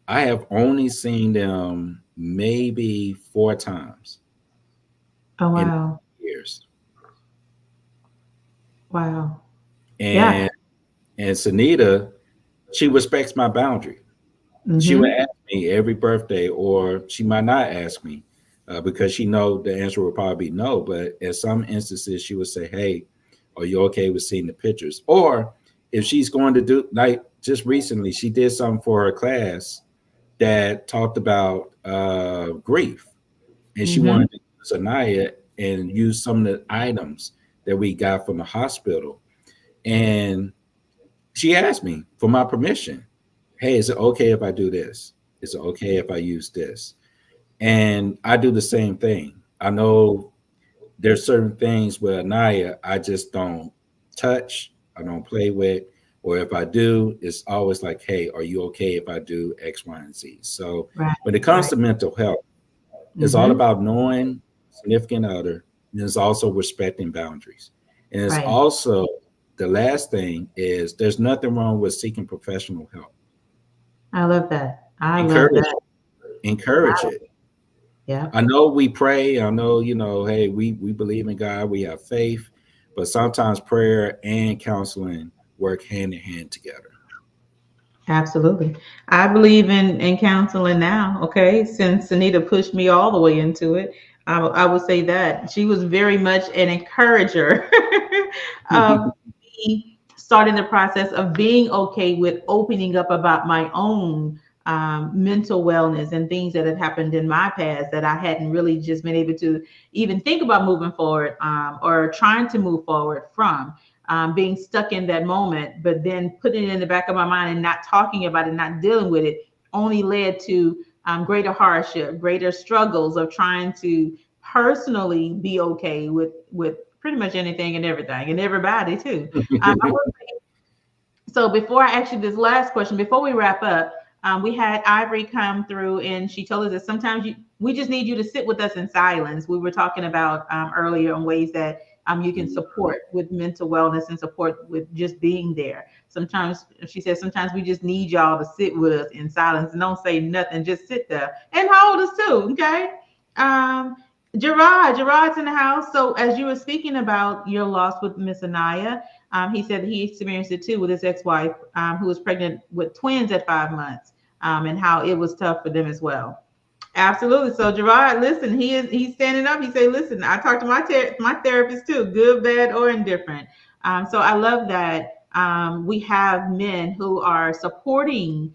[SPEAKER 8] I have only seen them maybe 4 times.
[SPEAKER 2] Oh, wow.
[SPEAKER 8] In years.
[SPEAKER 2] Wow.
[SPEAKER 8] And Sunita, she respects my boundary. She would ask me every birthday, or she might not ask me because she know the answer would probably be no. But in some instances, she would say, "Hey, Are you okay with seeing the pictures? Or if she's going to do, like just recently, she did something for her class that talked about grief, and she
[SPEAKER 2] Mm-hmm.
[SPEAKER 8] wanted to use Anaya and use some of the items that we got from the hospital. And she asked me for my permission. Hey, is it okay if I do this? Is it okay if I use this? And I do the same thing. I know there's certain things with Anaya I just don't touch, I don't play with, or if I do, it's always like, hey, are you okay if I do X, Y, and Z? So
[SPEAKER 2] Right.
[SPEAKER 8] when it comes
[SPEAKER 2] Right.
[SPEAKER 8] to mental health, it's all
[SPEAKER 2] Mm-hmm.
[SPEAKER 8] about knowing significant other, and it's also respecting boundaries. And it's
[SPEAKER 2] Right.
[SPEAKER 8] also the last thing is there's nothing wrong with seeking professional help.
[SPEAKER 2] I love that. I love
[SPEAKER 8] Encourage
[SPEAKER 2] that.
[SPEAKER 8] it. Encourage
[SPEAKER 2] I,
[SPEAKER 8] it.
[SPEAKER 2] yeah.
[SPEAKER 8] I know we pray. I know, hey, we believe in God, we have faith, but sometimes prayer and counseling work hand in hand together.
[SPEAKER 2] Absolutely. I believe in counseling now. Okay. Since Anita pushed me all the way into it, I would say that she was very much an encourager of me starting the process of being okay with opening up about my own mental wellness and things that had happened in my past that I hadn't really just been able to even think about moving forward or trying to move forward from being stuck in that moment, but then putting it in the back of my mind and not talking about it, not dealing with it, only led to greater hardship, greater struggles of trying to personally be okay with pretty much anything and everything and everybody too. I will say, so before I ask you this last question, before we wrap up, we had Ivory come through and she told us that sometimes we just need you to sit with us in silence. We were talking about earlier on ways that you can support with mental wellness and support with just being there. Sometimes she says sometimes we just need y'all to sit with us in silence and don't say nothing, just sit there and hold us too. Okay. Um, Gerard's in the house. So as you were speaking about your loss with Miss Anaya, he said that he experienced it too with his ex-wife, who was pregnant with twins at 5 months, and how it was tough for them as well. Absolutely. So Gerard, listen, he's standing up. He said, "Listen, I talked to my therapist too, good, bad, or indifferent." So I love that we have men who are supporting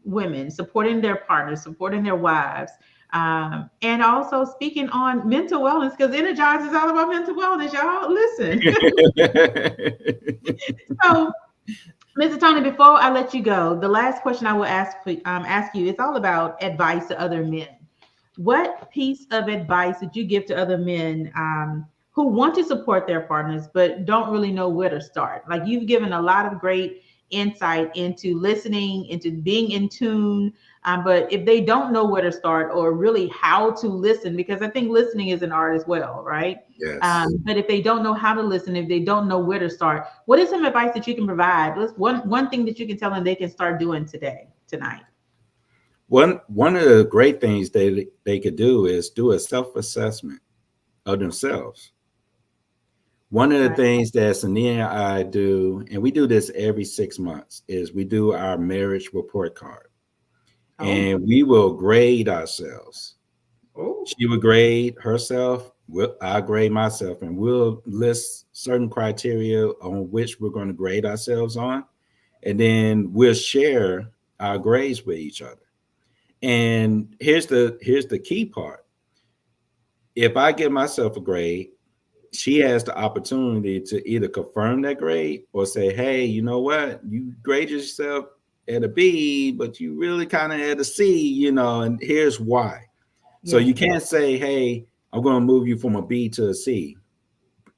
[SPEAKER 2] women, supporting their partners, supporting their wives, and also speaking on mental wellness because Energize is all about mental wellness, y'all. Listen. So, Mr. Tony, before I let you go, the last question I will ask you is all about advice to other men. What piece of advice did you give to other men who want to support their partners but don't really know where to start? Like you've given a lot of great insight into listening, into being in tune. But if they don't know where to start or really how to listen, because I think listening is an art as well, right?
[SPEAKER 8] Yes.
[SPEAKER 2] But if they don't know how to listen, if they don't know where to start, what is some advice that you can provide? What's one thing that you can tell them they can start doing tonight?
[SPEAKER 8] One of the great things they could do is do a self-assessment of themselves. One of the
[SPEAKER 2] Right.
[SPEAKER 8] things that Sania and I do, and we do this every 6 months, is we do our marriage report card.
[SPEAKER 2] Oh.
[SPEAKER 8] And we will grade ourselves.
[SPEAKER 2] Oh.
[SPEAKER 8] She will grade herself, I'll grade myself, and we'll list certain criteria on which we're going to grade ourselves on. And then we'll share our grades with each other. And here's the key part. If I give myself a grade, she has the opportunity to either confirm that grade or say, hey, you know what? You grade yourself at a B, but you really kind of at a C, and here's why. So
[SPEAKER 2] Yeah.
[SPEAKER 8] you can't say, hey, I'm going to move you from a B to a C.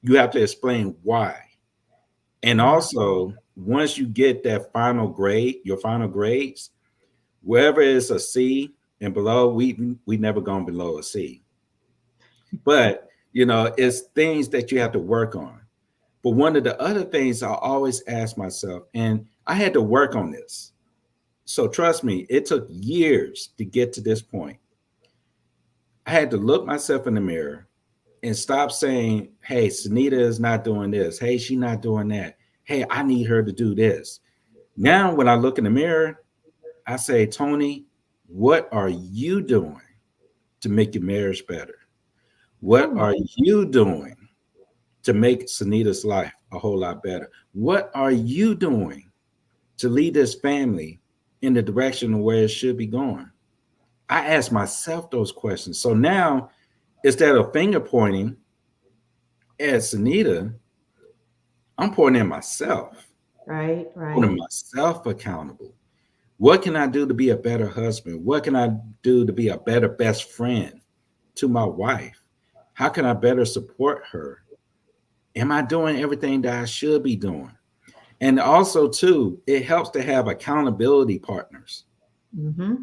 [SPEAKER 8] You have to explain why. And
[SPEAKER 2] Yeah.
[SPEAKER 8] also, once you get that final grade, your final grades, wherever it's a C and below, we never gone below a C. But it's things that you have to work on. But one of the other things I always ask myself, and I had to work on this. So trust me, it took years to get to this point. I had to look myself in the mirror and stop saying, hey, Sunita is not doing this. Hey, she's not doing that. Hey, I need her to do this. Now, when I look in the mirror, I say, Tony, what are you doing to make your marriage better? What
[SPEAKER 2] Oh.
[SPEAKER 8] are you doing to make Sunita's life a whole lot better? What are you doing to lead this family in the direction of where it should be going? I ask myself those questions. So now, instead of finger pointing at Sunita, I'm pointing at myself.
[SPEAKER 2] Right.
[SPEAKER 8] Holding myself accountable. What can I do to be a better husband? What can I do to be a better best friend to my wife? How can I better support her? Am I doing everything that I should be doing? And also, too, it helps to have accountability partners.
[SPEAKER 2] Mm-hmm.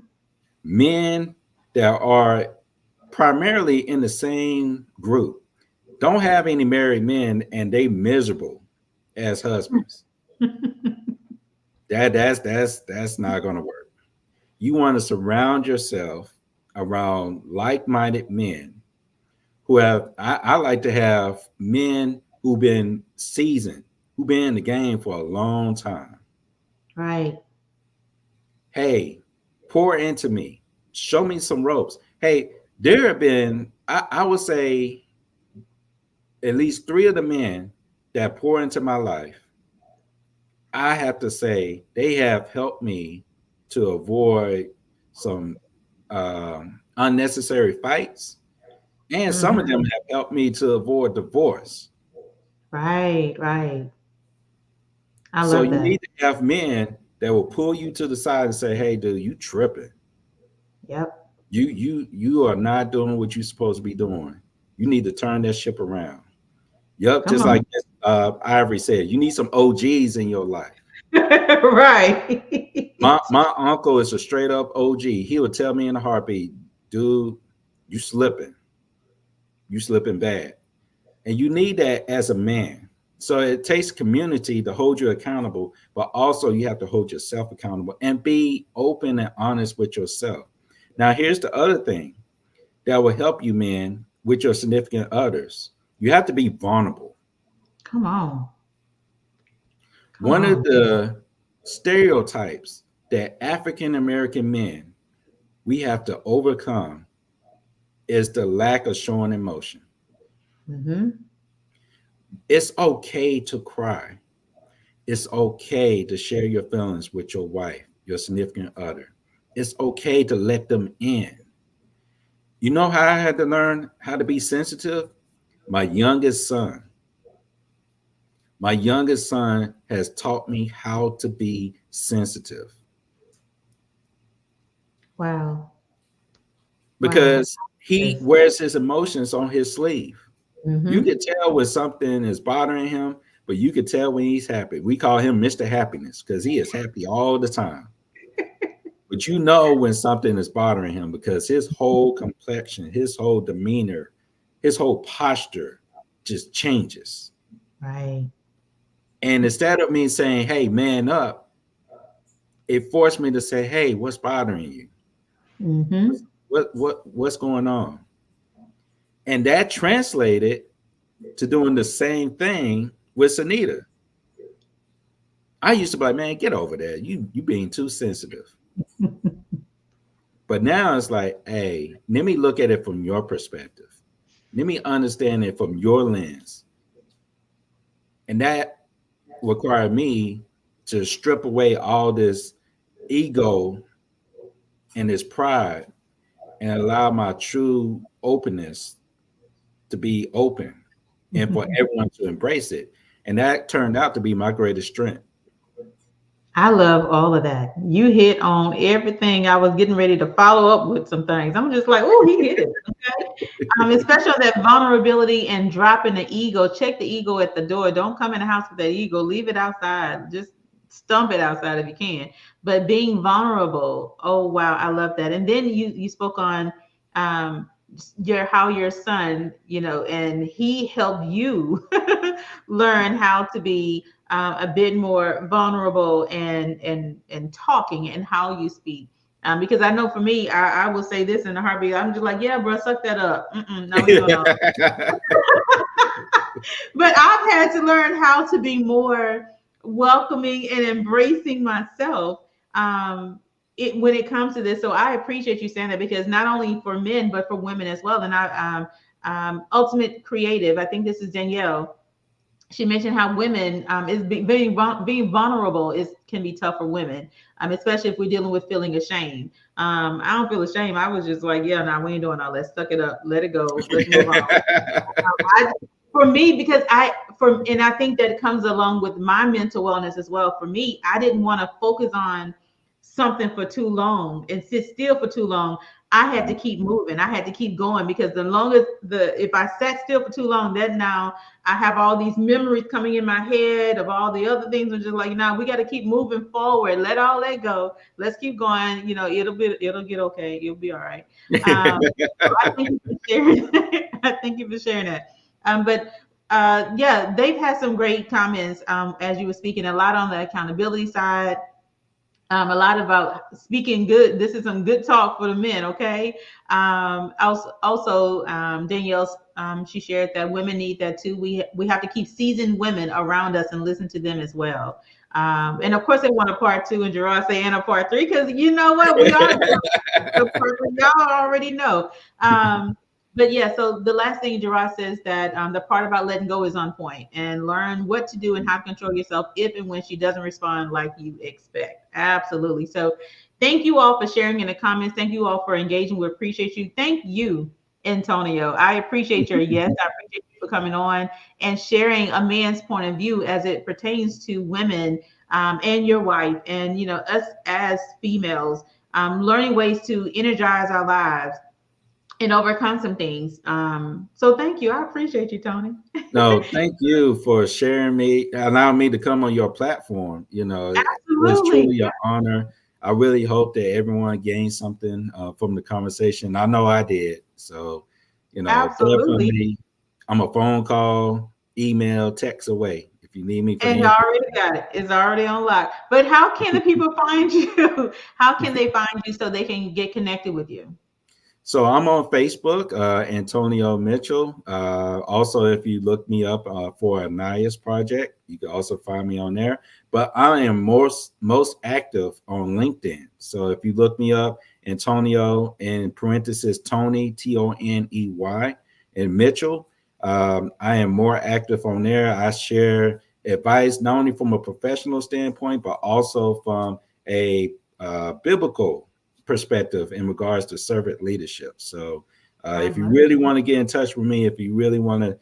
[SPEAKER 8] Men that are primarily in the same group. Don't have any married men and they miserable as husbands. That's not going to work. You want to surround yourself around like-minded men who have, I like to have men who've been seasoned, who've been in the game for a long time.
[SPEAKER 2] Right.
[SPEAKER 8] Hey, pour into me. Show me some ropes. Hey, there have been, I would say, at least 3 of the men that pour into my life. I have to say they have helped me to avoid some unnecessary fights. And some of them have helped me to avoid divorce.
[SPEAKER 2] Right. I
[SPEAKER 8] So
[SPEAKER 2] love
[SPEAKER 8] you
[SPEAKER 2] that.
[SPEAKER 8] need to have men that will pull you to the side and say, hey, dude, you tripping.
[SPEAKER 2] Yep.
[SPEAKER 8] You are not doing what you're supposed to be doing. You need to turn that ship around. Yep,
[SPEAKER 2] Come
[SPEAKER 8] just
[SPEAKER 2] on.
[SPEAKER 8] like Ivori said, you need some OGs in your life.
[SPEAKER 2] Right.
[SPEAKER 8] My uncle is a straight up OG. He would tell me in a heartbeat, dude, you slipping bad. And you need that as a man. So it takes community to hold you accountable, but also you have to hold yourself accountable and be open and honest with yourself. Now, here's the other thing that will help you, men, with your significant others. You have to be vulnerable.
[SPEAKER 2] Come on.
[SPEAKER 8] One of the stereotypes that African American men we have to overcome is the lack of showing emotion.
[SPEAKER 2] Mm-hmm.
[SPEAKER 8] It's okay to cry. It's okay to share your feelings with your wife, your significant other. It's okay to let them in. You know how I had to learn how to be sensitive? My youngest son. My youngest son has taught me how to be sensitive.
[SPEAKER 2] Wow.
[SPEAKER 8] Because he
[SPEAKER 2] Yes.
[SPEAKER 8] wears his emotions on his sleeve.
[SPEAKER 2] Mm-hmm.
[SPEAKER 8] You can tell when something is bothering him, but you can tell when he's happy. We call him Mr. Happiness because he is happy all the time. But you know when something is bothering him because his whole complexion, his whole demeanor, his whole posture just changes.
[SPEAKER 2] Right.
[SPEAKER 8] And instead of me saying, hey, man up, it forced me to say, hey, what's bothering you?
[SPEAKER 2] Mm-hmm.
[SPEAKER 8] What's going on? And that translated to doing the same thing with Sunita. I used to be like, man, get over that. You being too sensitive. But now it's like, hey, let me look at it from your perspective. Let me understand it from your lens. And that required me to strip away all this ego and this pride and allow my true openness to be open and for everyone to embrace it. And that turned out to be my greatest strength.
[SPEAKER 2] I love all of that. You hit on everything. I was getting ready to follow up with some things. I'm just like, oh, he hit it. Okay. Especially that vulnerability and dropping the ego. Check the ego at the door. Don't come in the house with that ego. Leave it outside. Just stump it outside if you can. But being vulnerable. Oh wow, I love that. And then you spoke on how your son, and he helped you learn how to be a bit more vulnerable and talking and how you speak. Because I know for me, I will say this in a heartbeat. I'm just like, yeah, bro, suck that up. No. But I've had to learn how to be more welcoming and embracing myself when it comes to this. So I appreciate you saying that, because not only for men, but for women as well. And Ultimate Creative, I think this is Danielle. she mentioned how women being vulnerable can be tough for women, especially if we're dealing with feeling ashamed. I don't feel ashamed. I was just like, yeah, nah, we ain't doing all that. Suck it up, let it go, let's move on. I, for me, because and I think that it comes along with my mental wellness as well. For me, I didn't want to focus on something for too long and sit still for too long. I had to keep moving. I had to keep going, because the longer if I sat still for too long, then now I have all these memories coming in my head of all the other things. I'm just like, no, we got to keep moving forward. Let all that go. Let's keep going. You know, it'll get okay. You'll be all right. So I thank you for sharing. I thank you for sharing that. But yeah, they've had some great comments as you were speaking. A lot on the accountability side. A lot about speaking good. This is some good talk for the men, okay? Also, Danielle, she shared that women need that too. We have to keep seasoned women around us and listen to them as well. And of course, they want a part two, and Gerard say and a part three, because you know what, we are y'all already know. But yeah, so the last thing Gerard says that the part about letting go is on point, and learn what to do and how to control yourself if and when she doesn't respond like you expect. Absolutely. So thank you all for sharing in the comments. Thank you all for engaging. We appreciate you. Thank you, Antonio. I appreciate your yes. I appreciate you for coming on and sharing a man's point of view as it pertains to women and your wife, and us as females, learning ways to energize our lives and overcome some things. So thank you. I appreciate you, Tony.
[SPEAKER 8] No, thank you for sharing me, allowing me to come on your platform. It's
[SPEAKER 2] Absolutely.
[SPEAKER 8] truly an honor. I really hope that everyone gained something from the conversation. I know I did. So,
[SPEAKER 2] Absolutely.
[SPEAKER 8] definitely, I'm a phone call, email, text away if you need me for
[SPEAKER 2] And you
[SPEAKER 8] anything.
[SPEAKER 2] already got it. It's already on lock. But how can the people find you? How can they find you so they can get connected with you?
[SPEAKER 8] So I'm on Facebook, Antonio Mitchell. Also, if you look me up for Anaya's project, you can also find me on there. But I am most active on LinkedIn. So if you look me up, Antonio in parentheses Tony Toney and Mitchell, I am more active on there. I share advice not only from a professional standpoint, but also from a biblical perspective in regards to servant leadership. So if you really want to get in touch with me, if you really want to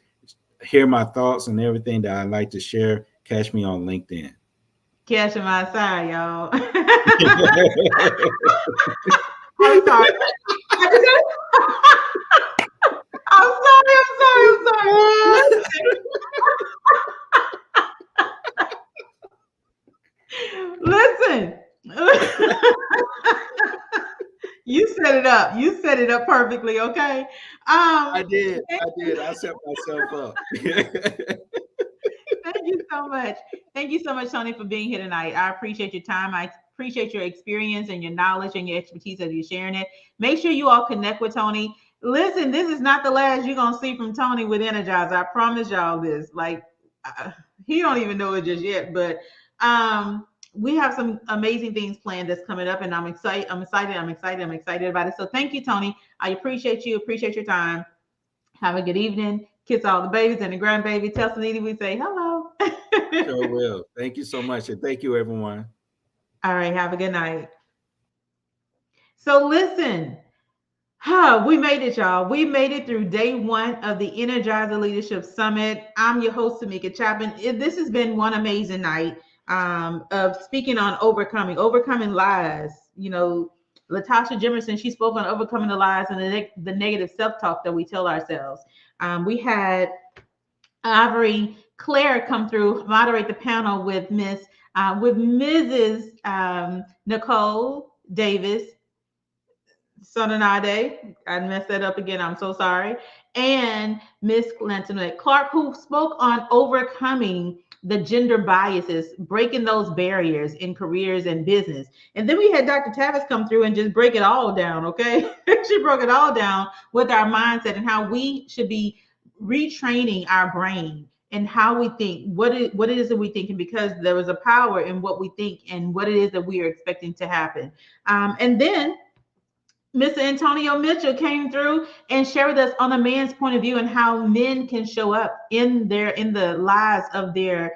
[SPEAKER 8] hear my thoughts and everything that I like to share, catch me on LinkedIn.
[SPEAKER 2] Catch my side, y'all. I'm sorry. I'm sorry. Listen. You set it up. You set it up perfectly, okay?
[SPEAKER 8] I did. I set myself up.
[SPEAKER 2] Thank you so much. Thank you so much, Tony, for being here tonight. I appreciate your time. I appreciate your experience and your knowledge and your expertise as you're sharing it. Make sure you all connect with Tony. Listen, this is not the last you're going to see from Tony with Energize. I promise y'all this. Like, he don't even know it just yet, but we have some amazing things planned that's coming up, and I'm excited about it. So thank you, Tony. I appreciate you. Appreciate your time. Have a good evening. Kiss all the babies and the grandbaby. Tell Sunita we say hello.
[SPEAKER 8] Sure will. Thank you so much. And thank you, everyone.
[SPEAKER 2] All right. Have a good night. So listen, we made it, y'all. We made it through day one of the Energizer Leadership Summit. I'm your host, Tameka Chapman. This has been one amazing night of speaking on overcoming lies. Latasha Jimerson, she spoke on overcoming the lies and the negative self-talk that we tell ourselves. We had Ivori Clarke come through, moderate the panel with Mrs. Nicole Davis. Sonanade, I messed that up again. I'm so sorry. And Miss Lantoinette Clarke, who spoke on overcoming the gender biases, breaking those barriers in careers and business. And then we had Dr. Tavis come through and just break it all down, okay? She broke it all down with our mindset and how we should be retraining our brain and how we think, what it is that we think, and because there is a power in what we think and what it is that we are expecting to happen. And then Mr. Antonio Mitchell came through and shared with us on a man's point of view and how men can show up in the lives of their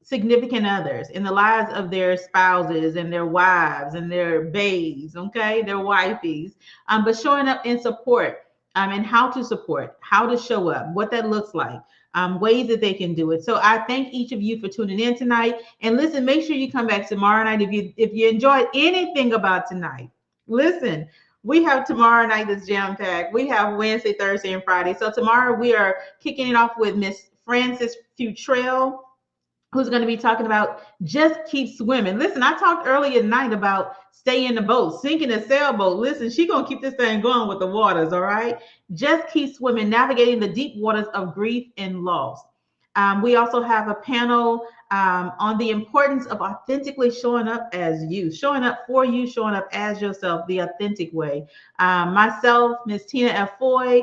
[SPEAKER 2] significant others, in the lives of their spouses and their wives and their babes, okay, their wifeys, but showing up in support, and how to support, how to show up, what that looks like, ways that they can do it. So I thank each of you for tuning in tonight. And listen, make sure you come back tomorrow night if you enjoyed anything about tonight. Listen, we have tomorrow night that's jam packed. We have Wednesday, Thursday, and Friday. So tomorrow we are kicking it off with Miss Frances Futrell, who's going to be talking about just keep swimming. Listen, I talked earlier tonight about stay in the boat, sinking a sailboat. Listen, she's going to keep this thing going with the waters, all right? Just keep swimming, navigating the deep waters of grief and loss. We also have a panel on the importance of authentically showing up as you, showing up for you, showing up as yourself, the authentic way. Myself, Miss Tina F. Foy,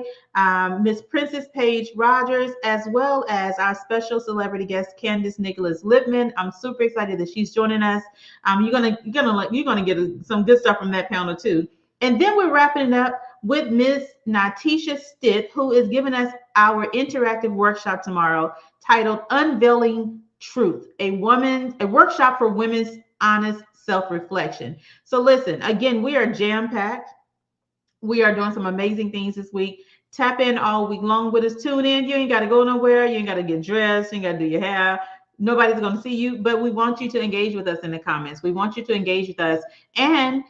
[SPEAKER 2] Miss Princess Paige Rogers, as well as our special celebrity guest, Candace Nicholas Lipman. I'm super excited that she's joining us. You're gonna get some good stuff from that panel too. And then we're wrapping it up with Miss Natisha Stitt, who is giving us our interactive workshop tomorrow titled Unveiling Truth, a workshop for women's honest self-reflection. So listen, again, we are jam-packed. We are doing some amazing things this week. Tap in all week long with us. Tune in. You ain't got to go nowhere. You ain't got to get dressed. You ain't got to do your hair. Nobody's going to see you, but we want you to engage with us in the comments. We want you to engage with us and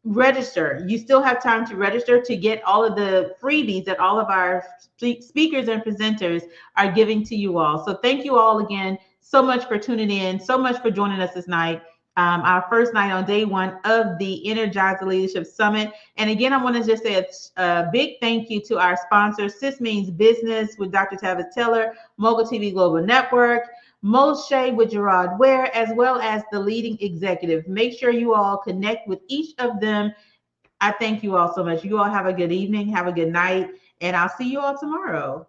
[SPEAKER 2] register. You still have time to register to get all of the freebies that all of our speakers and presenters are giving to you all. So thank you all again so much for tuning in, so much for joining us this night. Our first night on day one of the energizeHER Leadership Summit. And again, I want to just say a big thank you to our sponsors, Sis Means Business with Dr. Tavis Taylor, Mogul TV Global Network, Moshe with Gerard Ware, as well as the leading executive. Make sure you all connect with each of them. I thank you all so much. You all have a good evening, have a good night, and I'll see you all tomorrow.